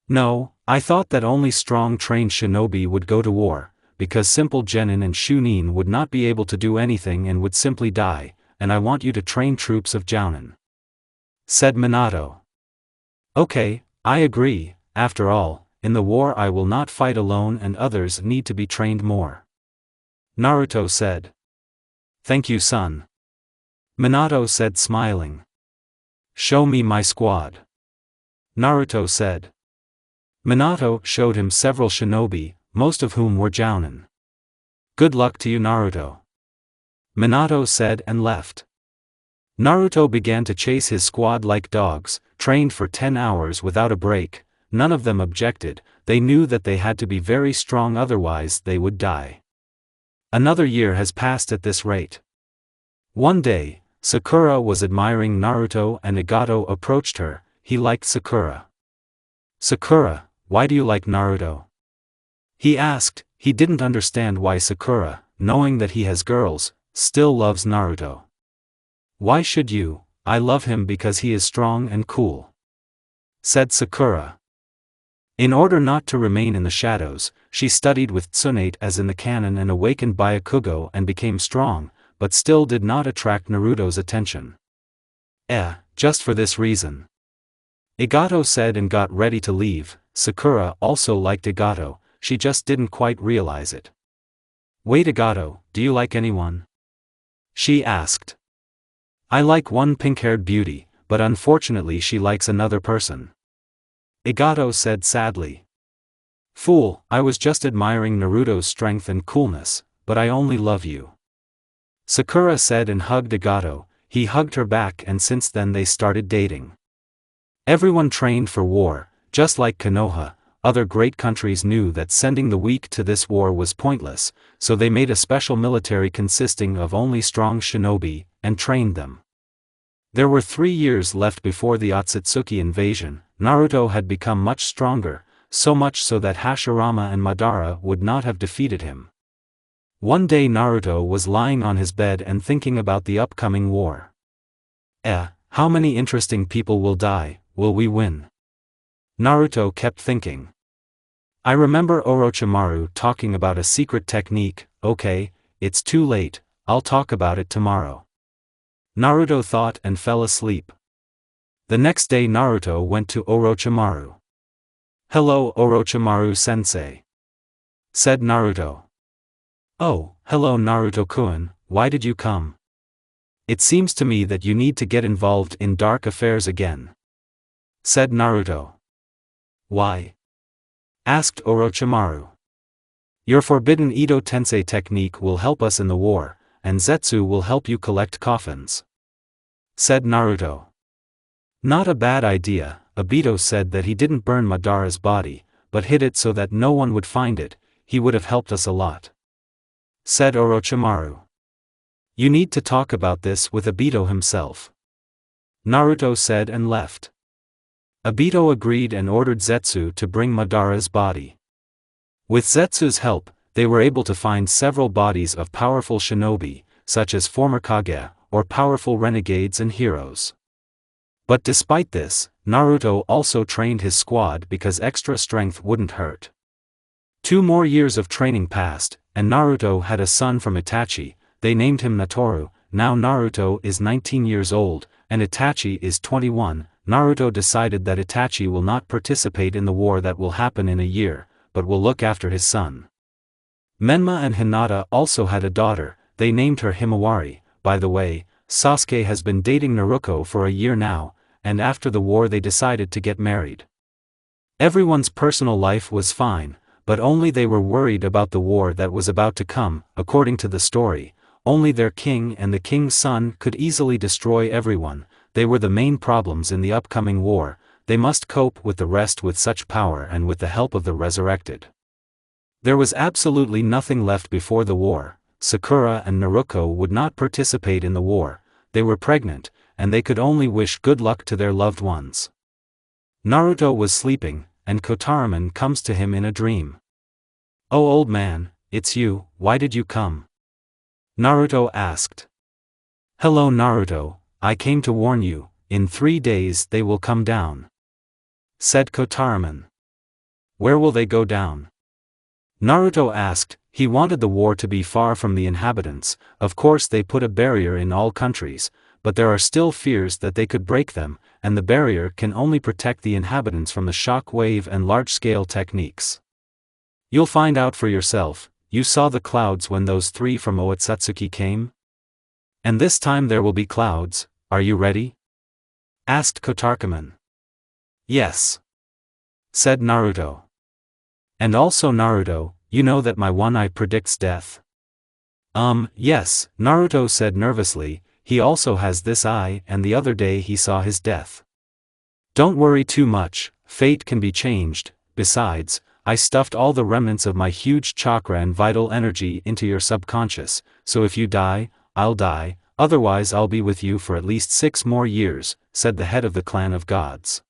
Speaker 1: No, I thought that only strong trained shinobi would go to war, because simple genin and shunin would not be able to do anything and would simply die, and I want you to train troops of Jounin," said Minato. "Okay, I agree, after all, in the war I will not fight alone and others need to be trained more," Naruto said. "Thank you, son," Minato said smiling. "Show me my squad," Naruto said. Minato showed him several shinobi, most of whom were Jounin. "Good luck to you, Naruto," Minato said and left. Naruto began to chase his squad like dogs, trained for 10 hours without a break. None of them objected, they knew that they had to be very strong otherwise they would die. Another year has passed at this rate. One day, Sakura was admiring Naruto and Igato approached her. He liked Sakura. "Sakura, why do you like Naruto?" he asked. He didn't understand why Sakura, knowing that he has girls, still loves Naruto. "Why should you? I love him because he is strong and cool," said Sakura. In order not to remain in the shadows, she studied with Tsunade as in the canon and awakened Byakugo and became strong, but still did not attract Naruto's attention. Just for this reason," Igato said and got ready to leave. Sakura also liked Igato, she just didn't quite realize it. "Wait, Igato, do you like anyone?" she asked. "I like one pink-haired beauty, but unfortunately she likes another person," Igato said sadly. "Fool, I was just admiring Naruto's strength and coolness, but I only love you," Sakura said and hugged Igato. He hugged her back and since then they started dating. Everyone trained for war, just like Konoha. Other great countries knew that sending the weak to this war was pointless, so they made a special military consisting of only strong shinobi, and trained them. There were 3 years left before the Otsutsuki invasion. Naruto had become much stronger, so much so that Hashirama and Madara would not have defeated him. One day Naruto was lying on his bed and thinking about the upcoming war. How many interesting people will die, will we win? Naruto kept thinking. I remember Orochimaru talking about a secret technique. Okay, it's too late, I'll talk about it tomorrow. Naruto thought and fell asleep. The next day Naruto went to Orochimaru. "Hello Orochimaru-sensei," said Naruto. "Oh, hello Naruto-kun, why did you come? It seems to me that you need to get involved in dark affairs again," said Naruto. "Why?" asked Orochimaru. "Your forbidden Edo Tensei technique will help us in the war, and Zetsu will help you collect coffins," said Naruto. "Not a bad idea." Obito said that he didn't burn Madara's body, but hid it so that no one would find it. He would have helped us a lot," said Orochimaru. "You need to talk about this with Obito himself," Naruto said and left. Obito agreed and ordered Zetsu to bring Madara's body. With Zetsu's help, they were able to find several bodies of powerful shinobi, such as former Kage, or powerful renegades and heroes. But despite this, Naruto also trained his squad because extra strength wouldn't hurt. 2 more years of training passed, and Naruto had a son from Itachi. They named him Natoru. Now Naruto is 19 years old, and Itachi is 21. Naruto decided that Itachi will not participate in the war that will happen in a year, but will look after his son. Menma and Hinata also had a daughter. They named her Himawari. By the way, Sasuke has been dating Naruto for a year now, and after the war they decided to get married. Everyone's personal life was fine, but only they were worried about the war that was about to come. According to the story, only their king and the king's son could easily destroy everyone. They were the main problems in the upcoming war. They must cope with the rest with such power and with the help of the resurrected. There was absolutely nothing left before the war. Sakura and Naruto would not participate in the war. They were pregnant, and they could only wish good luck to their loved ones. Naruto was sleeping, and Kotaraman comes to him in a dream. "Oh old man, it's you, why did you come?" Naruto asked. "Hello Naruto, I came to warn you, in 3 days they will come down," said Kotaraman. "Where will they go down?" Naruto asked. He wanted the war to be far from the inhabitants. Of course they put a barrier in all countries, but there are still fears that they could break them, and the barrier can only protect the inhabitants from the shock wave and large-scale techniques. You'll find out for yourself. You saw the clouds when those 3 from Otsutsuki came? And this time there will be clouds. Are you ready? Asked Kotarkaman. Yes, said Naruto. And also Naruto, you know that my one eye predicts death? Yes, Naruto said nervously. He also has this eye, and the other day he saw his death. Don't worry too much, fate can be changed. Besides, I stuffed all the remnants of my huge chakra and vital energy into your subconscious, so if you die, I'll die, otherwise I'll be with you for at least 6 more years, said the head of the clan of gods.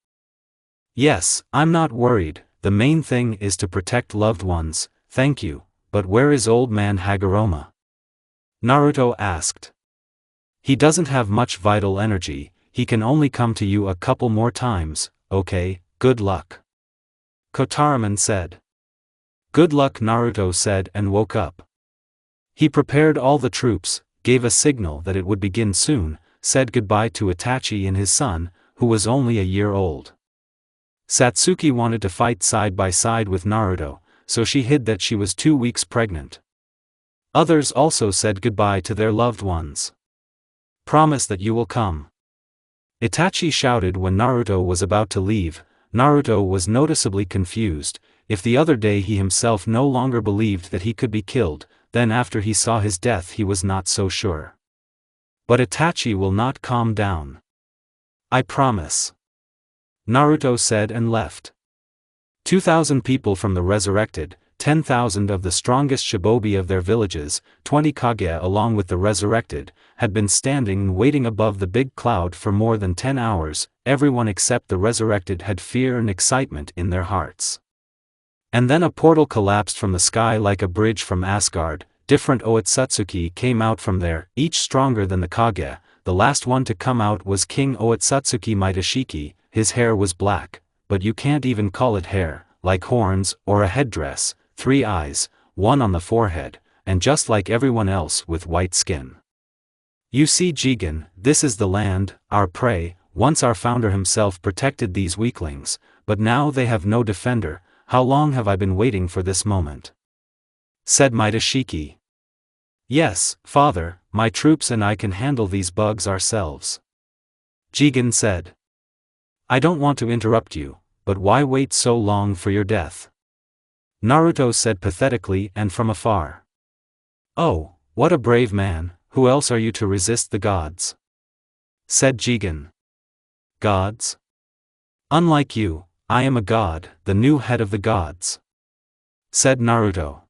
Speaker 1: Yes, I'm not worried, the main thing is to protect loved ones, thank you, but where is old man Hagoromo? Naruto asked. He doesn't have much vital energy, he can only come to you a couple more times, okay, good luck. Kotarkaman said. Good luck, Naruto said and woke up. He prepared all the troops, gave a signal that it would begin soon, said goodbye to Itachi and his son, who was only a year old. Satsuki wanted to fight side by side with Naruto, so she hid that she was 2 weeks pregnant. Others also said goodbye to their loved ones. Promise that you will come. Itachi shouted when Naruto was about to leave. Naruto was noticeably confused. If the other day he himself no longer believed that he could be killed, then after he saw his death he was not so sure. But Itachi will not calm down. I promise. Naruto said and left. 2,000 people from the resurrected, 10,000 of the strongest shinobi of their villages, 20 Kage along with the resurrected, had been standing and waiting above the big cloud for more than 10 hours, everyone except the resurrected had fear and excitement in their hearts. And then a portal collapsed from the sky like a bridge from Asgard, different Otsutsuki came out from there, each stronger than the Kage. The last one to come out was King Otsutsuki Mitashiki. His hair was black, but you can't even call it hair, like horns or a headdress, 3 eyes, 1 on the forehead, and just like everyone else with white skin. You see Jigen, this is the land, our prey. Once our founder himself protected these weaklings, but now they have no defender. How long have I been waiting for this moment? Said Mitashiki. Yes, father, my troops and I can handle these bugs ourselves. Jigen said. I don't want to interrupt you, but why wait so long for your death? Naruto said pathetically and from afar. Oh, what a brave man, who else are you to resist the gods? Said Jigen. Gods? Unlike you, I am a god, the new head of the gods. Said Naruto.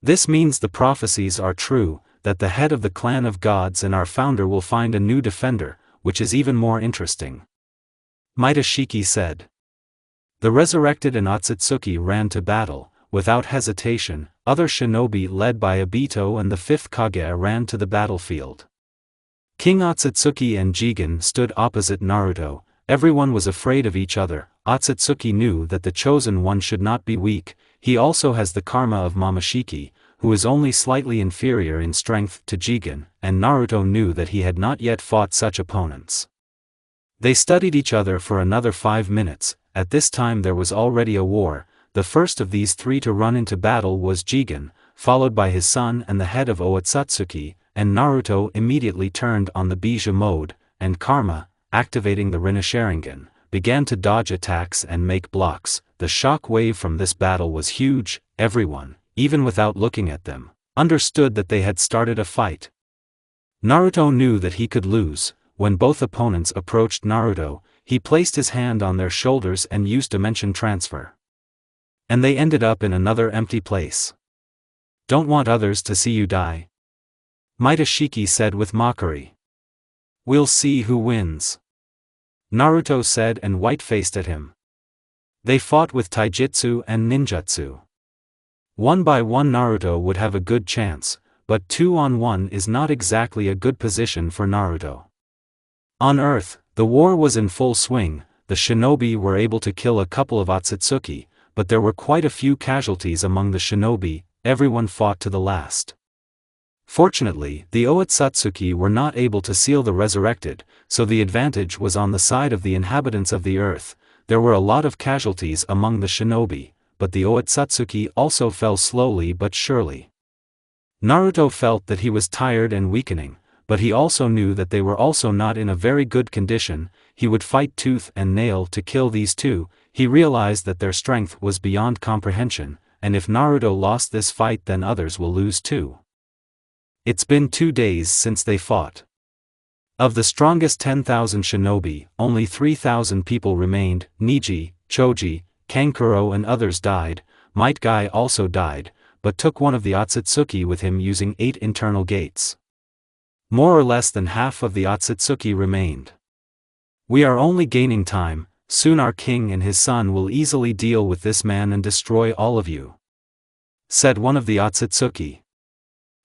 Speaker 1: This means the prophecies are true, that the head of the clan of gods and our founder will find a new defender, which is even more interesting. Mitashiki said. The resurrected and Otsutsuki ran to battle. Without hesitation, other shinobi led by Obito and the 5th Kage ran to the battlefield. King Otsutsuki and Jigen stood opposite Naruto. Everyone was afraid of each other. Otsutsuki knew that the chosen one should not be weak. He also has the karma of Momoshiki, who is only slightly inferior in strength to Jigen, and Naruto knew that he had not yet fought such opponents. They studied each other for another 5 minutes. At this time there was already a war. The first of these 3 to run into battle was Jigen, followed by his son and the head of Otsutsuki, and Naruto immediately turned on the Bija mode, and Karma, activating the Rinne Sharingan, began to dodge attacks and make blocks. The shock wave from this battle was huge. Everyone, even without looking at them, understood that they had started a fight. Naruto knew that he could lose. When both opponents approached Naruto, he placed his hand on their shoulders and used dimension transfer. And they ended up in another empty place. Don't want others to see you die? Mitashiki said with mockery. We'll see who wins. Naruto said and white-faced at him. They fought with taijutsu and ninjutsu. 1 by 1 Naruto would have a good chance, but 2 on 1 is not exactly a good position for Naruto. On Earth, the war was in full swing. The shinobi were able to kill a couple of Otsutsuki, but there were quite a few casualties among the shinobi. everyone fought to the last. Fortunately, the Otsutsuki were not able to seal the resurrected, so the advantage was on the side of the inhabitants of the earth. There were a lot of casualties among the shinobi, but the Otsutsuki also fell slowly but surely. Naruto felt that he was tired and weakening, but he also knew that they were also not in a very good condition. He would fight tooth and nail to kill these two. He realized that their strength was beyond comprehension, and if Naruto lost this fight then others will lose too. It's been 2 days since they fought. Of the strongest 10,000 shinobi, only 3,000 people remained. Niji, Choji, Kankuro and others died. Might Guy also died, but took one of the Otsutsuki with him using 8 internal gates. More or less than half of the Otsutsuki remained. We are only gaining time, soon our king and his son will easily deal with this man and destroy all of you, said one of the Otsutsuki.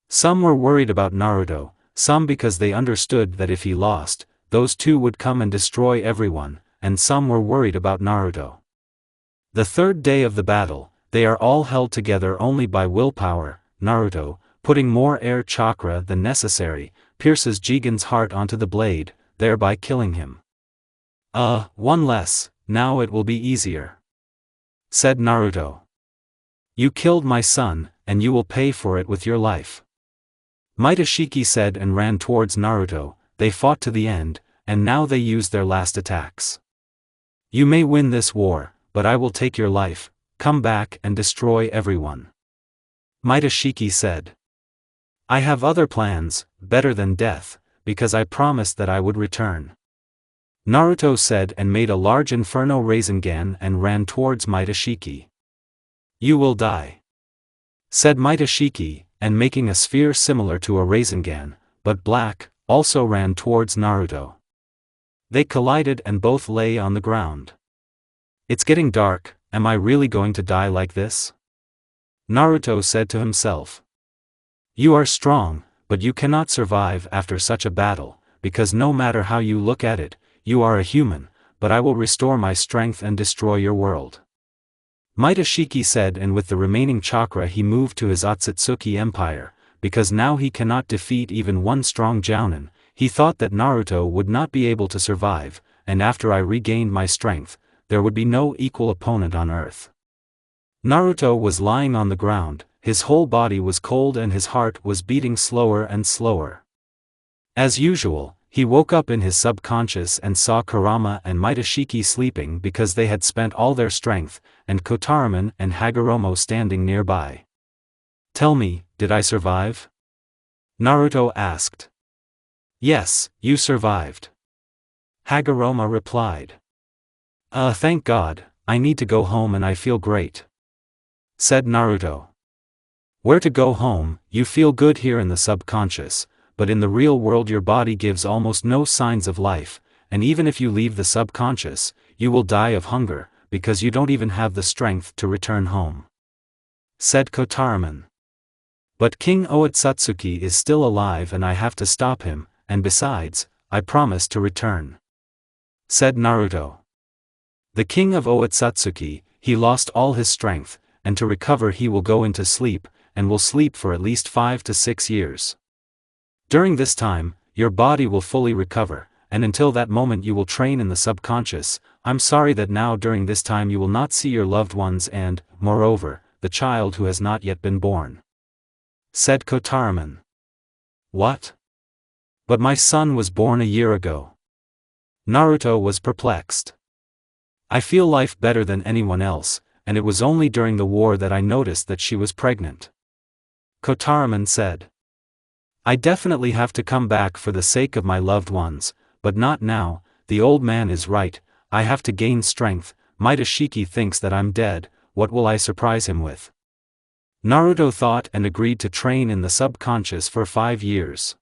Speaker 1: Some were worried about Naruto, some because they understood that if he lost, those two would come and destroy everyone, and some were worried about Naruto. The third day of the battle, they are all held together only by willpower. Naruto, putting more air chakra than necessary, pierces Jigen's heart onto the blade, thereby killing him. One less, now it will be easier, said Naruto. You killed my son, and you will pay for it with your life, Mitashiki said and ran towards Naruto. They fought to the end, and now they use their last attacks. You may win this war, but I will take your life. Come back and destroy everyone, Mitashiki said. I have other plans, better than death, because I promised that I would return, Naruto said and made a large inferno Rasengan and ran towards Mitashiki. You will die, said Mitashiki, and making a sphere similar to a Rasengan, but black, also ran towards Naruto. They collided and both lay on the ground. It's getting dark, am I really going to die like this? Naruto said to himself. You are strong, but you cannot survive after such a battle, because no matter how you look at it, you are a human, but I will restore my strength and destroy your world, Mitashiki said, and with the remaining chakra he moved to his Otsutsuki empire, because now he cannot defeat even one strong jounin. He thought that Naruto would not be able to survive, and after I regained my strength, there would be no equal opponent on earth. Naruto was lying on the ground, his whole body was cold and his heart was beating slower and slower. As usual, he woke up in his subconscious and saw Kurama and Mitashiki sleeping because they had spent all their strength, and Kotaramon and Hagoromo standing nearby. Tell me, did I survive? Naruto asked. Yes, you survived, Hagoromo replied. Thank God, I need to go home and I feel great, said Naruto. Where to go home? You feel good here in the subconscious, but in the real world your body gives almost no signs of life, and even if you leave the subconscious, you will die of hunger, because you don't even have the strength to return home, said Kotaramon. But King Otsutsuki is still alive and I have to stop him, and besides, I promised to return, said Naruto. The king of Otsutsuki, he lost all his strength, and to recover he will go into sleep, and will sleep for at least 5 to 6 years. During this time, your body will fully recover, and until that moment you will train in the subconscious. I'm sorry that now during this time you will not see your loved ones and, moreover, the child who has not yet been born, said Kotaramon. What? But my son was born a year ago. Naruto was perplexed. I feel life better than anyone else, and it was only during the war that I noticed that she was pregnant, Kotaramon said. I definitely have to come back for the sake of my loved ones, but not now. The old man is right, I have to gain strength. Mitashiki thinks that I'm dead, what will I surprise him with? Naruto thought and agreed to train in the subconscious for 5 years.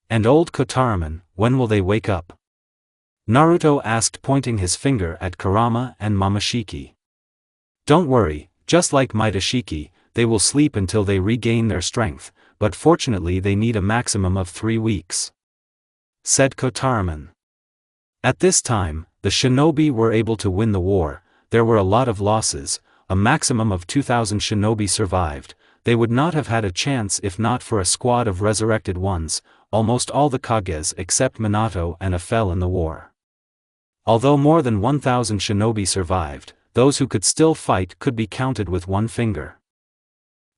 Speaker 1: And old Kotaramon, when will they wake up? Naruto asked, pointing his finger at Kurama and Momoshiki. Don't worry, just like Mitashiki, they will sleep until they regain their strength, but fortunately they need a maximum of 3 weeks, said Kotaramon. At this time, the shinobi were able to win the war. There were a lot of losses, a maximum of 2,000 shinobi survived, they would not have had a chance if not for a squad of resurrected ones. Almost all the Kages except Minato and A fell in the war. Although more than 1,000 shinobi survived, those who could still fight could be counted with one finger.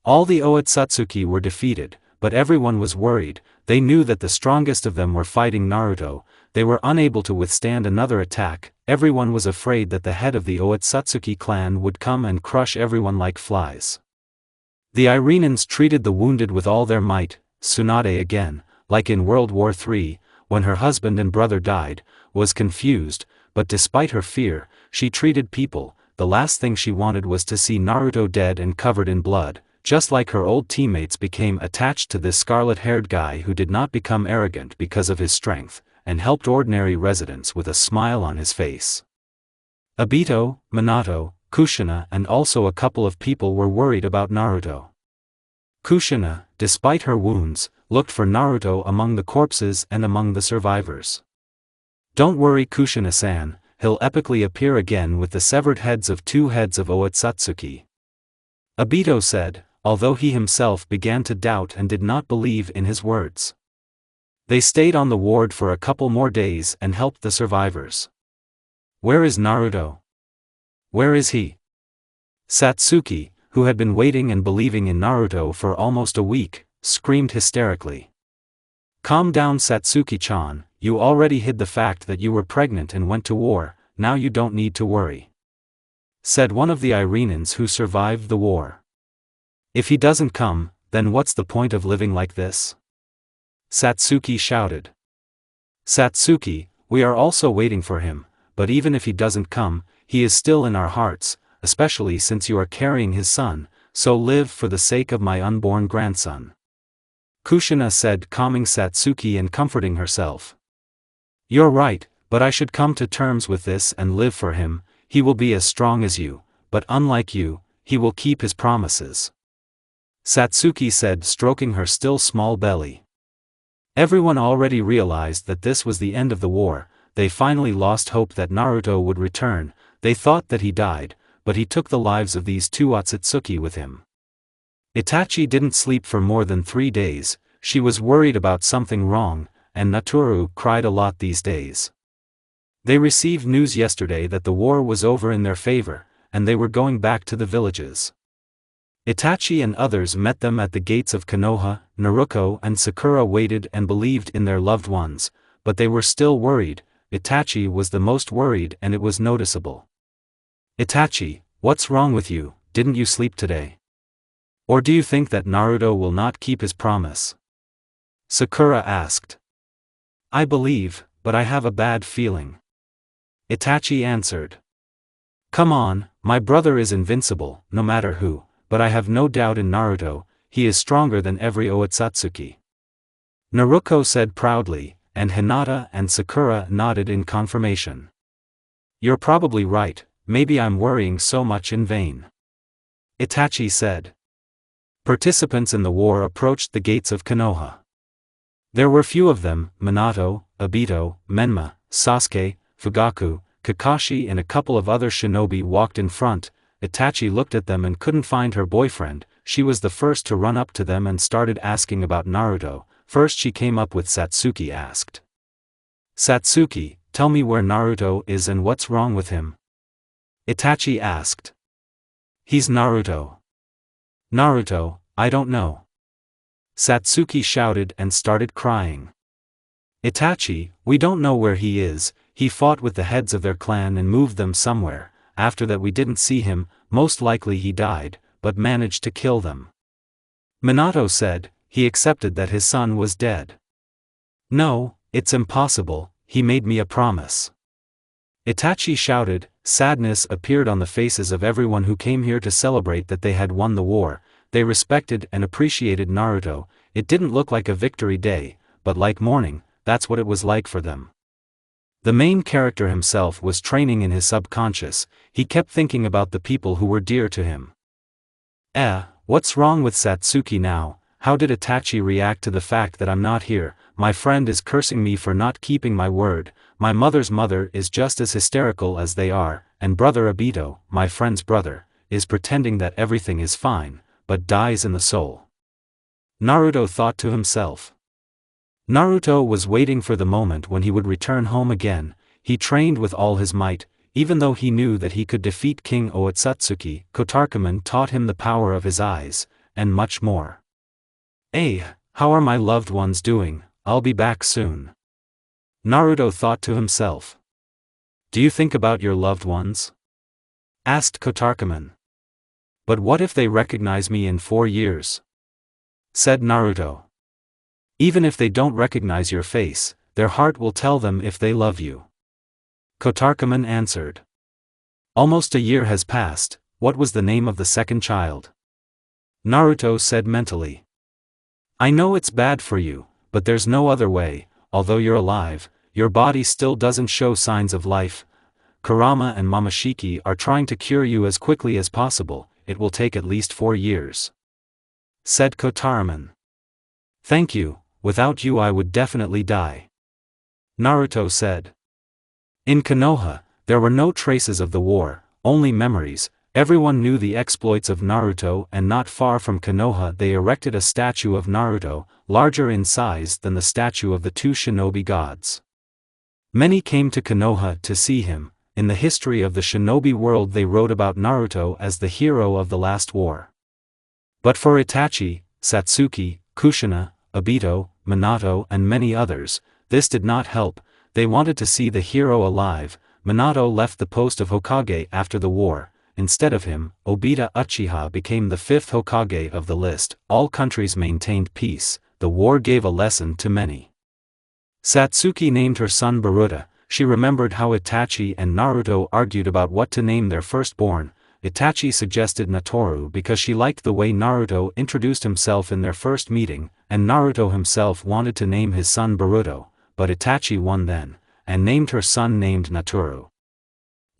Speaker 1: All the Otsutsuki were defeated, but everyone was worried. They knew that the strongest of them were fighting Naruto. They were unable to withstand another attack. Everyone was afraid that the head of the Otsutsuki clan would come and crush everyone like flies. The Irenans treated the wounded with all their might. Tsunade again, like in World War III, when her husband and brother died, was confused, but despite her fear, she treated people. The last thing she wanted was to see Naruto dead and covered in blood. Just like her old teammates became attached to this scarlet-haired guy who did not become arrogant because of his strength, and helped ordinary residents with a smile on his face. Obito, Minato, Kushina and also a couple of people were worried about Naruto. Kushina, despite her wounds, looked for Naruto among the corpses and among the survivors. Don't worry Kushina-san, he'll epically appear again with the severed heads of 2 heads of Otsutsuki. Obito said, although he himself began to doubt and did not believe in his words. They stayed on the ward for a couple more days and helped the survivors. Where is Naruto? Where is he? Satsuki, who had been waiting and believing in Naruto for almost a week, screamed hysterically. Calm down Satsuki-chan, you already hid the fact that you were pregnant and went to war, now you don't need to worry. Said one of the Irenans who survived the war. If he doesn't come, then what's the point of living like this? Satsuki shouted. Satsuki, we are also waiting for him, but even if he doesn't come, he is still in our hearts, especially since you are carrying his son, so live for the sake of my unborn grandson. Kushina said, calming Satsuki and comforting herself. You're right, but I should come to terms with this and live for him. He will be as strong as you, but unlike you, he will keep his promises. Satsuki said, stroking her still small belly. Everyone already realized that this was the end of the war. They finally lost hope that Naruto would return. They thought that he died, but he took the lives of these 2 Otsutsuki with him. Itachi didn't sleep for more than 3 days. She was worried about something wrong, and Naturu cried a lot these days. They received news yesterday that the war was over in their favor, and they were going back to the villages. Itachi and others met them at the gates of Konoha. Naruto and Sakura waited and believed in their loved ones, but they were still worried. Itachi was the most worried and it was noticeable. Itachi, what's wrong with you, didn't you sleep today? Or do you think that Naruto will not keep his promise? Sakura asked. I believe, but I have a bad feeling. Itachi answered. Come on, my brother is invincible, no matter who, but I have no doubt in Naruto, he is stronger than every Otsutsuki. Naruto said proudly, and Hinata and Sakura nodded in confirmation. You're probably right, maybe I'm worrying so much in vain. Itachi said. Participants in the war approached the gates of Konoha. There were few of them. Minato, Obito, Menma, Sasuke, Fugaku, Kakashi and a couple of other shinobi walked in front. Itachi looked at them and couldn't find her boyfriend. She was the first to run up to them and started asking about Naruto. First she came up with Satsuki asked. Satsuki, tell me where Naruto is and what's wrong with him? Itachi asked. He's Naruto. Naruto, I don't know. Satsuki shouted and started crying. Itachi, we don't know where he is, he fought with the heads of their clan and moved them somewhere. After that we didn't see him, most likely he died, but managed to kill them. Minato said, he accepted that his son was dead. No, it's impossible, he made me a promise. Itachi shouted. Sadness appeared on the faces of everyone who came here to celebrate that they had won the war. They respected and appreciated Naruto. It didn't look like a victory day, but like mourning, that's what it was like for them. The main character himself was training in his subconscious. He kept thinking about the people who were dear to him. What's wrong with Satsuki now? How did Itachi react to the fact that I'm not here? My friend is cursing me for not keeping my word. My mother's mother is just as hysterical as they are, and brother Obito, my friend's brother, is pretending that everything is fine, but dies in the soul. Naruto thought to himself. Naruto was waiting for the moment when he would return home again. He trained with all his might, even though he knew that he could defeat King Otsutsuki. Kotarkaman taught him the power of his eyes, and much more. "Hey, how are my loved ones doing? I'll be back soon," Naruto thought to himself. "Do you think about your loved ones?" asked Kotarkaman. "But what if they recognize me in 4 years?" said Naruto. "Even if they don't recognize your face, their heart will tell them if they love you," Kotarkaman answered. "Almost a year has passed. What was the name of the second child?" Naruto said mentally. "I know it's bad for you, but there's no other way. Although you're alive, your body still doesn't show signs of life. Kurama and Momoshiki are trying to cure you as quickly as possible. It will take at least 4 years," said Kotarkaman. "Thank you, without you I would definitely die," Naruto said. In Konoha, there were no traces of the war, only memories. Everyone knew the exploits of Naruto, and not far from Konoha they erected a statue of Naruto, larger in size than the statue of the 2 shinobi gods. Many came to Konoha to see him. In the history of the shinobi world they wrote about Naruto as the hero of the last war. But for Itachi, Sasuke, Kushina, Obito, Minato and many others, this did not help. They wanted to see the hero alive. Minato left the post of Hokage after the war. Instead of him, Obito Uchiha became the 5th Hokage of the list. All countries maintained peace. The war gave a lesson to many. Satsuki named her son Boruto. She remembered how Itachi and Naruto argued about what to name their firstborn. Itachi suggested Natoru because she liked the way Naruto introduced himself in their first meeting, and Naruto himself wanted to name his son Boruto, but Itachi won then, and named her son named Natoru.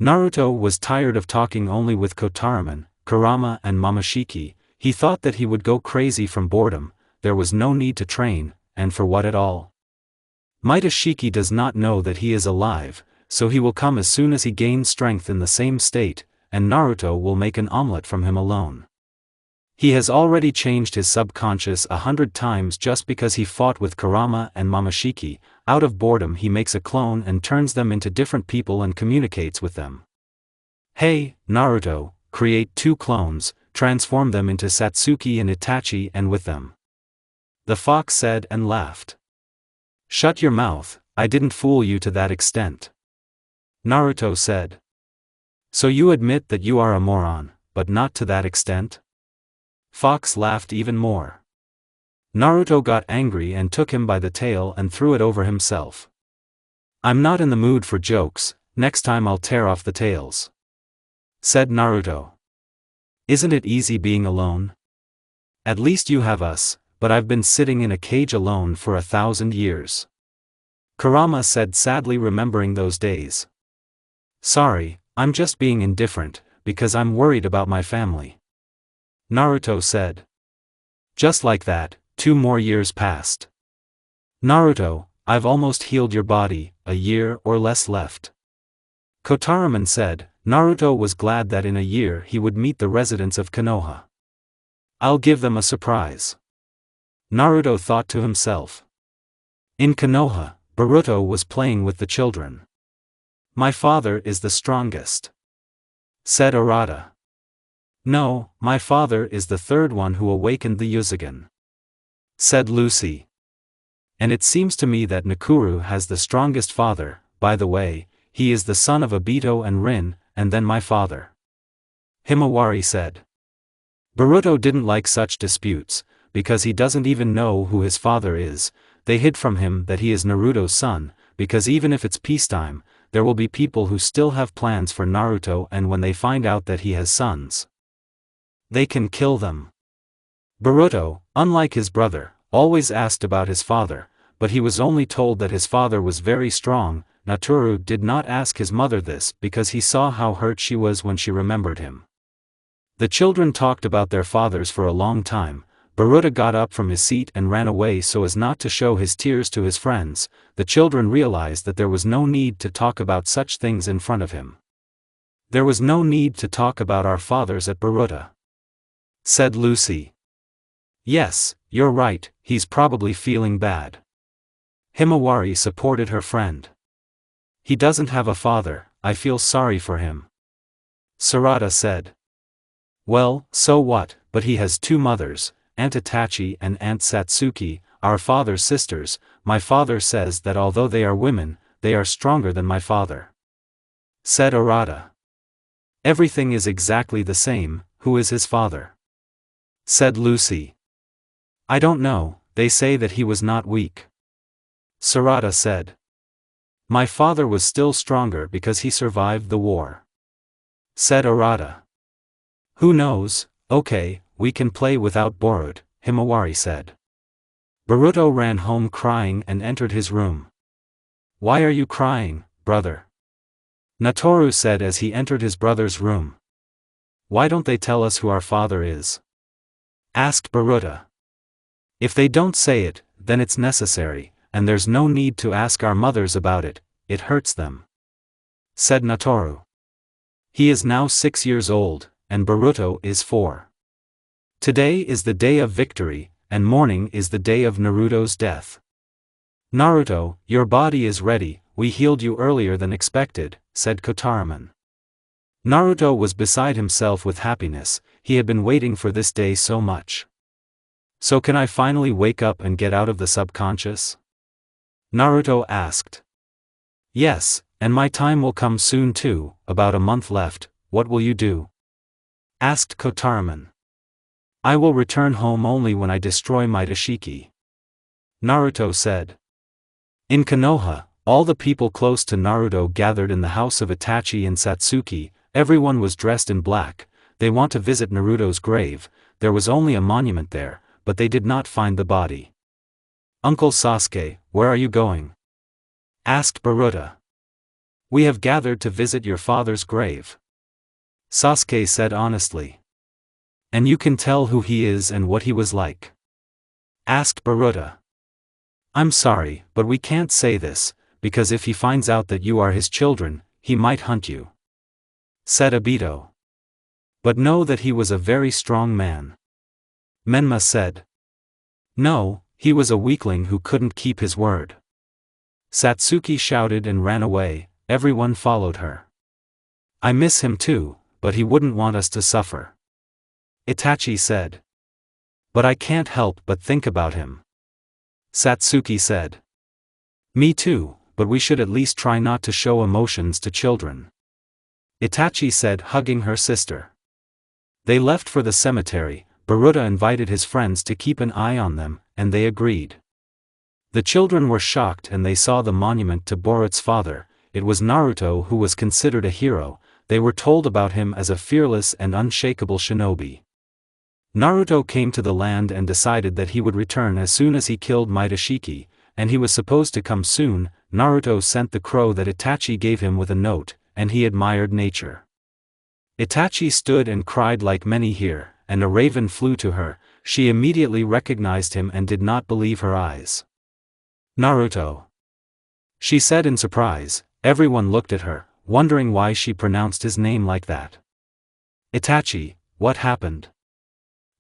Speaker 1: Naruto was tired of talking only with Kotarkaman, Kurama and Momoshiki. He thought that he would go crazy from boredom. There was no need to train, and for what at all? Mitashiki does not know that he is alive, so he will come as soon as he gains strength in the same state, and Naruto will make an omelette from him alone. He has already changed his subconscious 100 times just because he fought with Kurama and Momoshiki. Out of boredom he makes a clone and turns them into different people and communicates with them. "Hey, Naruto, create 2 clones, transform them into Satsuki and Itachi and with them," the fox said and laughed. "Shut your mouth, I didn't fool you to that extent," Naruto said. "So you admit that you are a moron, but not to that extent?" Fox laughed even more. Naruto got angry and took him by the tail and threw it over himself. "I'm not in the mood for jokes, next time I'll tear off the tails," said Naruto. "Isn't it easy being alone? At least you have us, but I've been sitting in a cage alone for 1,000 years," Kurama said sadly remembering those days. "Sorry, I'm just being indifferent, because I'm worried about my family," Naruto said. Just like that, 2 more years passed. "Naruto, I've almost healed your body, a year or less left," Kotarkaman said. Naruto was glad that in a year he would meet the residents of Konoha. "I'll give them a surprise," Naruto thought to himself. In Konoha, Boruto was playing with the children. "My father is the strongest," said Arata. "No, my father is the 3rd one who awakened the Yuzugen," said Lucy. "And it seems to me that Nakuru has the strongest father. By the way, he is the son of Obito and Rin, and then my father," Himawari said. Boruto didn't like such disputes, because he doesn't even know who his father is. They hid from him that he is Naruto's son, because even if it's peacetime, there will be people who still have plans for Naruto, and when they find out that he has sons, they can kill them. Boruto, unlike his brother, always asked about his father, but he was only told that his father was very strong. Natoru did not ask his mother this because he saw how hurt she was when she remembered him. The children talked about their fathers for a long time. Boruto got up from his seat and ran away so as not to show his tears to his friends. The children realized that there was no need to talk about such things in front of him. "There was no need to talk about our fathers at Boruto," said Lucy. Yes, you're right, he's probably feeling bad. Himawari supported her friend. He doesn't have a father, I feel sorry for him. Sarada said. Well, so what, but he has two mothers, Aunt Itachi and Aunt Satsuki, our father's sisters. My father says that although they are women, they are stronger than my father. Said Arata. Everything is exactly the same, who is his father? Said Lucy. I don't know, they say that he was not weak. Sarada said. My father was still stronger because he survived the war. Said Arata. Who knows, okay, we can play without Borod, Himawari said. Boruto ran home crying and entered his room. Why are you crying, brother? Natoru said as he entered his brother's room. Why don't they tell us who our father is? Asked Boruto. If they don't say it, then it's necessary, and there's no need to ask our mothers about it, it hurts them. Said Natoru. He is now 6 years old, and Boruto is 4. Today is the day of victory, and morning is the day of Naruto's death. Naruto, your body is ready, we healed you earlier than expected, said Kotaraman. Naruto was beside himself with happiness, he had been waiting for this day so much. So can I finally wake up and get out of the subconscious? Naruto asked. Yes, and my time will come soon too, about a month left, what will you do? Asked Kotaraman. I will return home only when I destroy Mitashiki. Naruto said. In Konoha, all the people close to Naruto gathered in the house of Itachi and Satsuki, everyone was dressed in black, they want to visit Naruto's grave, there was only a monument there, but they did not find the body. Uncle Sasuke, where are you going? Asked Boruto. We have gathered to visit your father's grave. Sasuke said honestly. And you can tell who he is and what he was like? Asked Boruto. I'm sorry, but we can't say this, because if he finds out that you are his children, he might hunt you. Said Obito. But know that he was a very strong man. Menma said. No, he was a weakling who couldn't keep his word. Satsuki shouted and ran away, everyone followed her. I miss him too, but he wouldn't want us to suffer. Itachi said. But I can't help but think about him. Satsuki said. Me too, but we should at least try not to show emotions to children. Itachi said, hugging her sister. They left for the cemetery. Boruto invited his friends to keep an eye on them, and they agreed. The children were shocked and they saw the monument to Boruto's father. It was Naruto who was considered a hero. They were told about him as a fearless and unshakable shinobi. Naruto came to the land and decided that he would return as soon as he killed Mitashiki, and he was supposed to come soon. Naruto sent the crow that Itachi gave him with a note, and he admired nature. Itachi stood and cried like many here, and a raven flew to her. She immediately recognized him and did not believe her eyes. Naruto, she said in surprise. Everyone looked at her, wondering why she pronounced his name like that. Itachi, what happened?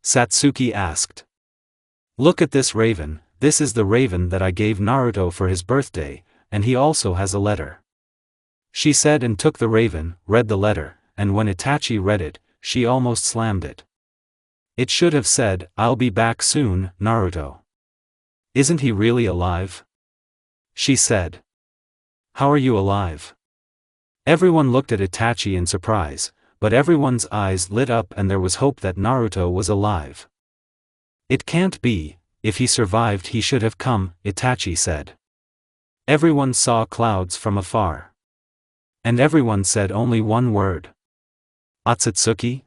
Speaker 1: Satsuki asked. Look at this raven, this is the raven that I gave Naruto for his birthday, and he also has a letter. She said and took the raven, read the letter, and when Itachi read it, she almost slammed it. It should have said, I'll be back soon, Naruto. Isn't he really alive? She said. How are you alive? Everyone looked at Itachi in surprise, but everyone's eyes lit up and there was hope that Naruto was alive. It can't be, if he survived he should have come, Itachi said. Everyone saw clouds from afar. And everyone said only one word. Otsutsuki?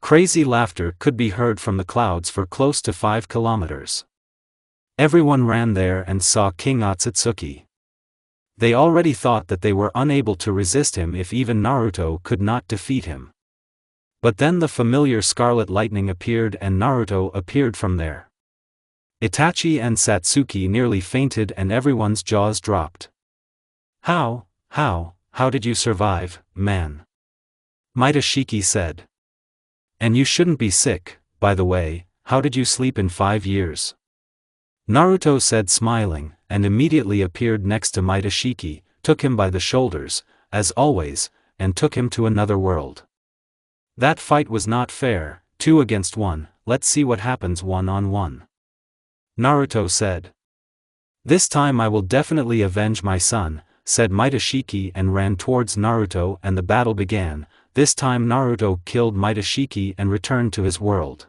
Speaker 1: Crazy laughter could be heard from the clouds for close to 5 kilometers. Everyone ran there and saw King Otsutsuki. They already thought that they were unable to resist him if even Naruto could not defeat him. But then the familiar scarlet lightning appeared and Naruto appeared from there. Itachi and Satsuki nearly fainted and everyone's jaws dropped. How did you survive, man? Mitashiki said. And you shouldn't be sick, by the way. How did you sleep in 5 years? Naruto said, smiling, and immediately appeared next to Mitashiki, took him by the shoulders, as always, and took him to another world. That fight was not fair, 2 against 1, let's see what happens 1-on-1. Naruto said. This time I will definitely avenge my son, said Mitashiki, and ran towards Naruto, and the battle began. This time Naruto killed Mitashiki and returned to his world.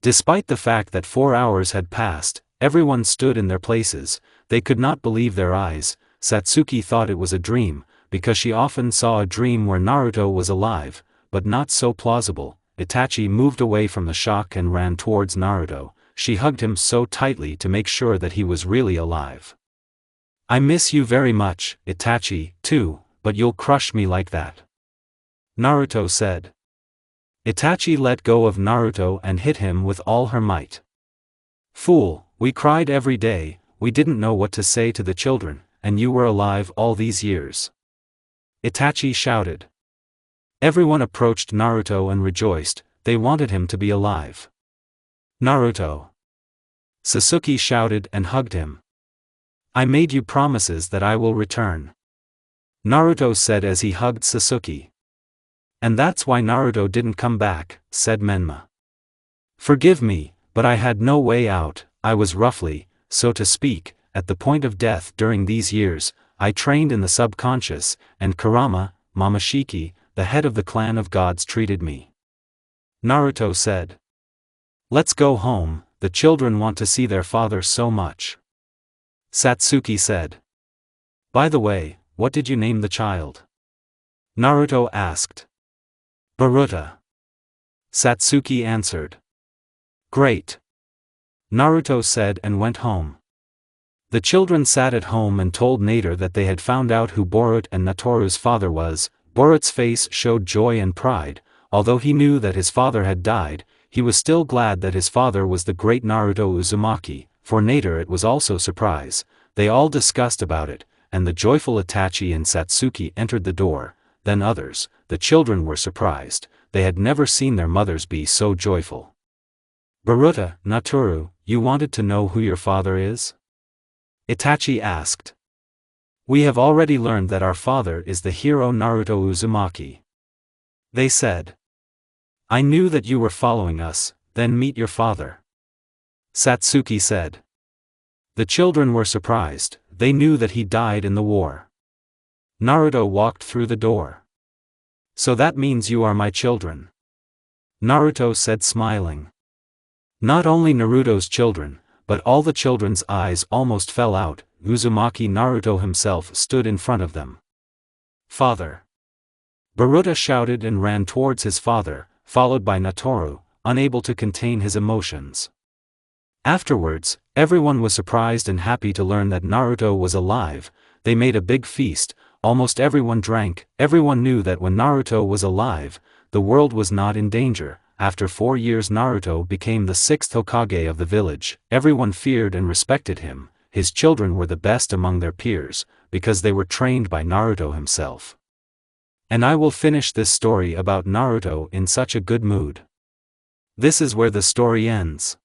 Speaker 1: Despite the fact that 4 hours had passed, everyone stood in their places. They could not believe their eyes. Satsuki thought it was a dream, because she often saw a dream where Naruto was alive, but not so plausible. Itachi moved away from the shock and ran towards Naruto. She hugged him so tightly to make sure that he was really alive. I miss you very much, Itachi, too, but you'll crush me like that. Naruto said. Itachi let go of Naruto and hit him with all her might. Fool, we cried every day, we didn't know what to say to the children, and you were alive all these years. Itachi shouted. Everyone approached Naruto and rejoiced, they wanted him to be alive. Naruto. Sasuke shouted and hugged him. I made you promises that I will return. Naruto said as he hugged Sasuke. And that's why Naruto didn't come back, said Menma. Forgive me, but I had no way out. I was roughly, so to speak, at the point of death during these years. I trained in the subconscious, and Kurama, Momoshiki, the head of the clan of gods, treated me. Naruto said. Let's go home, the children want to see their father so much. Satsuki said. By the way, what did you name the child? Naruto asked. Boruto. Satsuki answered. Great. Naruto said and went home. The children sat at home and told Nader that they had found out who Boruto and Natoru's father was. Boruto's face showed joy and pride. Although he knew that his father had died, he was still glad that his father was the great Naruto Uzumaki. For Nader it was also surprise. They all discussed about it, and the joyful Itachi and Satsuki entered the door. Then others, the children, were surprised. They had never seen their mothers be so joyful. Boruto, Natoru, you wanted to know who your father is? Itachi asked. We have already learned that our father is the hero Naruto Uzumaki. They said. I knew that you were following us, then meet your father. Satsuki said. The children were surprised, they knew that he died in the war. Naruto walked through the door. So that means you are my children. Naruto said, smiling. Not only Naruto's children, but all the children's eyes almost fell out. Uzumaki Naruto himself stood in front of them. Father! Boruto shouted and ran towards his father, followed by Natoru, unable to contain his emotions. Afterwards, everyone was surprised and happy to learn that Naruto was alive. They made a big feast, almost everyone drank. Everyone knew that when Naruto was alive, the world was not in danger. After 4 years Naruto became the 6th Hokage of the village. Everyone feared and respected him. His children were the best among their peers, because they were trained by Naruto himself. And I will finish this story about Naruto in such a good mood. This is where the story ends.